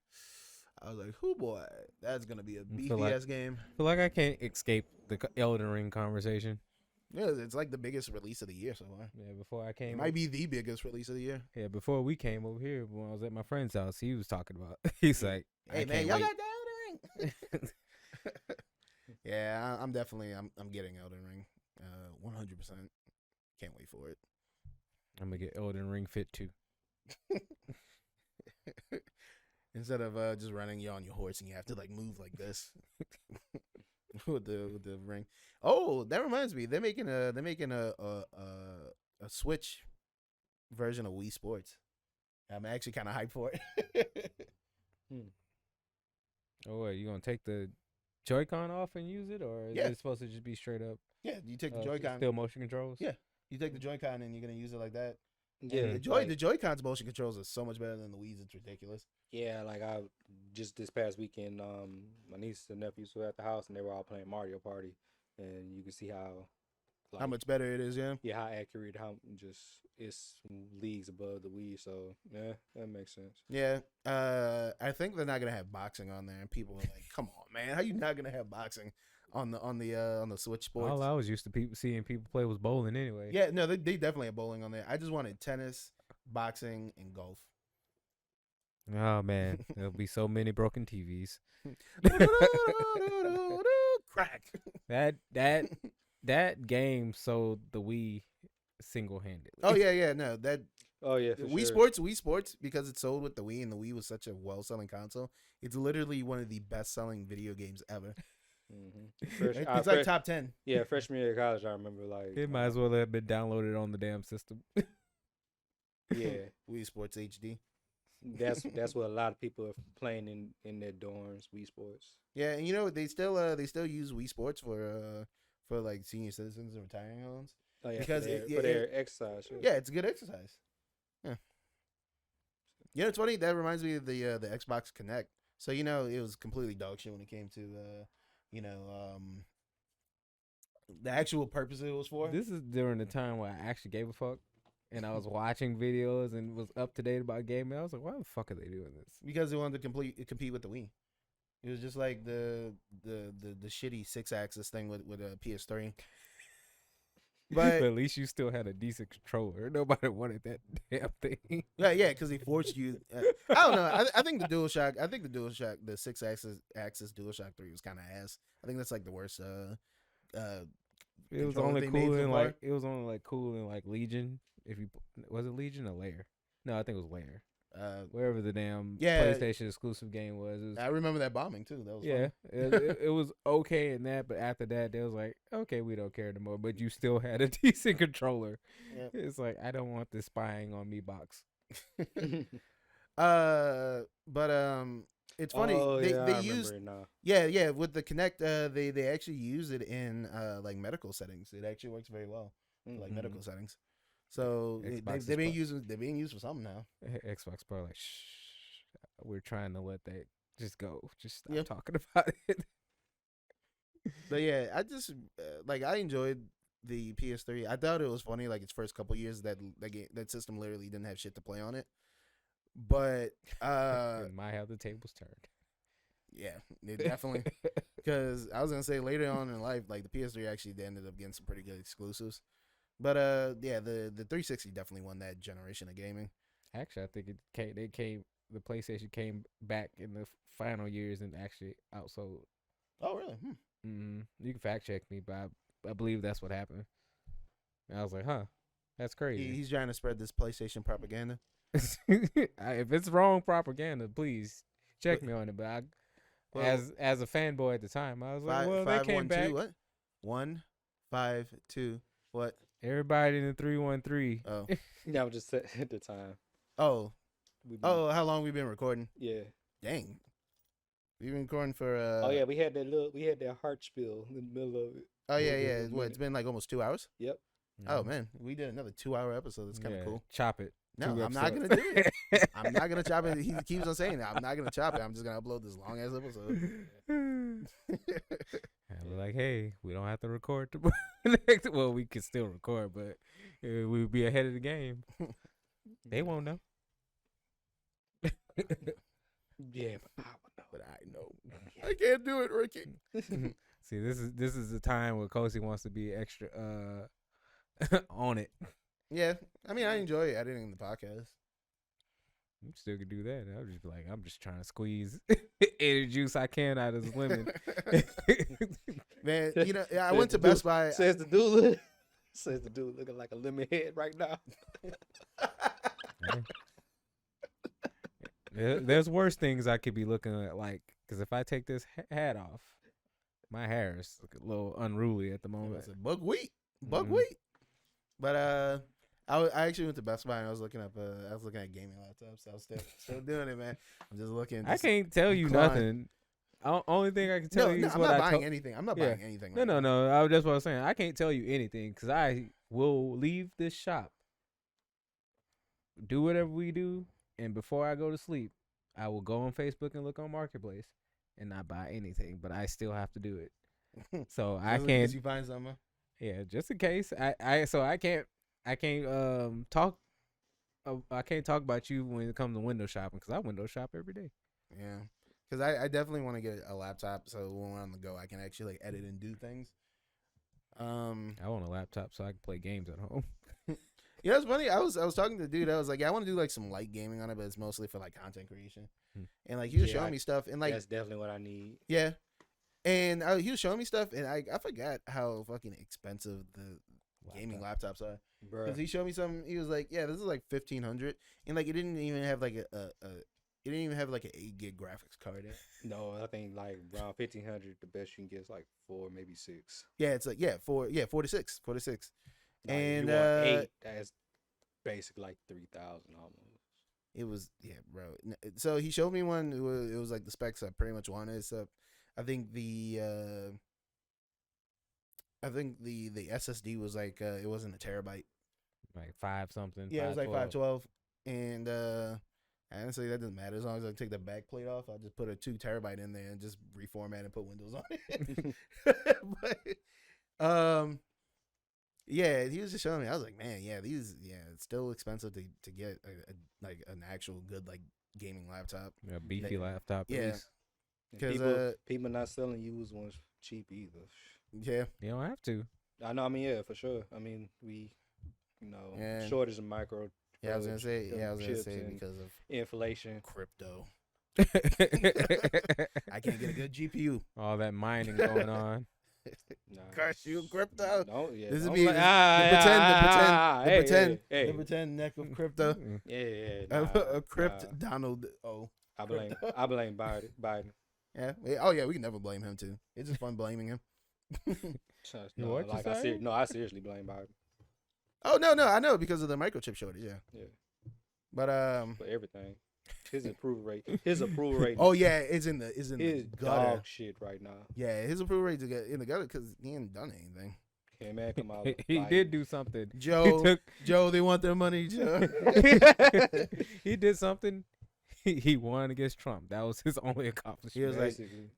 I was like, "Oh boy, that's gonna be a beefy ass game."
I feel like I can't escape the Elden Ring conversation.
Yeah, it's like the biggest release of the year so far.
Yeah, before I came,
it might be the biggest release of the year.
Yeah, before we came over here, when I was at my friend's house, he was talking about. He's like,
"Hey man, y'all got the Elden Ring." Yeah, I'm definitely I'm getting Elden Ring, 100%. Can't wait for it.
I'm gonna get Elden Ring Fit too.
Instead of just running you on your horse and you have to like move like this with the ring. Oh, that reminds me, they're making a Switch version of Wii Sports. I'm actually kind of hyped for it.
Oh, what, you gonna take the Joy-Con off and use it, or is it supposed to just be straight up?
Yeah, you take the Joy-Con.
Still motion controls.
Yeah, you take the Joy-Con and you're gonna use it like that.
Yeah,
the Joy-Con's motion controls are so much better than the Wii's. It's ridiculous.
Yeah, like I just this past weekend, my nieces and nephews were at the house and they were all playing Mario Party, and you can see how
much better it is. Yeah,
how accurate, how just it's leagues above the Wii. So yeah, that makes sense.
Yeah, I think they're not gonna have boxing on there, and people are like, "Come on, man, how you not gonna have boxing on the Switch Sports?"
All I was used to seeing people play was bowling anyway.
Yeah, no, they definitely have bowling on there. I just wanted tennis, boxing, and golf.
Oh man, there'll be so many broken TVs.
Crack.
That game sold the Wii single-handedly.
Oh yeah, no, that.
Oh yeah, for
Wii
sure.
Sports, because it sold with the Wii, and the Wii was such a well-selling console. It's literally one of the best-selling video games ever.
Mm-hmm.
It's like top 10.
Yeah, freshman year of college, I remember
It might as well have been downloaded on the damn system.
Yeah,
Wii Sports HD.
that's what a lot of people are playing in their dorms. Wii Sports.
Yeah, and they still use Wii Sports for like senior citizens and retiring homes.
Oh yeah,
Because
for their exercise.
Yeah, it's a good exercise. Yeah. It's funny. That reminds me of the Xbox Connect. So it was completely dog shit when it came to the actual purpose it was for.
This is during the time where I actually gave a fuck, and I was watching videos and was up to date about gaming. I was like, why the fuck are they doing this?
Because they wanted to compete with the Wii. It was just like the shitty 6-axis thing with a PS3. But
at least you still had a decent controller. Nobody wanted that damn thing.
Yeah, because they forced you. I don't know. I think the DualShock. The 6-axis DualShock 3 was kind of ass. I think that's like the worst.
It was only cool in like Legion. Was it Legion or Lair? No, I think it was Lair. Wherever the damn PlayStation exclusive game was.
I remember that bombing too. That was
it was okay in that, but after that, they was like, okay, we don't care anymore. But you still had a decent controller. Yep. It's like, I don't want this spying on me box.
It's funny. They use with the Kinect. They actually use it in like medical settings. It actually works very well for like medical settings. So they're being used for something now.
Xbox probably like, shh, we're trying to let that just go. Just stop talking about it.
But yeah, I just I enjoyed the PS3. I thought it was funny, like its first couple years that system literally didn't have shit to play on it. But
it might have the tables turned.
Yeah, it definitely. Because I was gonna say later on in life, like the PS3 actually ended up getting some pretty good exclusives. But the 360 definitely won that generation of gaming.
Actually, I think the PlayStation came back in the final years and actually outsold.
Oh really?
You can fact check me, but I believe that's what happened. And I was like, huh, that's crazy.
He's trying to spread this PlayStation propaganda.
If it's wrong propaganda, please check me on it. But as a fanboy at the time, I was like, they came back.
What? 1, 5, 2. What?
Everybody in the 313.
Oh,
yeah, I was just at the time.
Oh, how long we been recording?
Yeah.
Dang. We've been recording for.
Oh yeah, we had that heart spiel in the middle of it.
Oh yeah. What? It's been like almost 2 hours.
Yep.
Oh man, we did another 2-hour episode. That's kind of cool.
Chop it.
No, I'm not gonna do it. I'm not gonna chop it. He keeps on saying that. I'm not gonna chop it. I'm just gonna upload this long ass episode.
We're like, hey, we don't have to record. Well, we can still record, but we'll be ahead of the game. They won't know.
Yeah, but I know.
I can't do it, Ricky.
See, this is the time where Kosi wants to be extra on it.
Yeah, I mean, I enjoy editing the podcast.
You still could do that. I'll just be like, I'm just trying to squeeze any juice I can out of this lemon.
Man, I went to Best Buy.
Says the doula. Says the dude looking like a lemon head right now.
There's worse things I could be looking at, like, because if I take this hat off, my hair is a little unruly at the moment.
It's a buckwheat.
Mhm.
But I actually went to Best Buy and I was looking at gaming laptops. I was still doing it, man. I'm just looking.
I can't tell you
decline.
nothing. Only thing I can tell you is
I'm
what
not
I
buying anything. I'm not
Yeah.
buying anything.
No,
right
no,
now.
no. That's what I was saying. I can't tell you anything because I will leave this shop, do whatever we do, and before I go to sleep, I will go on Facebook and look on Marketplace and not buy anything. But I still have to do it. So I
Just in
can't.
case you find something.
Yeah, just in case. I can't talk. I can't talk about you when it comes to window shopping because I window shop every day.
Yeah, because I definitely want to get a laptop so when we're on the go, I can actually like edit and do things.
I want a laptop so I can play games at home.
You know, it's funny. I was talking to the dude. I was like, yeah, I want to do like some light gaming on it, but it's mostly for like content creation. And like he was showing me stuff, and like
that's definitely what I need.
yeah, and he was showing me stuff, and I forgot how fucking expensive the gaming laptops are. Because he showed me something. He was like, yeah, this is like 1,500, and like it didn't even have like it didn't even have like an 8 gig graphics card in it.
No, I think like around 1,500, the best you can get is like 4, maybe 6.
Yeah, it's like 4 to 6.
Like,
And
you want 8, that's basically like 3,000 almost.
it was bro. So he showed me one. It was like the specs I pretty much wanted. So I think the SSD was like it wasn't a terabyte.
Like 5 something.
Yeah, it was like
512.
512. And honestly, that doesn't matter as long as I take the back plate off. I'll just put a 2 terabyte in there and just reformat and put Windows on it. But yeah, he was just showing me. I was like, man, it's still expensive to get like an actual good like gaming laptop.
A beefy laptop.
Yeah.
Because people not selling used ones cheap either.
Yeah,
You don't have to.
I know. I mean, yeah, for sure. I mean, we,
Yeah.
shortage of micro.
I was gonna say
chips and
because of
inflation.
crypto. I can't get a good GPU.
All that mining going on.
Nah.
Crush you, crypto.
Don't, yeah,
This is
don't
me.
like-
The pretend neck of crypto.
Yeah.
A crypt Donald. Oh,
I blame Biden.
yeah. Oh yeah, we can never blame him too. It's just fun blaming him.
No,
What you
like
say?
I seriously blame Biden
Oh no, I know because of the microchip shortage. Yeah.
Yeah.
But
for everything. His approval rate.
Oh yeah, it's in the
is
gutter.
dog shit right now.
Yeah, his approval rate to get in the gutter because he ain't done anything.
Can't man come out.
He
like-
did do something.
Joe, they want their money, Joe.
He did something. He won against Trump. That was his only
He
accomplishment.
was like,
Basically.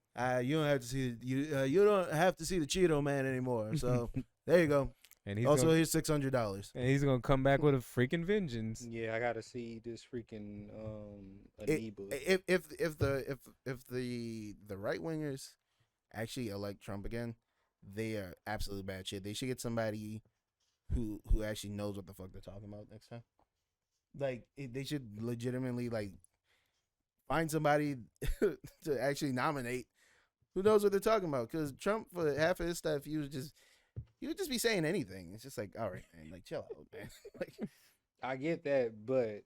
you don't have to see you don't have to see the Cheeto Man anymore. So there you go.
And he's
Also,
gonna,
here's $600.
and he's gonna come back with a freaking vengeance.
Yeah, I gotta see this freaking amoeba.
If the right wingers actually elect Trump again, they are absolute bad shit. They should get somebody who actually knows what the fuck they're talking about next time. Like they should legitimately like find somebody to actually nominate who knows what they're talking about. Because Trump, for half of his stuff, he would just be saying anything. It's just like, all right, man, like chill out, man. Like,
I get that, but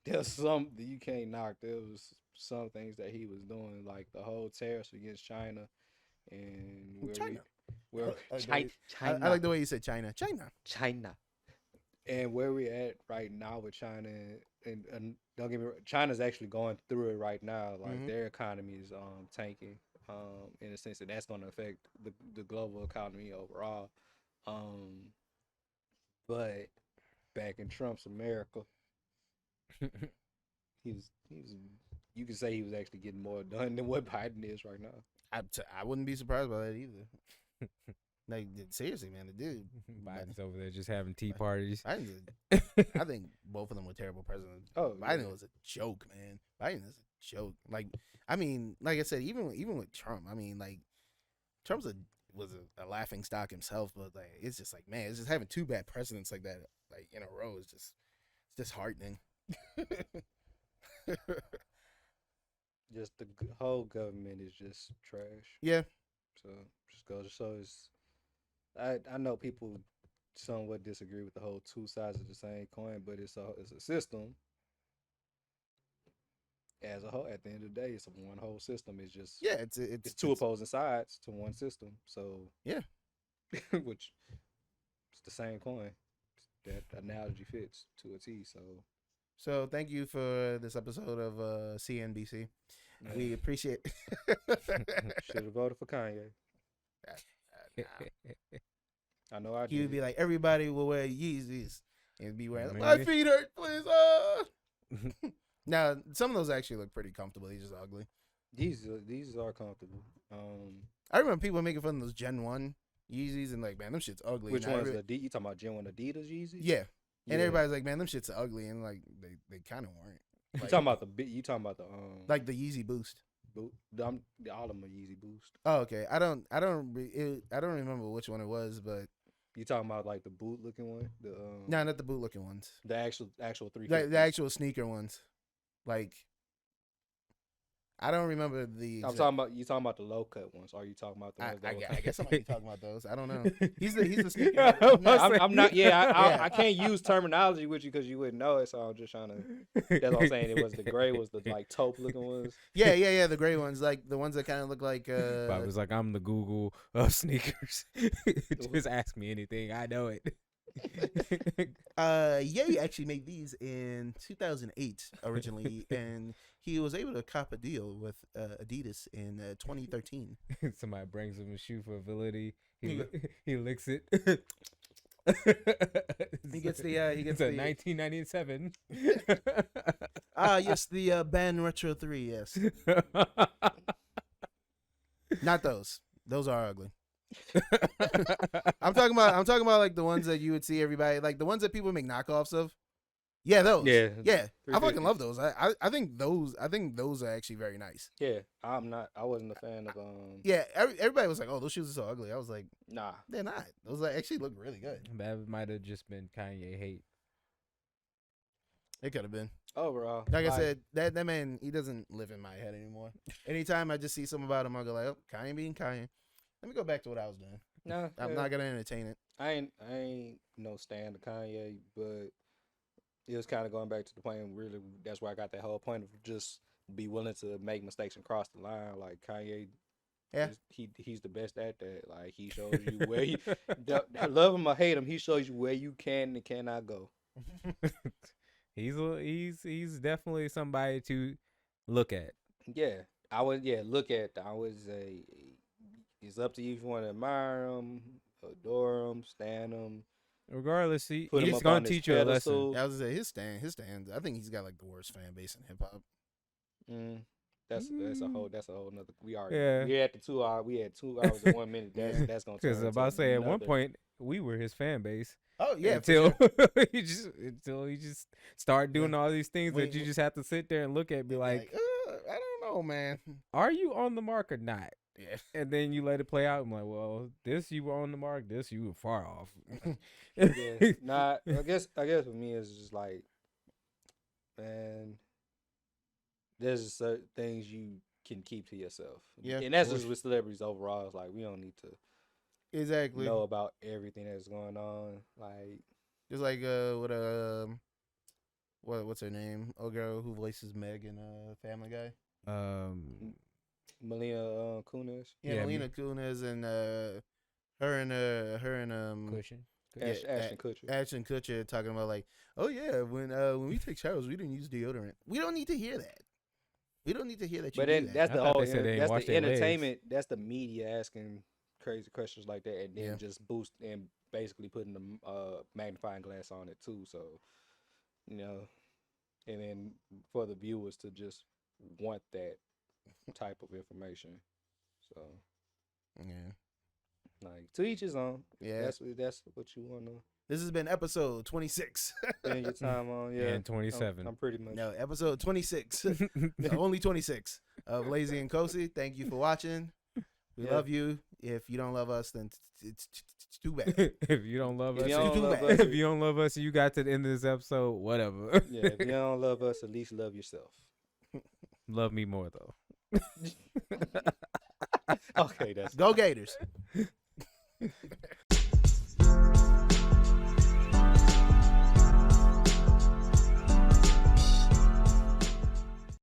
there's some that you can't knock. There was some things that he was doing, like the whole tariffs against China and
China.
China.
I like the way you said China.
And where we're at right now with China, and don't get me wrong, China's actually going through it right now. Like their economy is tanking, in a sense that that's going to affect the global economy overall. But back in Trump's America, he was you could say he was actually getting more done than what Biden is right now.
I wouldn't be surprised by that either. Like seriously, man, the dude.
Biden's over there just having tea parties.
I think both of them were terrible presidents.
Oh,
Biden
yeah.
was a joke, man. Biden is a joke. Like, I mean, like I said, even with Trump, I mean, like, Trump's was a laughing stock himself, but like, it's just like, man, it's just having 2 bad presidents like that, like in a row, is just it's disheartening.
Just the whole government is just trash.
Yeah,
So just goes to show it's. I know people somewhat disagree with the whole two sides of the same coin, but it's a system as a whole. At the end of the day, it's one whole system. It's just it's two opposing sides to one system. So
yeah,
which it's the same coin. That analogy fits to a T.
So thank you for this episode of CNBC.
Yeah.
We appreciate.
Should have voted for Kanye. I know I did.
He would be like, everybody will wear Yeezys and be wearing,
Maybe.
my feet hurt, please. Now, some of those actually look pretty comfortable. They're just ugly.
These are comfortable.
I remember people making fun of those Gen 1 Yeezys and like, man, them shit's ugly.
Which
And
ones? You talking about Gen 1 Adidas Yeezys?
Yeah. And
Yeah.
everybody's like, man, them shit's ugly. And like, they kind of weren't.
You
Like,
talking about the
like the Yeezy Boost.
boot? All of them are Yeezy Boost.
Oh, okay. I don't remember which one it was, but
You talking about like the boot looking one?
no, not the boot looking ones.
The actual 350.
Like the actual sneaker ones. Like, I don't remember the.
I'm talking about you talking about the low cut ones. Or are you talking about the ones
I guess I might be talking about those. I don't know. He's the
Yeah,
sneaker.
I'm not. Yeah,
Yeah.
I can't use terminology with you because you wouldn't know it. So I'm just trying to. That's what I'm saying. It was the gray was the like taupe looking ones.
Yeah. The gray ones, like the ones that kind of look like.
Bob was like, I'm the Google of sneakers. Just ask me anything. I know it.
Ye actually made these in 2008 originally, and he was able to cop a deal with Adidas in 2013.
Somebody brings him a shoe for ability. He licks it.
He gets the
It's a 1997.
Yes, the Ben Retro 3. Yes, not those. Those are ugly. I'm talking about like the ones that you would see everybody, like the ones that people make knockoffs of. Yeah, those. Yeah. I fucking love those. I think those are actually very nice.
Yeah, I wasn't a fan of
Yeah, everybody was like, "Oh, those shoes are so ugly." I was like,
Nah.
they're not. Those like, actually look really good.
That might have just been Kanye hate.
It could have been.
Overall,
Like I said, that man, he doesn't live in my head anymore. Anytime I just see something about him, I go like, "Oh, Kanye being Kanye." Let me go back to what I was doing.
no,
I'm not gonna entertain it.
I ain't no stan of Kanye, but it was kind of going back to the point. Really, that's where I got that whole point of just be willing to make mistakes and cross the line. Like Kanye,
Yeah.
he's the best at that. Like he shows you where you love him or hate him. He shows you where you can and cannot go.
He's definitely somebody to look at.
Yeah, look at. I would say it's up to you if you want to admire him, adore him, stand him.
Regardless,
Put him
he's
up
gonna
on his
teach you a lesson.
pedestal.
I was gonna say his stands. I think he's got like the worst fan base in hip hop.
That's a whole nother. We had 2 hours. We had 2 hours and 1 minute. That's gonna.
Because
turn
about to
into
say at one
another-
point we were his fan base.
Oh yeah,
until
for sure.
until he just start doing all these things that you just have to sit there and look at, and be like,
I don't know, man.
are you on the mark or not?
Yeah.
And then you let it play out. I'm like, well, this you were on the mark, this you were far off.
Yeah, nah. I guess for me it's just like, man, there's just certain things you can keep to yourself.
Yeah,
and that's
of
just with celebrities overall. It's like we don't need to
Exactly.
know about everything that's going on. Like
Just like what's her name? Oh, girl who voices Meg in Family Guy.
Melina Kunis.
Yeah, Melina Kunis and her and
Cushion.
Ashton Kutcher.
Ashton Kutcher talking about like, oh yeah, when we take showers, we didn't use deodorant. We don't need to hear that. We don't need to hear that.
But then that's
I
the
thought
whole.
they said they ain't
That's
washed
the
their legs.
entertainment. That's the media asking crazy questions like that, and then
Yeah.
just boost and basically putting the magnifying glass on it too. So, and then for the viewers to just want that type of information. So,
yeah.
like to each his own.
Yeah.
That's what you want to
This has been episode 26.
spend your time on. Yeah,
And 27.
I'm pretty much.
No, episode 26. Only 26 of Lazy and Kosi. Thank you for watching. We
Yeah.
love you. If you don't love us, then it's too bad.
If you don't love
If
us,
you don't
too
love
bad.
us,
if you don't love us, you got to the end of this episode. Whatever.
yeah, if you don't love us, at least love yourself.
Love me more though.
Okay, that's
Go Gators.